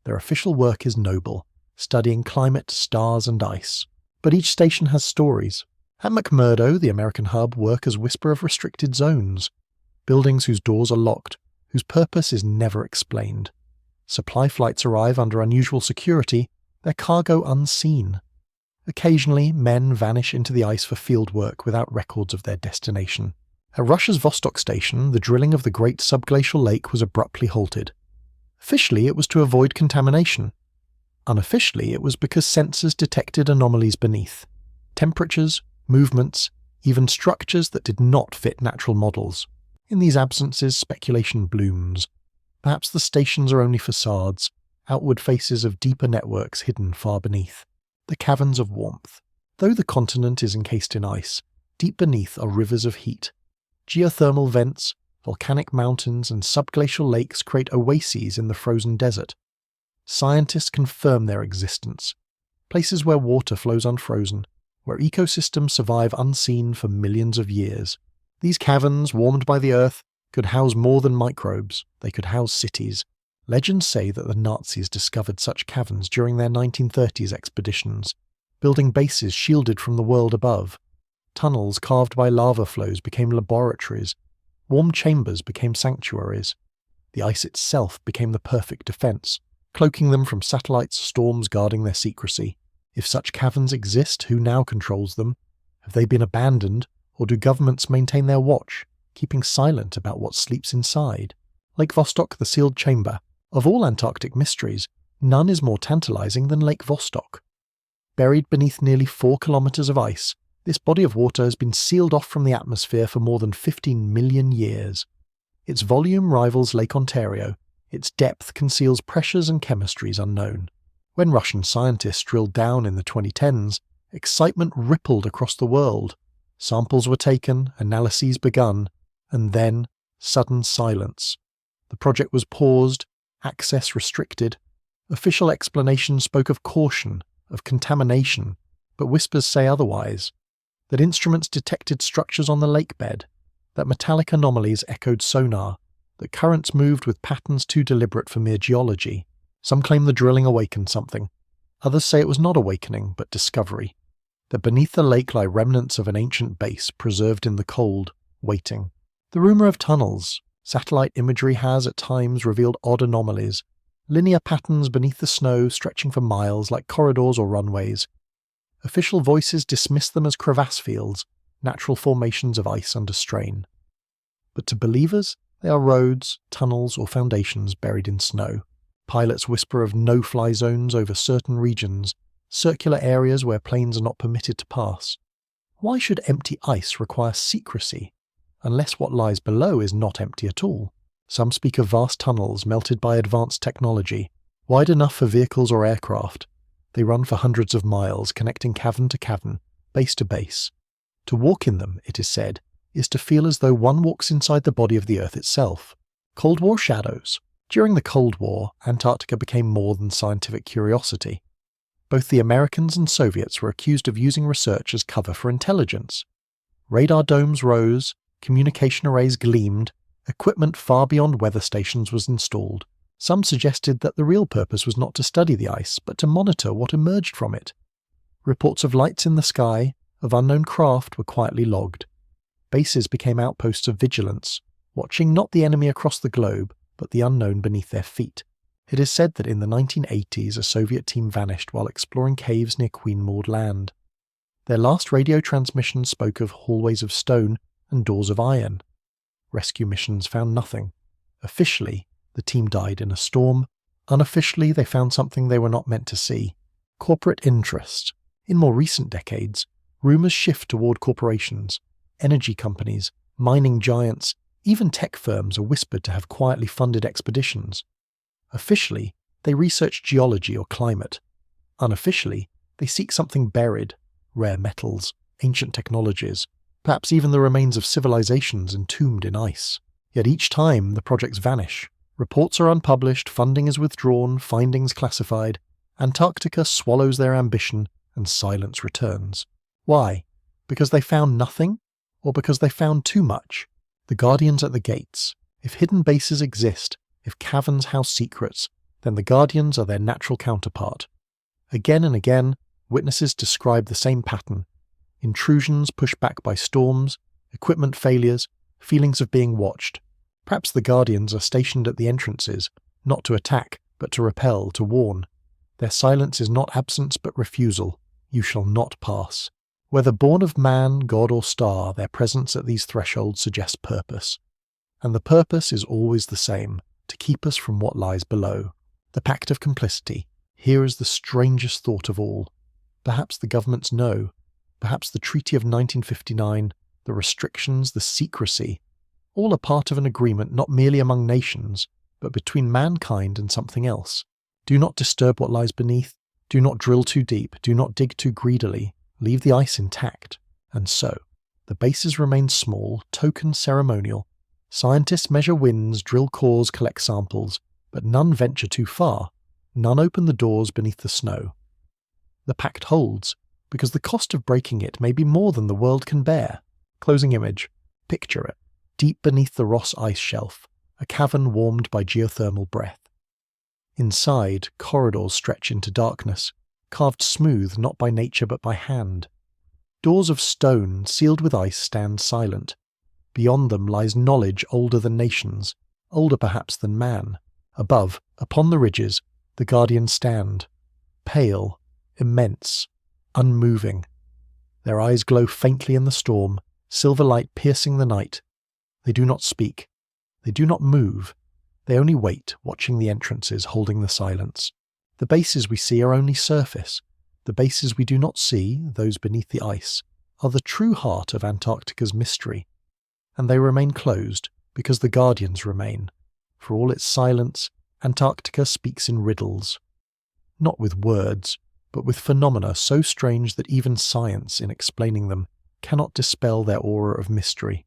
Their official work is noble, studying climate, stars and ice. But each station has stories. At McMurdo, the American hub, work as whisper of restricted zones. Buildings whose doors are locked, whose purpose is never explained. Supply flights arrive under unusual security, their cargo unseen. Occasionally, men vanish into the ice for field work without records of their destination. At Russia's Vostok station, the drilling of the great subglacial lake was abruptly halted. Officially, it was to avoid contamination. Unofficially, it was because sensors detected anomalies beneath. Temperatures, movements, even structures that did not fit natural models. In these absences, speculation blooms. Perhaps the stations are only facades, outward faces of deeper networks hidden far beneath. The caverns of warmth. Though the continent is encased in ice, deep beneath are rivers of heat. Geothermal vents, volcanic mountains and subglacial lakes create oases in the frozen desert. Scientists confirm their existence. Places where water flows unfrozen, where ecosystems survive unseen for millions of years. These caverns, warmed by the earth, could house more than microbes. They could house cities. Legends say that the Nazis discovered such caverns during their 1930s expeditions, building bases shielded from the world above. Tunnels carved by lava flows became laboratories. Warm chambers became sanctuaries. The ice itself became the perfect defense, cloaking them from satellites, storms guarding their secrecy. If such caverns exist, who now controls them? Have they been abandoned, or do governments maintain their watch, keeping silent about what sleeps inside? Lake Vostok, the sealed chamber. Of all Antarctic mysteries, none is more tantalizing than Lake Vostok. Buried beneath nearly 4 kilometers of ice, this body of water has been sealed off from the atmosphere for more than 15 million years. Its volume rivals Lake Ontario. Its depth conceals pressures and chemistries unknown. When Russian scientists drilled down in the 2010s, excitement rippled across the world. Samples were taken, analyses begun, and then sudden silence. The project was paused, access restricted. Official explanations spoke of caution, of contamination, but whispers say otherwise. That instruments detected structures on the lake bed, that metallic anomalies echoed sonar, that currents moved with patterns too deliberate for mere geology. Some claim the drilling awakened something. Others say it was not awakening, but discovery. That beneath the lake lie remnants of an ancient base preserved in the cold, waiting. The rumour of tunnels. Satellite imagery has at times revealed odd anomalies. Linear patterns beneath the snow stretching for miles like corridors or runways. Official voices dismiss them as crevasse fields, natural formations of ice under strain. But to believers, they are roads, tunnels or foundations buried in snow. Pilots whisper of no-fly zones over certain regions, circular areas where planes are not permitted to pass. Why should empty ice require secrecy, unless what lies below is not empty at all? Some speak of vast tunnels melted by advanced technology, wide enough for vehicles or aircraft. They run for hundreds of miles, connecting cavern to cavern, base to base. To walk in them, it is said, is to feel as though one walks inside the body of the Earth itself. Cold War shadows. During the Cold War, Antarctica became more than scientific curiosity. Both the Americans and Soviets were accused of using research as cover for intelligence. Radar domes rose, communication arrays gleamed, equipment far beyond weather stations was installed. Some suggested that the real purpose was not to study the ice, but to monitor what emerged from it. Reports of lights in the sky, of unknown craft, were quietly logged. Bases became outposts of vigilance, watching not the enemy across the globe, but the unknown beneath their feet. It is said that in the 1980s a Soviet team vanished while exploring caves near Queen Maud Land. Their last radio transmission spoke of hallways of stone and doors of iron. Rescue missions found nothing. Officially, the team died in a storm. Unofficially, they found something they were not meant to see. Corporate interest. In more recent decades, rumours shift toward corporations. Energy companies, mining giants, even tech firms are whispered to have quietly funded expeditions. Officially, they research geology or climate. Unofficially, they seek something buried, rare metals, ancient technologies, perhaps even the remains of civilizations entombed in ice. Yet each time the projects vanish. Reports are unpublished, funding is withdrawn, findings classified. Antarctica swallows their ambition and silence returns. Why? Because they found nothing? Or because they found too much? The guardians at the gates. If hidden bases exist, if caverns house secrets, then the guardians are their natural counterpart. Again and again, witnesses describe the same pattern. Intrusions pushed back by storms, equipment failures, feelings of being watched. Perhaps the guardians are stationed at the entrances, not to attack, but to repel, to warn. Their silence is not absence but refusal. You shall not pass. Whether born of man, god or star, their presence at these thresholds suggests purpose. And the purpose is always the same, to keep us from what lies below. The pact of complicity. Here is the strangest thought of all. Perhaps the governments know. Perhaps the Treaty of 1959, the restrictions, the secrecy, all are part of an agreement not merely among nations, but between mankind and something else. Do not disturb what lies beneath. Do not drill too deep. Do not dig too greedily. Leave the ice intact. And so, the bases remain small, token ceremonial. Scientists measure winds, drill cores, collect samples, but none venture too far. None open the doors beneath the snow. The pact holds, because the cost of breaking it may be more than the world can bear. Closing image. Picture it. Deep beneath the Ross ice shelf, a cavern warmed by geothermal breath. Inside, corridors stretch into darkness, carved smooth not by nature but by hand. Doors of stone, sealed with ice, stand silent. Beyond them lies knowledge older than nations, older perhaps than man. Above, upon the ridges, the guardians stand, pale, immense, unmoving. Their eyes glow faintly in the storm, silver light piercing the night. They do not speak. They do not move. They only wait, watching the entrances, holding the silence. The bases we see are only surface. The bases we do not see, those beneath the ice, are the true heart of Antarctica's mystery. And they remain closed, because the guardians remain. For all its silence, Antarctica speaks in riddles. Not with words, but with phenomena so strange that even science, in explaining them, cannot dispel their aura of mystery.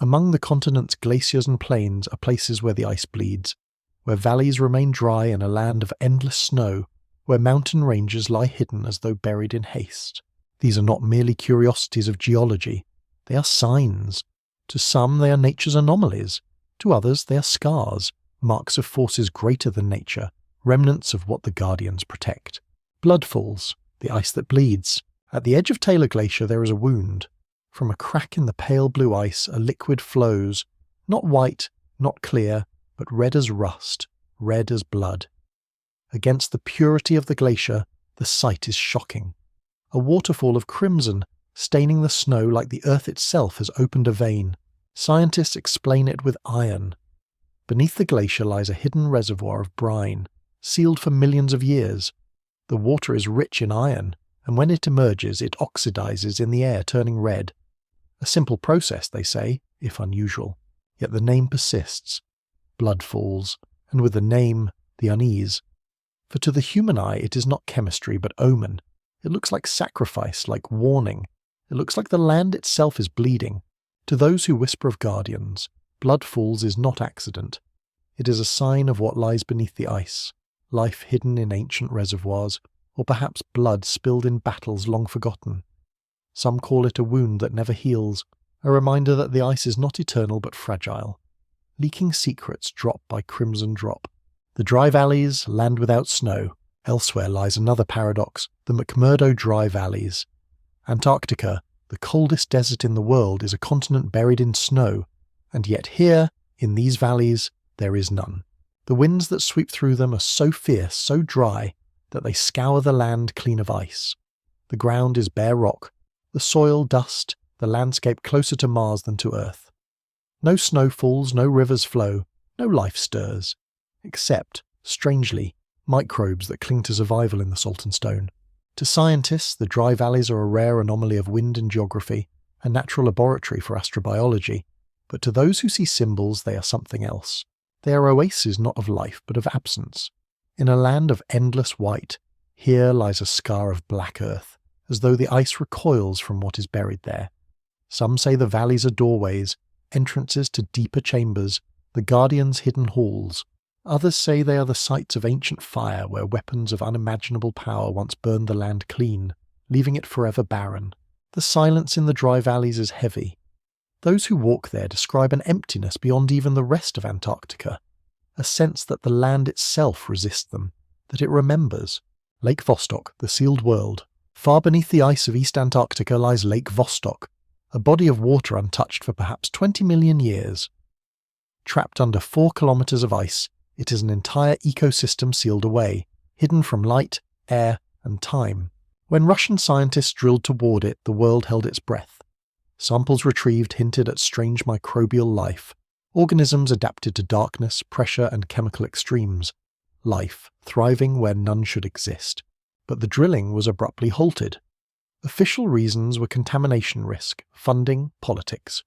Among the continent's glaciers and plains are places where the ice bleeds, where valleys remain dry in a land of endless snow, where mountain ranges lie hidden as though buried in haste. These are not merely curiosities of geology, they are signs. To some they are nature's anomalies, to others they are scars, marks of forces greater than nature, remnants of what the guardians protect. Blood falls, the ice that bleeds. At the edge of Taylor Glacier there is a wound. From a crack in the pale blue ice a liquid flows, not white, not clear, but red as rust, red as blood. Against the purity of the glacier, the sight is shocking. A waterfall of crimson, staining the snow like the earth itself has opened a vein. Scientists explain it with iron. Beneath the glacier lies a hidden reservoir of brine, sealed for millions of years. The water is rich in iron, and when it emerges it oxidizes in the air, turning red. A simple process, they say, if unusual. Yet the name persists. Blood falls, and with the name, the unease. For to the human eye it is not chemistry but omen. It looks like sacrifice, like warning. It looks like the land itself is bleeding. To those who whisper of guardians, blood falls is not accident. It is a sign of what lies beneath the ice, life hidden in ancient reservoirs, or perhaps blood spilled in battles long forgotten. Some call it a wound that never heals, a reminder that the ice is not eternal but fragile. Leaking secrets drop by crimson drop. The dry valleys, land without snow. Elsewhere lies another paradox, the McMurdo Dry Valleys. Antarctica, the coldest desert in the world, is a continent buried in snow, and yet here, in these valleys, there is none. The winds that sweep through them are so fierce, so dry, that they scour the land clean of ice. The ground is bare rock, the soil dust, the landscape closer to Mars than to Earth. No snow falls, no rivers flow, no life stirs, except, strangely, microbes that cling to survival in the salt and stone. To scientists, the dry valleys are a rare anomaly of wind and geography, a natural laboratory for astrobiology, but to those who see symbols they are something else. They are oases not of life but of absence. In a land of endless white, here lies a scar of black earth, as though the ice recoils from what is buried there. Some say the valleys are doorways, entrances to deeper chambers, the Guardians' hidden halls. Others say they are the sites of ancient fire where weapons of unimaginable power once burned the land clean, leaving it forever barren. The silence in the dry valleys is heavy. Those who walk there describe an emptiness beyond even the rest of Antarctica, a sense that the land itself resists them, that it remembers. Lake Vostok, the sealed world. Far beneath the ice of East Antarctica lies Lake Vostok, a body of water untouched for perhaps 20 million years. Trapped under 4 kilometers of ice, it is an entire ecosystem sealed away, hidden from light, air, and time. When Russian scientists drilled toward it, the world held its breath. Samples retrieved hinted at strange microbial life, organisms adapted to darkness, pressure, and chemical extremes. Life, thriving where none should exist. But the drilling was abruptly halted. Official reasons were contamination risk, funding, politics.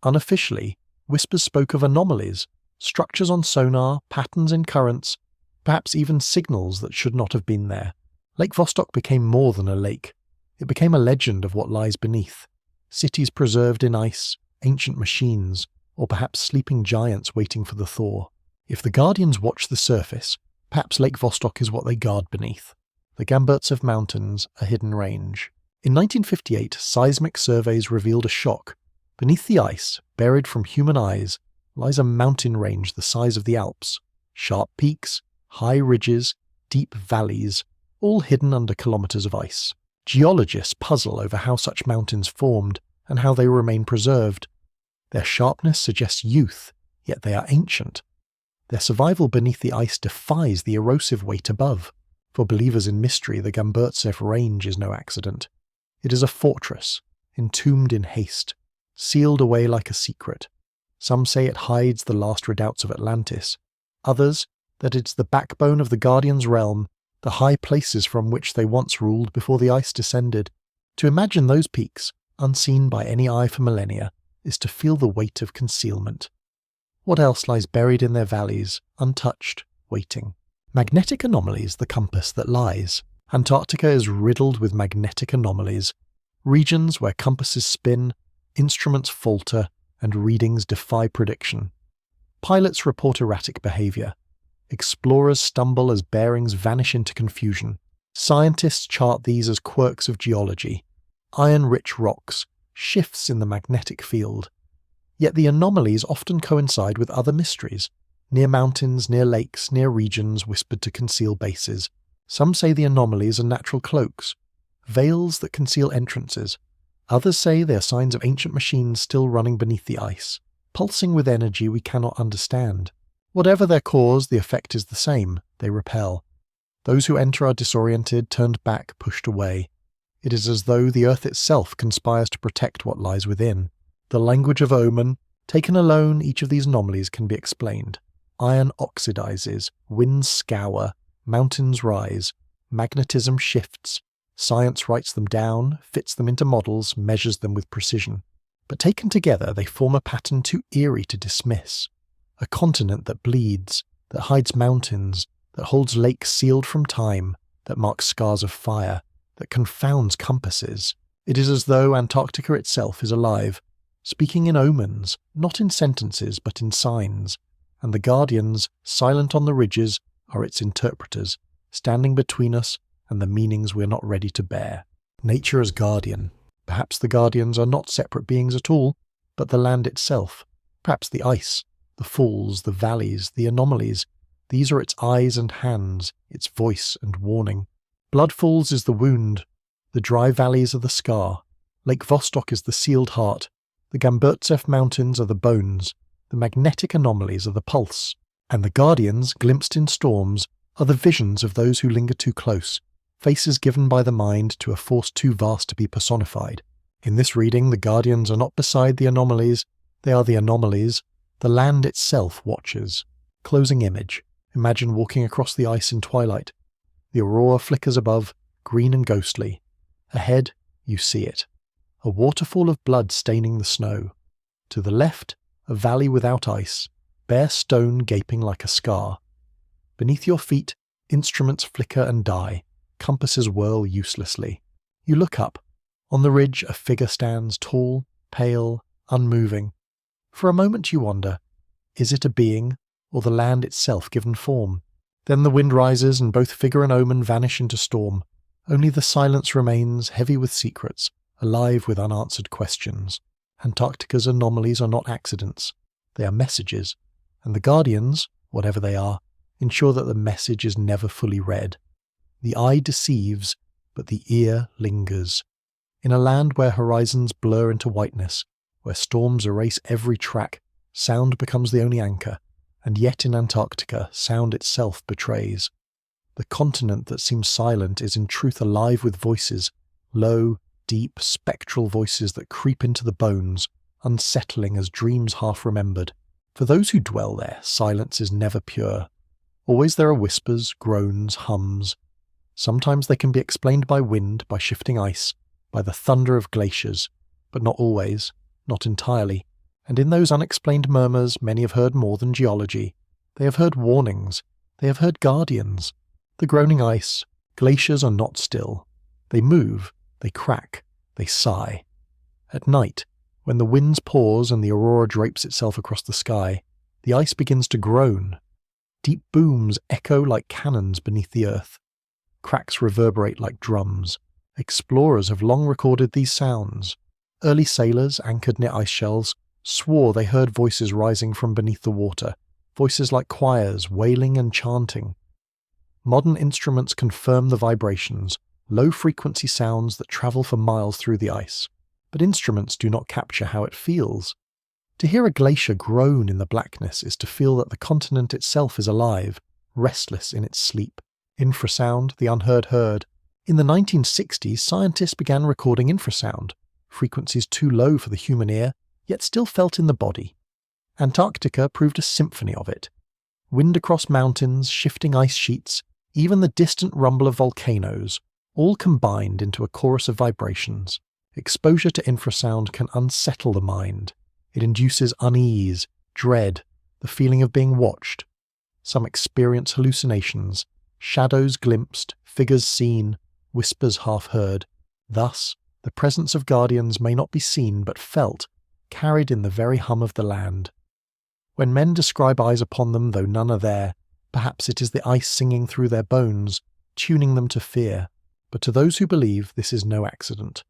Unofficially, whispers spoke of anomalies, structures on sonar, patterns in currents, perhaps even signals that should not have been there. Lake Vostok became more than a lake. It became a legend of what lies beneath. Cities preserved in ice, ancient machines, or perhaps sleeping giants waiting for the thaw. If the Guardians watch the surface, perhaps Lake Vostok is what they guard beneath. The Gamburtsev Mountains, a hidden range. In 1958, seismic surveys revealed a shock. Beneath the ice, buried from human eyes, lies a mountain range the size of the Alps. Sharp peaks, high ridges, deep valleys, all hidden under kilometers of ice. Geologists puzzle over how such mountains formed and how they remain preserved. Their sharpness suggests youth, yet they are ancient. Their survival beneath the ice defies the erosive weight above. For believers in mystery, the Gamburtsev Range is no accident. It is a fortress, entombed in haste, sealed away like a secret. Some say it hides the last redoubts of Atlantis. Others, that it's the backbone of the Guardians' realm, the high places from which they once ruled before the ice descended. To imagine those peaks, unseen by any eye for millennia, is to feel the weight of concealment. What else lies buried in their valleys, untouched, waiting? Magnetic anomalies, the compass that lies. Antarctica is riddled with magnetic anomalies, regions where compasses spin, instruments falter, and readings defy prediction. Pilots report erratic behavior. Explorers stumble as bearings vanish into confusion. Scientists chart these as quirks of geology, iron-rich rocks, shifts in the magnetic field. Yet the anomalies often coincide with other mysteries. Near mountains, near lakes, near regions whispered to conceal bases. Some say the anomalies are natural cloaks, veils that conceal entrances. Others say they are signs of ancient machines still running beneath the ice, pulsing with energy we cannot understand. Whatever their cause, the effect is the same. They repel. Those who enter are disoriented, turned back, pushed away. It is as though the earth itself conspires to protect what lies within. The language of omen, taken alone, each of these anomalies can be explained. Iron oxidizes, winds scour, mountains rise, magnetism shifts, science writes them down, fits them into models, measures them with precision. But taken together, they form a pattern too eerie to dismiss. A continent that bleeds, that hides mountains, that holds lakes sealed from time, that marks scars of fire, that confounds compasses. It is as though Antarctica itself is alive, speaking in omens, not in sentences but in signs, and the Guardians, silent on the ridges, are its interpreters, standing between us and the meanings we are not ready to bear. Nature as guardian. Perhaps the Guardians are not separate beings at all, but the land itself. Perhaps the ice, the falls, the valleys, the anomalies. These are its eyes and hands, its voice and warning. Blood Falls is the wound. The dry valleys are the scar. Lake Vostok is the sealed heart. The Gamburtsev Mountains are the bones. The magnetic anomalies are the pulse. And the Guardians, glimpsed in storms, are the visions of those who linger too close, faces given by the mind to a force too vast to be personified. In this reading, the Guardians are not beside the anomalies, they are the anomalies. The land itself watches. Closing image. Imagine walking across the ice in twilight. The aurora flickers above, green and ghostly. Ahead, you see it. A waterfall of blood staining the snow. To the left, a valley without ice, bare stone gaping like a scar. Beneath your feet, instruments flicker and die, compasses whirl uselessly. You look up. On the ridge a figure stands, tall, pale, unmoving. For a moment you wonder, is it a being, or the land itself given form? Then the wind rises and both figure and omen vanish into storm. Only the silence remains, heavy with secrets, alive with unanswered questions. Antarctica's anomalies are not accidents. They are messages, and the guardians, whatever they are, ensure that the message is never fully read. The eye deceives, but the ear lingers. In a land where horizons blur into whiteness, where storms erase every track, sound becomes the only anchor, and yet in Antarctica, sound itself betrays. The continent that seems silent is in truth alive with voices, low, deep, spectral voices that creep into the bones, unsettling as dreams half remembered. For those who dwell there, silence is never pure. Always there are whispers, groans, hums. Sometimes they can be explained by wind, by shifting ice, by the thunder of glaciers, but not always, not entirely. And in those unexplained murmurs, many have heard more than geology. They have heard warnings. They have heard guardians. The groaning ice, glaciers are not still. They move, they crack, they sigh. At night, when the winds pause and the aurora drapes itself across the sky, the ice begins to groan. Deep booms echo like cannons beneath the earth. Cracks reverberate like drums. Explorers have long recorded these sounds. Early sailors, anchored near ice shelves, swore they heard voices rising from beneath the water, voices like choirs, wailing and chanting. Modern instruments confirm the vibrations, low-frequency sounds that travel for miles through the ice. But instruments do not capture how it feels. To hear a glacier groan in the blackness is to feel that the continent itself is alive, restless in its sleep. Infrasound, the unheard heard. In the 1960s, scientists began recording infrasound, frequencies too low for the human ear, yet still felt in the body. Antarctica proved a symphony of it. Wind across mountains, shifting ice sheets, even the distant rumble of volcanoes, all combined into a chorus of vibrations. Exposure to infrasound can unsettle the mind. It induces unease, dread, the feeling of being watched. Some experience hallucinations, shadows glimpsed, figures seen, whispers half heard. Thus, the presence of guardians may not be seen but felt, carried in the very hum of the land. When men describe eyes upon them though none are there, perhaps it is the ice singing through their bones, tuning them to fear. But to those who believe, this is no accident.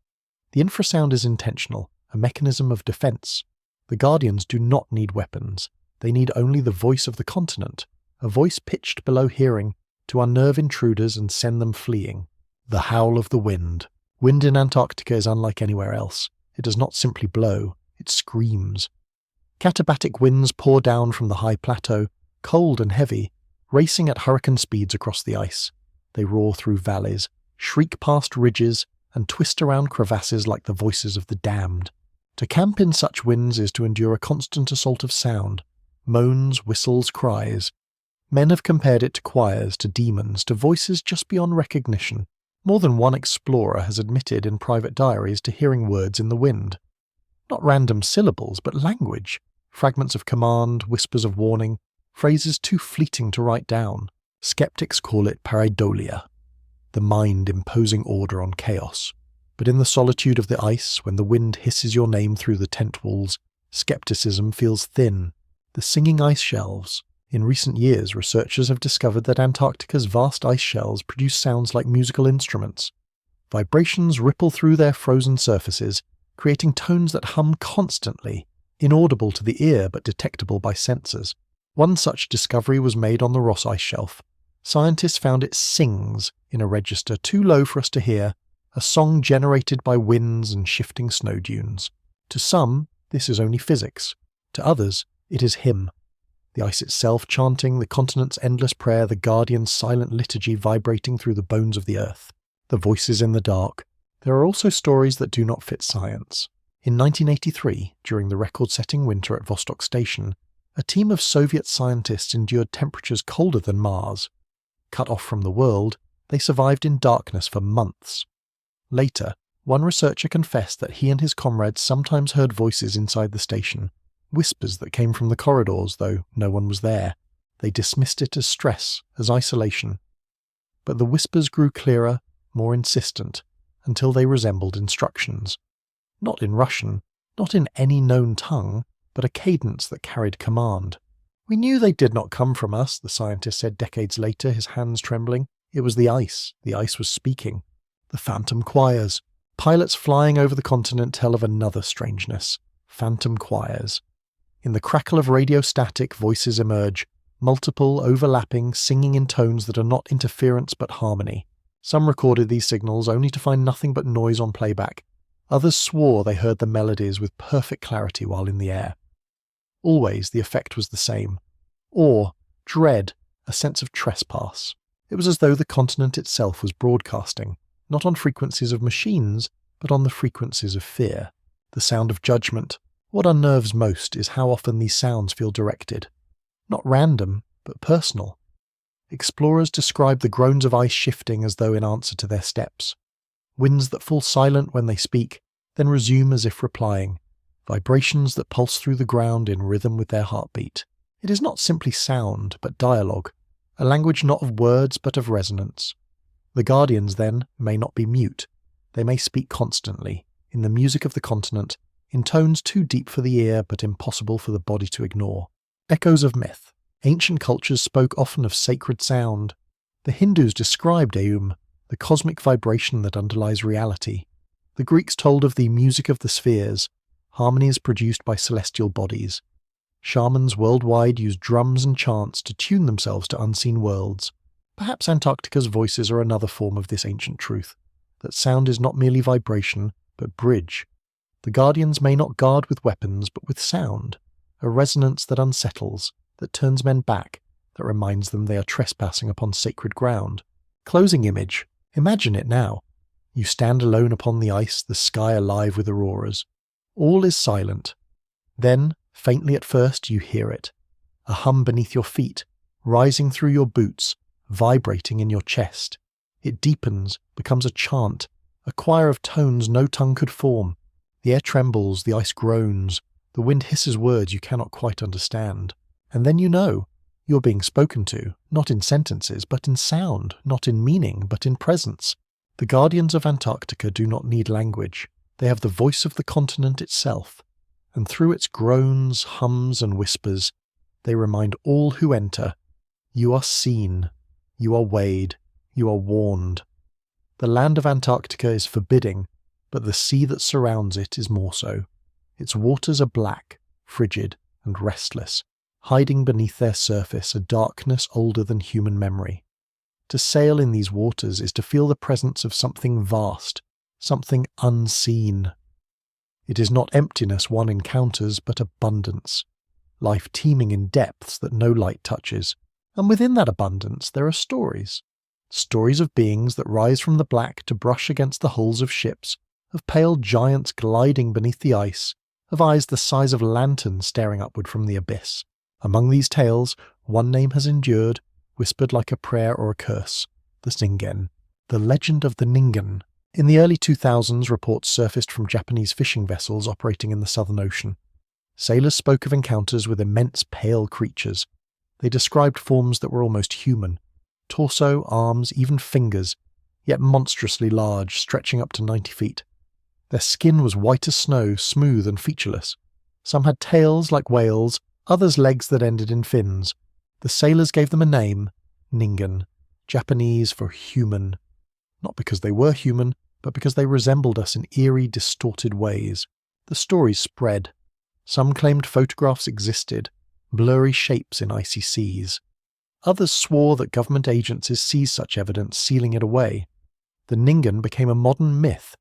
The infrasound is intentional, a mechanism of defense. The guardians do not need weapons. They need only the voice of the continent, a voice pitched below hearing, to unnerve intruders and send them fleeing. The howl of the wind. Wind in Antarctica is unlike anywhere else. It does not simply blow, it screams. Katabatic winds pour down from the high plateau, cold and heavy, racing at hurricane speeds across the ice. They roar through valleys, shriek past ridges, and twist around crevasses like the voices of the damned. To camp in such winds is to endure a constant assault of sound, moans, whistles, cries. Men have compared it to choirs, to demons, to voices just beyond recognition. More than one explorer has admitted in private diaries to hearing words in the wind. Not random syllables, but language, fragments of command, whispers of warning, phrases too fleeting to write down. Skeptics call it pareidolia, the mind imposing order on chaos. But in the solitude of the ice, when the wind hisses your name through the tent walls, skepticism feels thin. The singing ice shelves. In recent years, researchers have discovered that Antarctica's vast ice shelves produce sounds like musical instruments. Vibrations ripple through their frozen surfaces, creating tones that hum constantly, inaudible to the ear but detectable by sensors. One such discovery was made on the Ross Ice Shelf. Scientists found it sings in a register too low for us to hear, a song generated by winds and shifting snow dunes. To some, this is only physics. To others, it is hymn. The ice itself chanting the continent's endless prayer, the guardian's silent liturgy vibrating through the bones of the earth. The voices in the dark. There are also stories that do not fit science. In 1983, during the record-setting winter at Vostok Station, a team of Soviet scientists endured temperatures colder than Mars. Cut off from the world, they survived in darkness for months. Later, one researcher confessed that he and his comrades sometimes heard voices inside the station, whispers that came from the corridors, though no one was there. They dismissed it as stress, as isolation. But the whispers grew clearer, more insistent, until they resembled instructions. Not in Russian, not in any known tongue, but a cadence that carried command. "We knew they did not come from us," the scientist said decades later, his hands trembling. "It was the ice. The ice was speaking." The phantom choirs. Pilots flying over the continent tell of another strangeness. Phantom choirs. In the crackle of radio static, voices emerge, multiple, overlapping, singing in tones that are not interference but harmony. Some recorded these signals only to find nothing but noise on playback. Others swore they heard the melodies with perfect clarity while in the air. Always the effect was the same. Awe, dread, a sense of trespass. It was as though the continent itself was broadcasting, not on frequencies of machines, but on the frequencies of fear. The sound of judgment. What unnerves most is how often these sounds feel directed. Not random, but personal. Explorers describe the groans of ice shifting as though in answer to their steps. Winds that fall silent when they speak, then resume as if replying. Vibrations that pulse through the ground in rhythm with their heartbeat. It is not simply sound, but dialogue. A language not of words, but of resonance. The guardians, then, may not be mute. They may speak constantly, in the music of the continent, in tones too deep for the ear, but impossible for the body to ignore. Echoes of myth. Ancient cultures spoke often of sacred sound. The Hindus described Aum, the cosmic vibration that underlies reality. The Greeks told of the music of the spheres, harmonies produced by celestial bodies. Shamans worldwide used drums and chants to tune themselves to unseen worlds. Perhaps Antarctica's voices are another form of this ancient truth, that sound is not merely vibration, but bridge. The guardians may not guard with weapons, but with sound, a resonance that unsettles, that turns men back, that reminds them they are trespassing upon sacred ground. Closing image. Imagine it now. You stand alone upon the ice, the sky alive with auroras. All is silent. Then, faintly at first, you hear it. A hum beneath your feet, rising through your boots, vibrating in your chest. It deepens, becomes a chant, a choir of tones no tongue could form. The air trembles, the ice groans, the wind hisses words you cannot quite understand. And then you know, you're being spoken to, not in sentences, but in sound, not in meaning, but in presence. The guardians of Antarctica do not need language. They have the voice of the continent itself, and through its groans, hums, and whispers, they remind all who enter, you are seen, you are weighed, you are warned. The land of Antarctica is forbidding, but the sea that surrounds it is more so. Its waters are black, frigid, and restless, hiding beneath their surface a darkness older than human memory. To sail in these waters is to feel the presence of something vast, something unseen. It is not emptiness one encounters, but abundance, life teeming in depths that no light touches. And within that abundance there are stories. Stories of beings that rise from the black to brush against the hulls of ships, of pale giants gliding beneath the ice, of eyes the size of lanterns staring upward from the abyss. Among these tales, one name has endured, whispered like a prayer or a curse: the Ningen. The legend of the Ningen. In the early 2000s, reports surfaced from Japanese fishing vessels operating in the Southern Ocean. Sailors spoke of encounters with immense pale creatures. They described forms that were almost human. Torso, arms, even fingers, yet monstrously large, stretching up to 90 feet. Their skin was white as snow, smooth and featureless. Some had tails like whales, others legs that ended in fins. The sailors gave them a name, Ningen, Japanese for human. Not because they were human, but because they resembled us in eerie, distorted ways. The stories spread. Some claimed photographs existed, blurry shapes in icy seas. Others swore that government agencies seized such evidence, sealing it away. The Ningen became a modern myth,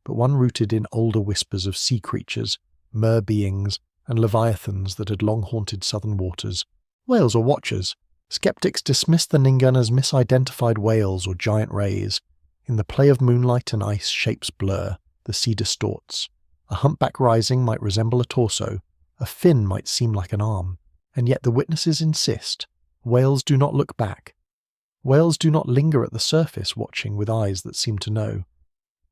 but one rooted in older whispers of sea creatures, mer beings, and leviathans that had long haunted southern waters. Whales or watchers. Skeptics dismissed the Ningen as misidentified whales or giant rays. In the play of moonlight and ice, shapes blur, the sea distorts. A humpback rising might resemble a torso, a fin might seem like an arm, and yet the witnesses insist. Whales do not look back. Whales do not linger at the surface watching with eyes that seem to know.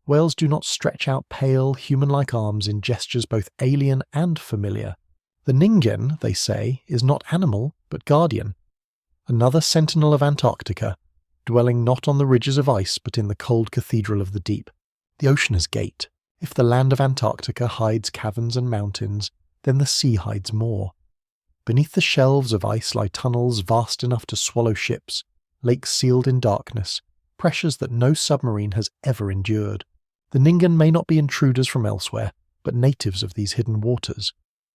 Whales do not stretch out pale, human-like arms in gestures both alien and familiar. The Ningen, they say, is not animal, but guardian. Another sentinel of Antarctica, dwelling not on the ridges of ice but in the cold cathedral of the deep. The ocean is gate. If the land of Antarctica hides caverns and mountains, then the sea hides more. Beneath the shelves of ice lie tunnels vast enough to swallow ships, lakes sealed in darkness, pressures that no submarine has ever endured. The Ningen may not be intruders from elsewhere, but natives of these hidden waters.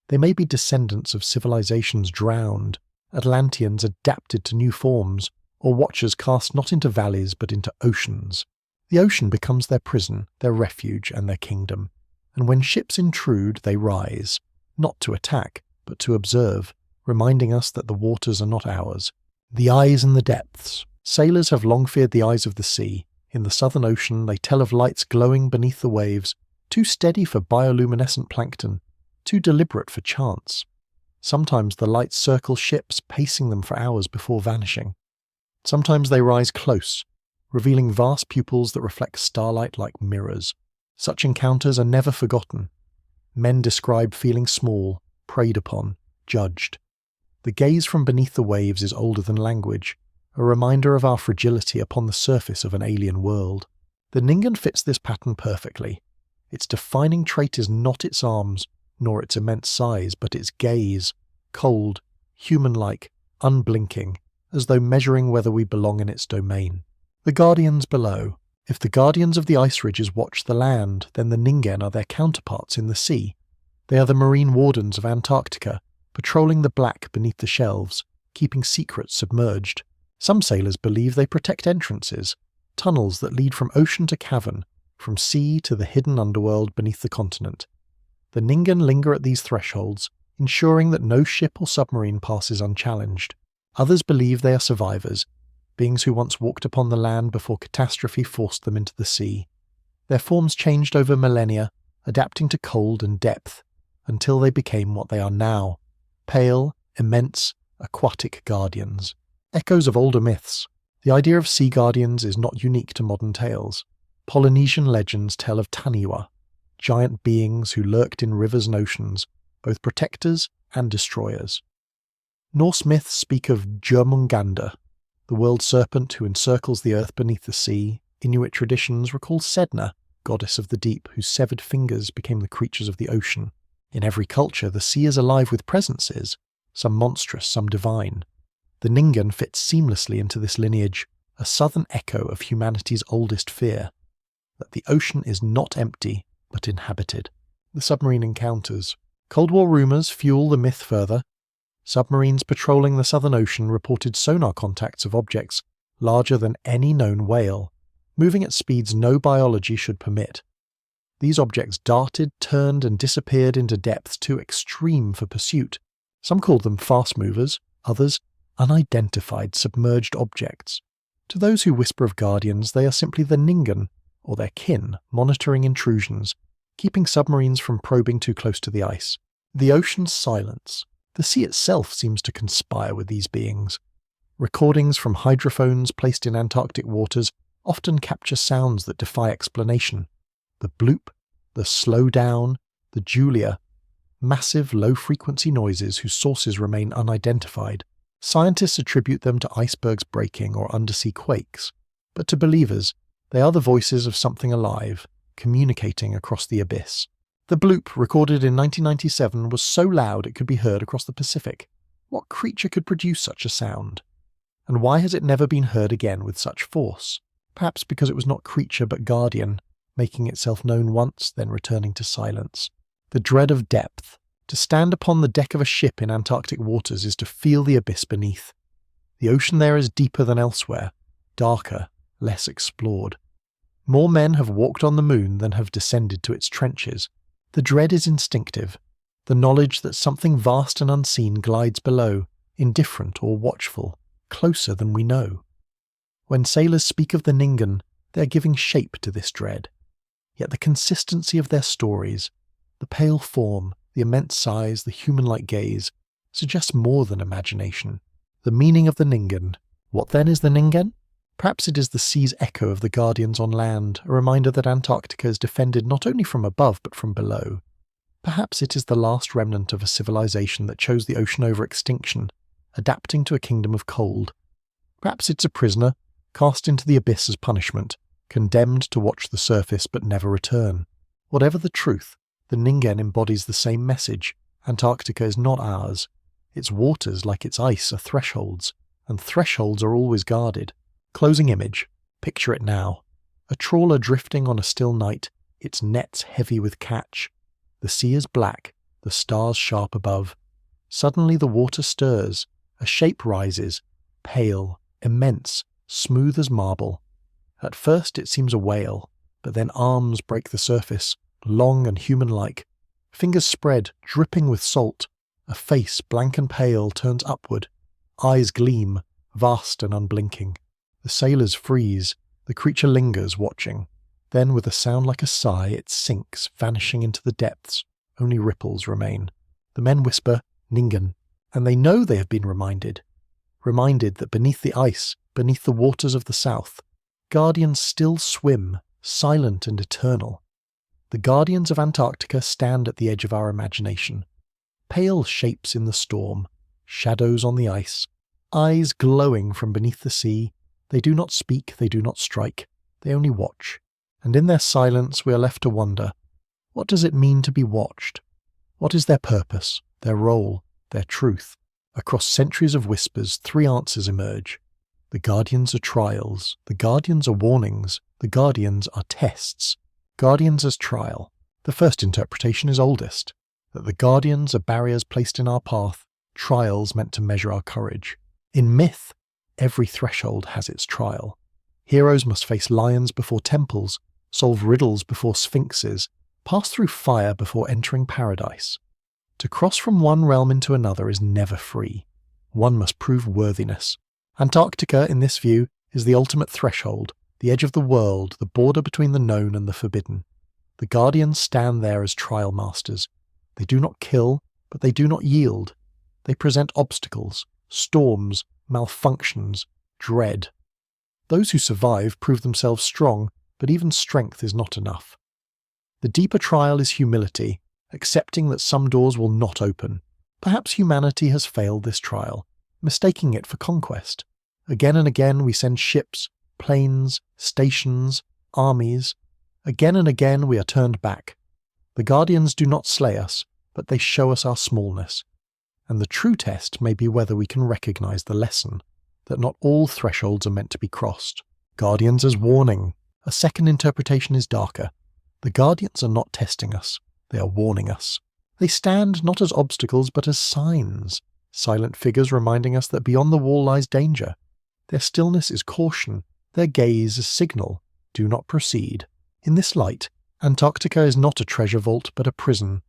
They may be descendants of civilizations drowned, Atlanteans adapted to new forms, or watchers cast not into valleys but into oceans. The ocean becomes their prison, their refuge, and their kingdom. And when ships intrude, they rise, not to attack, but to observe, reminding us that the waters are not ours. The eyes in the depths. Sailors have long feared the eyes of the sea. In the Southern Ocean, they tell of lights glowing beneath the waves, too steady for bioluminescent plankton, too deliberate for chance. Sometimes the lights circle ships, pacing them for hours before vanishing. Sometimes they rise close, revealing vast pupils that reflect starlight like mirrors. Such encounters are never forgotten. Men describe feeling small, preyed upon, judged. The gaze from beneath the waves is older than language, a reminder of our fragility upon the surface of an alien world. The Ningen fits this pattern perfectly. Its defining trait is not its arms, nor its immense size, but its gaze, cold, human-like, unblinking, as though measuring whether we belong in its domain. The guardians below. If the guardians of the ice ridges watch the land, then the Ningen are their counterparts in the sea. They are the marine wardens of Antarctica, patrolling the black beneath the shelves, keeping secrets submerged. Some sailors believe they protect entrances, tunnels that lead from ocean to cavern, from sea to the hidden underworld beneath the continent. The Ningen linger at these thresholds, ensuring that no ship or submarine passes unchallenged. Others believe they are survivors, beings who once walked upon the land before catastrophe forced them into the sea. Their forms changed over millennia, adapting to cold and depth, until they became what they are now: pale, immense, aquatic guardians. Echoes of older myths. The idea of sea guardians is not unique to modern tales. Polynesian legends tell of Taniwa, giant beings who lurked in rivers and oceans, both protectors and destroyers. Norse myths speak of Jörmungandr, the world serpent who encircles the earth beneath the sea. Inuit traditions recall Sedna, goddess of the deep, whose severed fingers became the creatures of the ocean. In every culture, the sea is alive with presences, some monstrous, some divine. The Ningen fits seamlessly into this lineage, a southern echo of humanity's oldest fear, that the ocean is not empty, but inhabited. The submarine encounters. Cold War rumours fuel the myth further. Submarines patrolling the Southern Ocean reported sonar contacts of objects larger than any known whale, moving at speeds no biology should permit. These objects darted, turned, and disappeared into depths too extreme for pursuit. Some called them fast movers, others unidentified submerged objects. To those who whisper of guardians, they are simply the Ningen, or their kin, monitoring intrusions, keeping submarines from probing too close to the ice. The ocean's silence. The sea itself seems to conspire with these beings. Recordings from hydrophones placed in Antarctic waters often capture sounds that defy explanation. The bloop, the slow down, the Julia, massive low-frequency noises whose sources remain unidentified. Scientists attribute them to icebergs breaking or undersea quakes, but to believers, they are the voices of something alive, communicating across the abyss. The bloop, recorded in 1997, was so loud it could be heard across the Pacific. What creature could produce such a sound? And why has it never been heard again with such force? Perhaps because it was not creature but guardian, making itself known once, then returning to silence. The dread of depth. To stand upon the deck of a ship in Antarctic waters is to feel the abyss beneath. The ocean there is deeper than elsewhere, darker, less explored. More men have walked on the moon than have descended to its trenches. The dread is instinctive, the knowledge that something vast and unseen glides below, indifferent or watchful, closer than we know. When sailors speak of the Ningen, they are giving shape to this dread. Yet the consistency of their stories, the pale form, the immense size, the human-like gaze, suggests more than imagination. The meaning of the Ningen. What then is the Ningen? Perhaps it is the sea's echo of the guardians on land, a reminder that Antarctica is defended not only from above but from below. Perhaps it is the last remnant of a civilization that chose the ocean over extinction, adapting to a kingdom of cold. Perhaps it's a prisoner, cast into the abyss as punishment, condemned to watch the surface but never return. Whatever the truth, the Ningen embodies the same message. Antarctica is not ours. Its waters, like its ice, are thresholds, and thresholds are always guarded. Closing image. Picture it now. A trawler drifting on a still night, its nets heavy with catch. The sea is black, the stars sharp above. Suddenly the water stirs, a shape rises, pale, immense, smooth as marble. At first it seems a whale, but then arms break the surface, long and human-like. Fingers spread, dripping with salt. A face, blank and pale, turns upward. Eyes gleam, vast and unblinking. The sailors freeze. The creature lingers, watching. Then, with a sound like a sigh, it sinks, vanishing into the depths. Only ripples remain. The men whisper, Ningen, and they know they have been reminded. Reminded that beneath the ice, beneath the waters of the south, guardians still swim, silent and eternal. The guardians of Antarctica stand at the edge of our imagination. Pale shapes in the storm, shadows on the ice, eyes glowing from beneath the sea. They do not speak, they do not strike, they only watch. And in their silence we are left to wonder, what does it mean to be watched? What is their purpose, their role, their truth? Across centuries of whispers, three answers emerge. The guardians are trials, the guardians are warnings, the guardians are tests. Guardians as trial. The first interpretation is oldest, that the guardians are barriers placed in our path, trials meant to measure our courage. In myth, every threshold has its trial. Heroes must face lions before temples, solve riddles before sphinxes, pass through fire before entering paradise. To cross from one realm into another is never free. One must prove worthiness. Antarctica, in this view, is the ultimate threshold, the edge of the world, the border between the known and the forbidden. The guardians stand there as trial masters. They do not kill, but they do not yield. They present obstacles, storms, malfunctions, dread. Those who survive prove themselves strong, but even strength is not enough. The deeper trial is humility, accepting that some doors will not open. Perhaps humanity has failed this trial, mistaking it for conquest. Again and again we send ships, planes, stations, armies. Again and again we are turned back. The guardians do not slay us, but they show us our smallness. And the true test may be whether we can recognize the lesson, that not all thresholds are meant to be crossed. Guardians as warning. A second interpretation is darker. The guardians are not testing us, they are warning us. They stand not as obstacles but as signs, silent figures reminding us that beyond the wall lies danger. Their stillness is caution, their gaze is signal, do not proceed. In this light, Antarctica is not a treasure vault but a prison.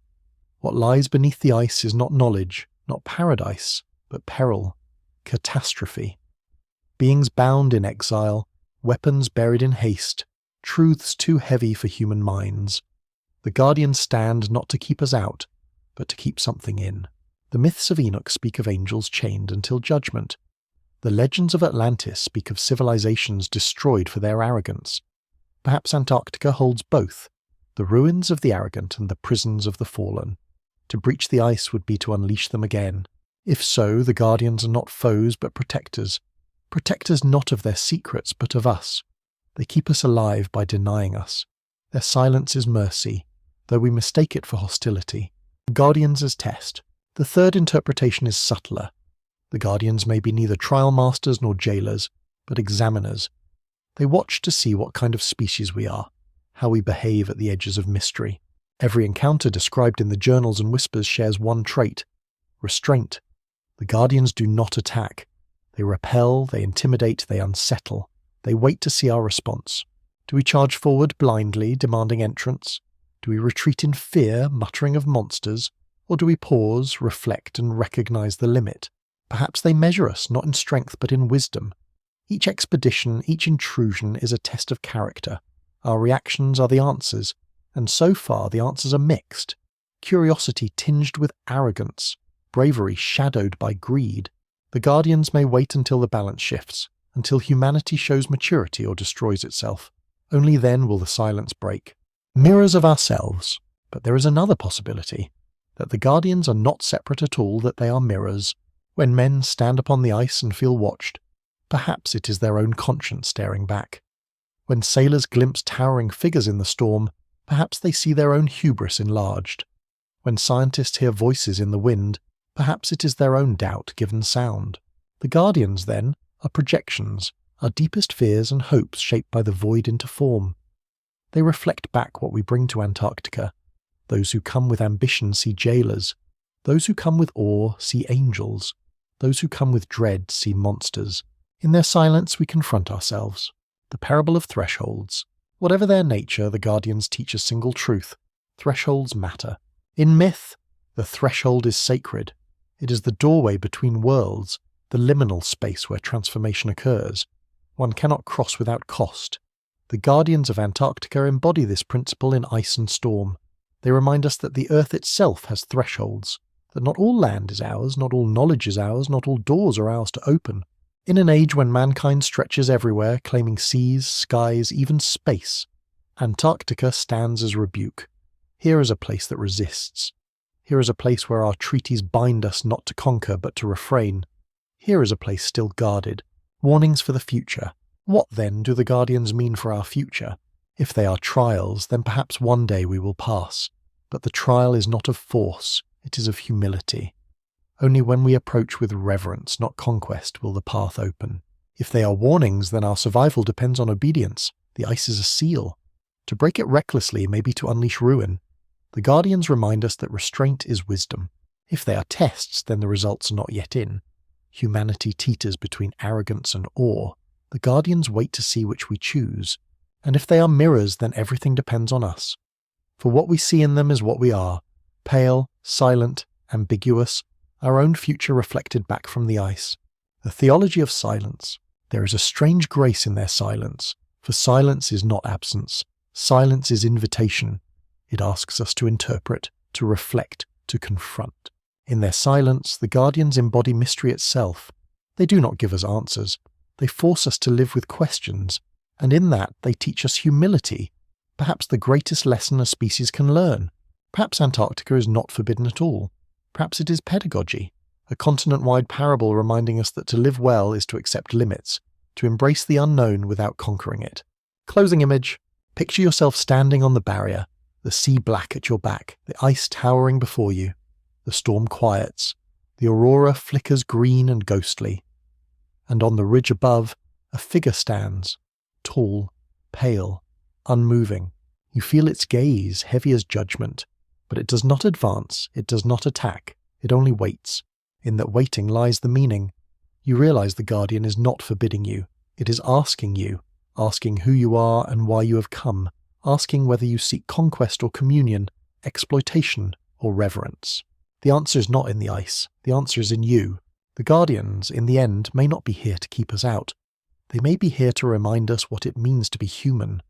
What lies beneath the ice is not knowledge, not paradise, but peril, catastrophe. Beings bound in exile, weapons buried in haste, truths too heavy for human minds. The guardians stand not to keep us out, but to keep something in. The myths of Enoch speak of angels chained until judgment. The legends of Atlantis speak of civilizations destroyed for their arrogance. Perhaps Antarctica holds both, the ruins of the arrogant and the prisons of the fallen. To breach the ice would be to unleash them again. If so, the guardians are not foes but protectors. Protectors not of their secrets but of us. They keep us alive by denying us. Their silence is mercy, though we mistake it for hostility. Guardians as test. The third interpretation is subtler. The guardians may be neither trial masters nor jailers, but examiners. They watch to see what kind of species we are, how we behave at the edges of mystery. Every encounter described in the journals and whispers shares one trait: restraint. The guardians do not attack. They repel, they intimidate, they unsettle. They wait to see our response. Do we charge forward blindly, demanding entrance? Do we retreat in fear, muttering of monsters? Or do we pause, reflect, and recognize the limit? Perhaps they measure us, not in strength but in wisdom. Each expedition, each intrusion is a test of character. Our reactions are the answers, and so far the answers are mixed. Curiosity tinged with arrogance, bravery shadowed by greed. The guardians may wait until the balance shifts, until humanity shows maturity or destroys itself. Only then will the silence break. Mirrors of ourselves. But there is another possibility, that the guardians are not separate at all, that they are mirrors. When men stand upon the ice and feel watched, perhaps it is their own conscience staring back. When sailors glimpse towering figures in the storm, perhaps they see their own hubris enlarged. When scientists hear voices in the wind, perhaps it is their own doubt given sound. The guardians, then, are projections, our deepest fears and hopes shaped by the void into form. They reflect back what we bring to Antarctica. Those who come with ambition see jailers. Those who come with awe see angels. Those who come with dread see monsters. In their silence we confront ourselves. The parable of thresholds. Whatever their nature, the guardians teach a single truth. Thresholds matter. In myth, the threshold is sacred. It is the doorway between worlds, the liminal space where transformation occurs. One cannot cross without cost. The guardians of Antarctica embody this principle in ice and storm. They remind us that the Earth itself has thresholds, that not all land is ours, not all knowledge is ours, not all doors are ours to open. In an age when mankind stretches everywhere, claiming seas, skies, even space, Antarctica stands as rebuke. Here is a place that resists. Here is a place where our treaties bind us not to conquer but to refrain. Here is a place still guarded. Warnings for the future. What then do the guardians mean for our future? If they are trials, then perhaps one day we will pass. But the trial is not of force, it is of humility. Only when we approach with reverence, not conquest, will the path open. If they are warnings, then our survival depends on obedience. The ice is a seal. To break it recklessly may be to unleash ruin. The guardians remind us that restraint is wisdom. If they are tests, then the results are not yet in. Humanity teeters between arrogance and awe. The guardians wait to see which we choose. And if they are mirrors, then everything depends on us. For what we see in them is what we are. Pale, silent, ambiguous, our own future reflected back from the ice. The theology of silence. There is a strange grace in their silence, for silence is not absence. Silence is invitation. It asks us to interpret, to reflect, to confront. In their silence, the guardians embody mystery itself. They do not give us answers. They force us to live with questions, and in that they teach us humility, perhaps the greatest lesson a species can learn. Perhaps Antarctica is not forbidden at all. Perhaps it is pedagogy, a continent-wide parable reminding us that to live well is to accept limits, to embrace the unknown without conquering it. Closing image. Picture yourself standing on the barrier, the sea black at your back, the ice towering before you. The storm quiets. The aurora flickers green and ghostly. And on the ridge above, a figure stands, tall, pale, unmoving. You feel its gaze, heavy as judgment. But it does not advance, it does not attack, it only waits. In that waiting lies the meaning. You realize the guardian is not forbidding you. It is asking you, asking who you are and why you have come, asking whether you seek conquest or communion, exploitation or reverence. The answer is not in the ice, the answer is in you. The guardians, in the end, may not be here to keep us out. They may be here to remind us what it means to be human.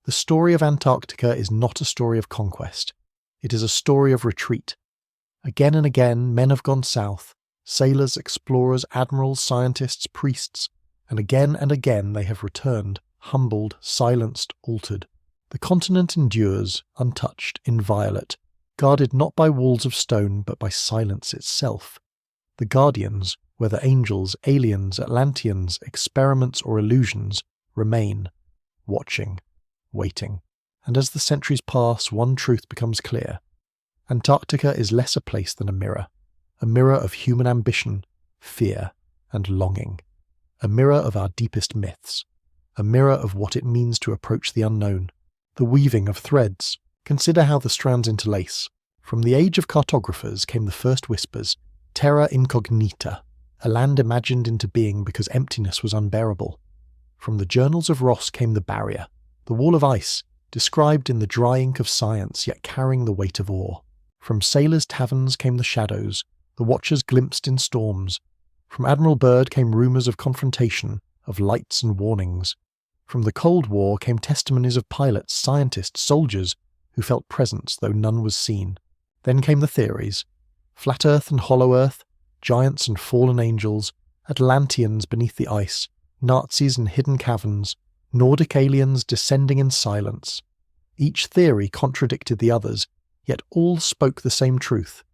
The story of Antarctica is not a story of conquest. It is a story of retreat. Again and again, men have gone south, sailors, explorers, admirals, scientists, priests, and again they have returned, humbled, silenced, altered. The continent endures, untouched, inviolate, guarded not by walls of stone but by silence itself. The guardians, whether angels, aliens, Atlanteans, experiments or illusions, remain, watching, waiting. And as the centuries pass, one truth becomes clear. Antarctica is less a place than a mirror of human ambition, fear, and longing, a mirror of our deepest myths, a mirror of what it means to approach the unknown, the weaving of threads. Consider how the strands interlace. From the age of cartographers came the first whispers, terra incognita, a land imagined into being because emptiness was unbearable. From the journals of Ross came the barrier, the wall of ice, described in the dry ink of science yet carrying the weight of awe. From sailors' taverns came the shadows, the watchers glimpsed in storms. From Admiral Byrd came rumours of confrontation, of lights and warnings. From the Cold War came testimonies of pilots, scientists, soldiers, who felt presence though none was seen. Then came the theories. Flat Earth and Hollow Earth, giants and fallen angels, Atlanteans beneath the ice, Nazis in hidden caverns, Nordic aliens descending in silence. Each theory contradicted the others, yet all spoke the same truth,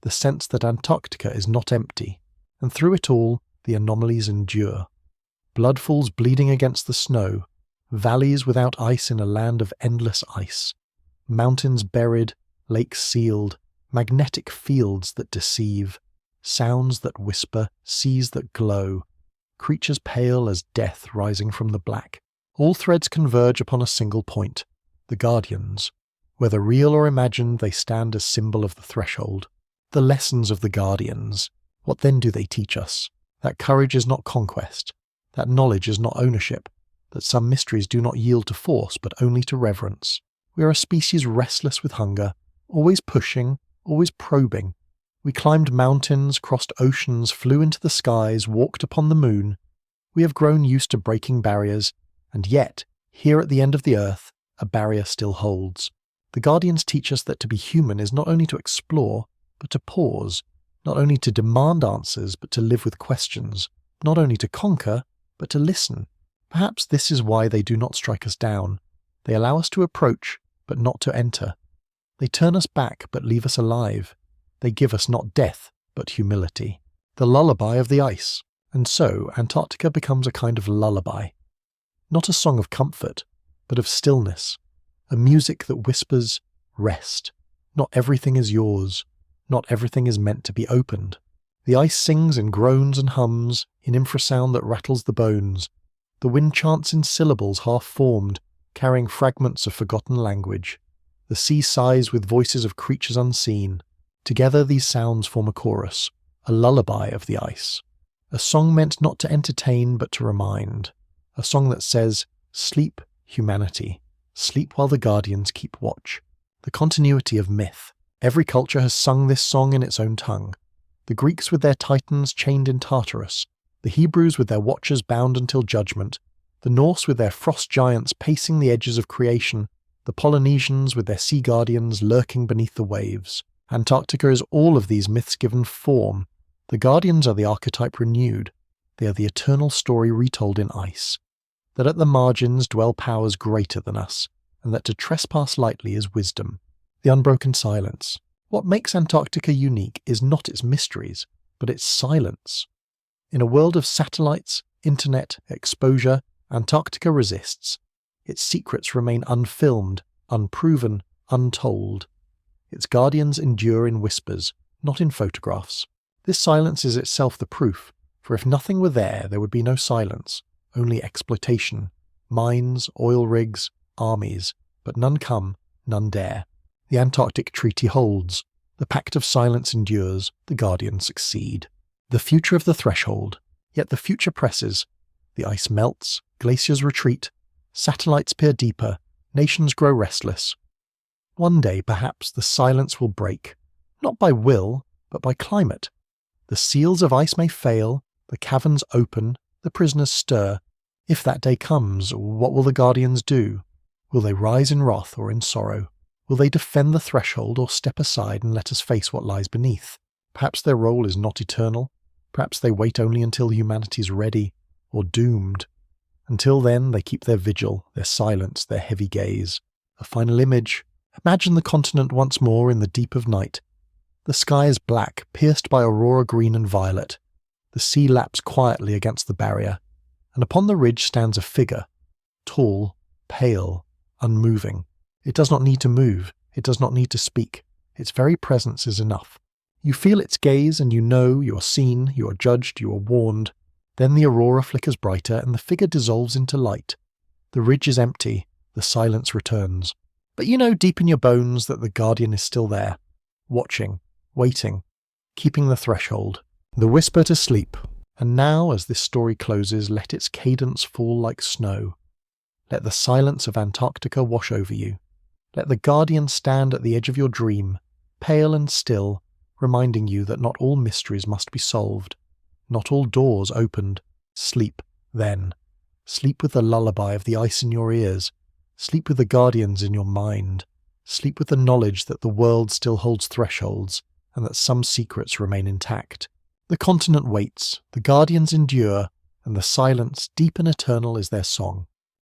the sense that Antarctica is not empty, and through it all the anomalies endure. Blood falls bleeding against the snow, valleys without ice in a land of endless ice, mountains buried, lakes sealed, magnetic fields that deceive, sounds that whisper, seas that glow, creatures pale as death rising from the black. All threads converge upon a single point, the Guardians. Whether real or imagined, they stand as symbol of the threshold. The lessons of the Guardians. What then do they teach us? That courage is not conquest, that knowledge is not ownership, that some mysteries do not yield to force but only to reverence. We are a species restless with hunger, always pushing, always probing. We climbed mountains, crossed oceans, flew into the skies, walked upon the moon. We have grown used to breaking barriers, and yet, here at the end of the earth, a barrier still holds. The Guardians teach us that to be human is not only to explore, but to pause, not only to demand answers, but to live with questions, not only to conquer, but to listen. Perhaps this is why they do not strike us down. They allow us to approach, but not to enter. They turn us back, but leave us alive. They give us not death, but humility. The lullaby of the ice. And so Antarctica becomes a kind of lullaby. Not a song of comfort, but of stillness. A music that whispers, rest. Not everything is yours. Not everything is meant to be opened. The ice sings in groans and hums, in infrasound that rattles the bones. The wind chants in syllables half-formed, carrying fragments of forgotten language. The sea sighs with voices of creatures unseen. Together these sounds form a chorus, a lullaby of the ice. A song meant not to entertain but to remind. A song that says, sleep, humanity. Sleep while the Guardians keep watch. The continuity of myth. Every culture has sung this song in its own tongue. The Greeks with their titans chained in Tartarus, the Hebrews with their watchers bound until judgment, the Norse with their frost giants pacing the edges of creation, the Polynesians with their sea guardians lurking beneath the waves. Antarctica is all of these myths given form. The Guardians are the archetype renewed. They are the eternal story retold in ice. That at the margins dwell powers greater than us, and that to trespass lightly is wisdom. The unbroken silence. What makes Antarctica unique is not its mysteries, but its silence. In a world of satellites, internet, exposure, Antarctica resists. Its secrets remain unfilmed, unproven, untold. Its Guardians endure in whispers, not in photographs. This silence is itself the proof, for if nothing were there, there would be no silence, only exploitation. Mines, oil rigs, armies, but none come, none dare. The Antarctic Treaty holds. The pact of silence endures. The Guardians succeed. The future of the threshold. Yet the future presses. The ice melts. Glaciers retreat. Satellites peer deeper. Nations grow restless. One day, perhaps, the silence will break. Not by will, but by climate. The seals of ice may fail. The caverns open. The prisoners stir. If that day comes, what will the Guardians do? Will they rise in wrath or in sorrow? Will they defend the threshold or step aside and let us face what lies beneath? Perhaps their role is not eternal. Perhaps they wait only until humanity's ready, or doomed. Until then, they keep their vigil, their silence, their heavy gaze. A final image. Imagine the continent once more in the deep of night. The sky is black, pierced by aurora green and violet. The sea laps quietly against the barrier, and upon the ridge stands a figure, tall, pale, unmoving. It does not need to move. It does not need to speak. Its very presence is enough. You feel its gaze and you know you are seen, you are judged, you are warned. Then the aurora flickers brighter and the figure dissolves into light. The ridge is empty. The silence returns. But you know deep in your bones that the Guardian is still there, watching, waiting, keeping the threshold. The whisper to sleep. And now, as this story closes, let its cadence fall like snow. Let the silence of Antarctica wash over you. Let the Guardian stand at the edge of your dream, pale and still, reminding you that not all mysteries must be solved, not all doors opened. Sleep, then. Sleep with the lullaby of the ice in your ears. Sleep with the Guardians in your mind. Sleep with the knowledge that the world still holds thresholds, and that some secrets remain intact. The continent waits, the Guardians endure, and the silence, deep and eternal, is their song.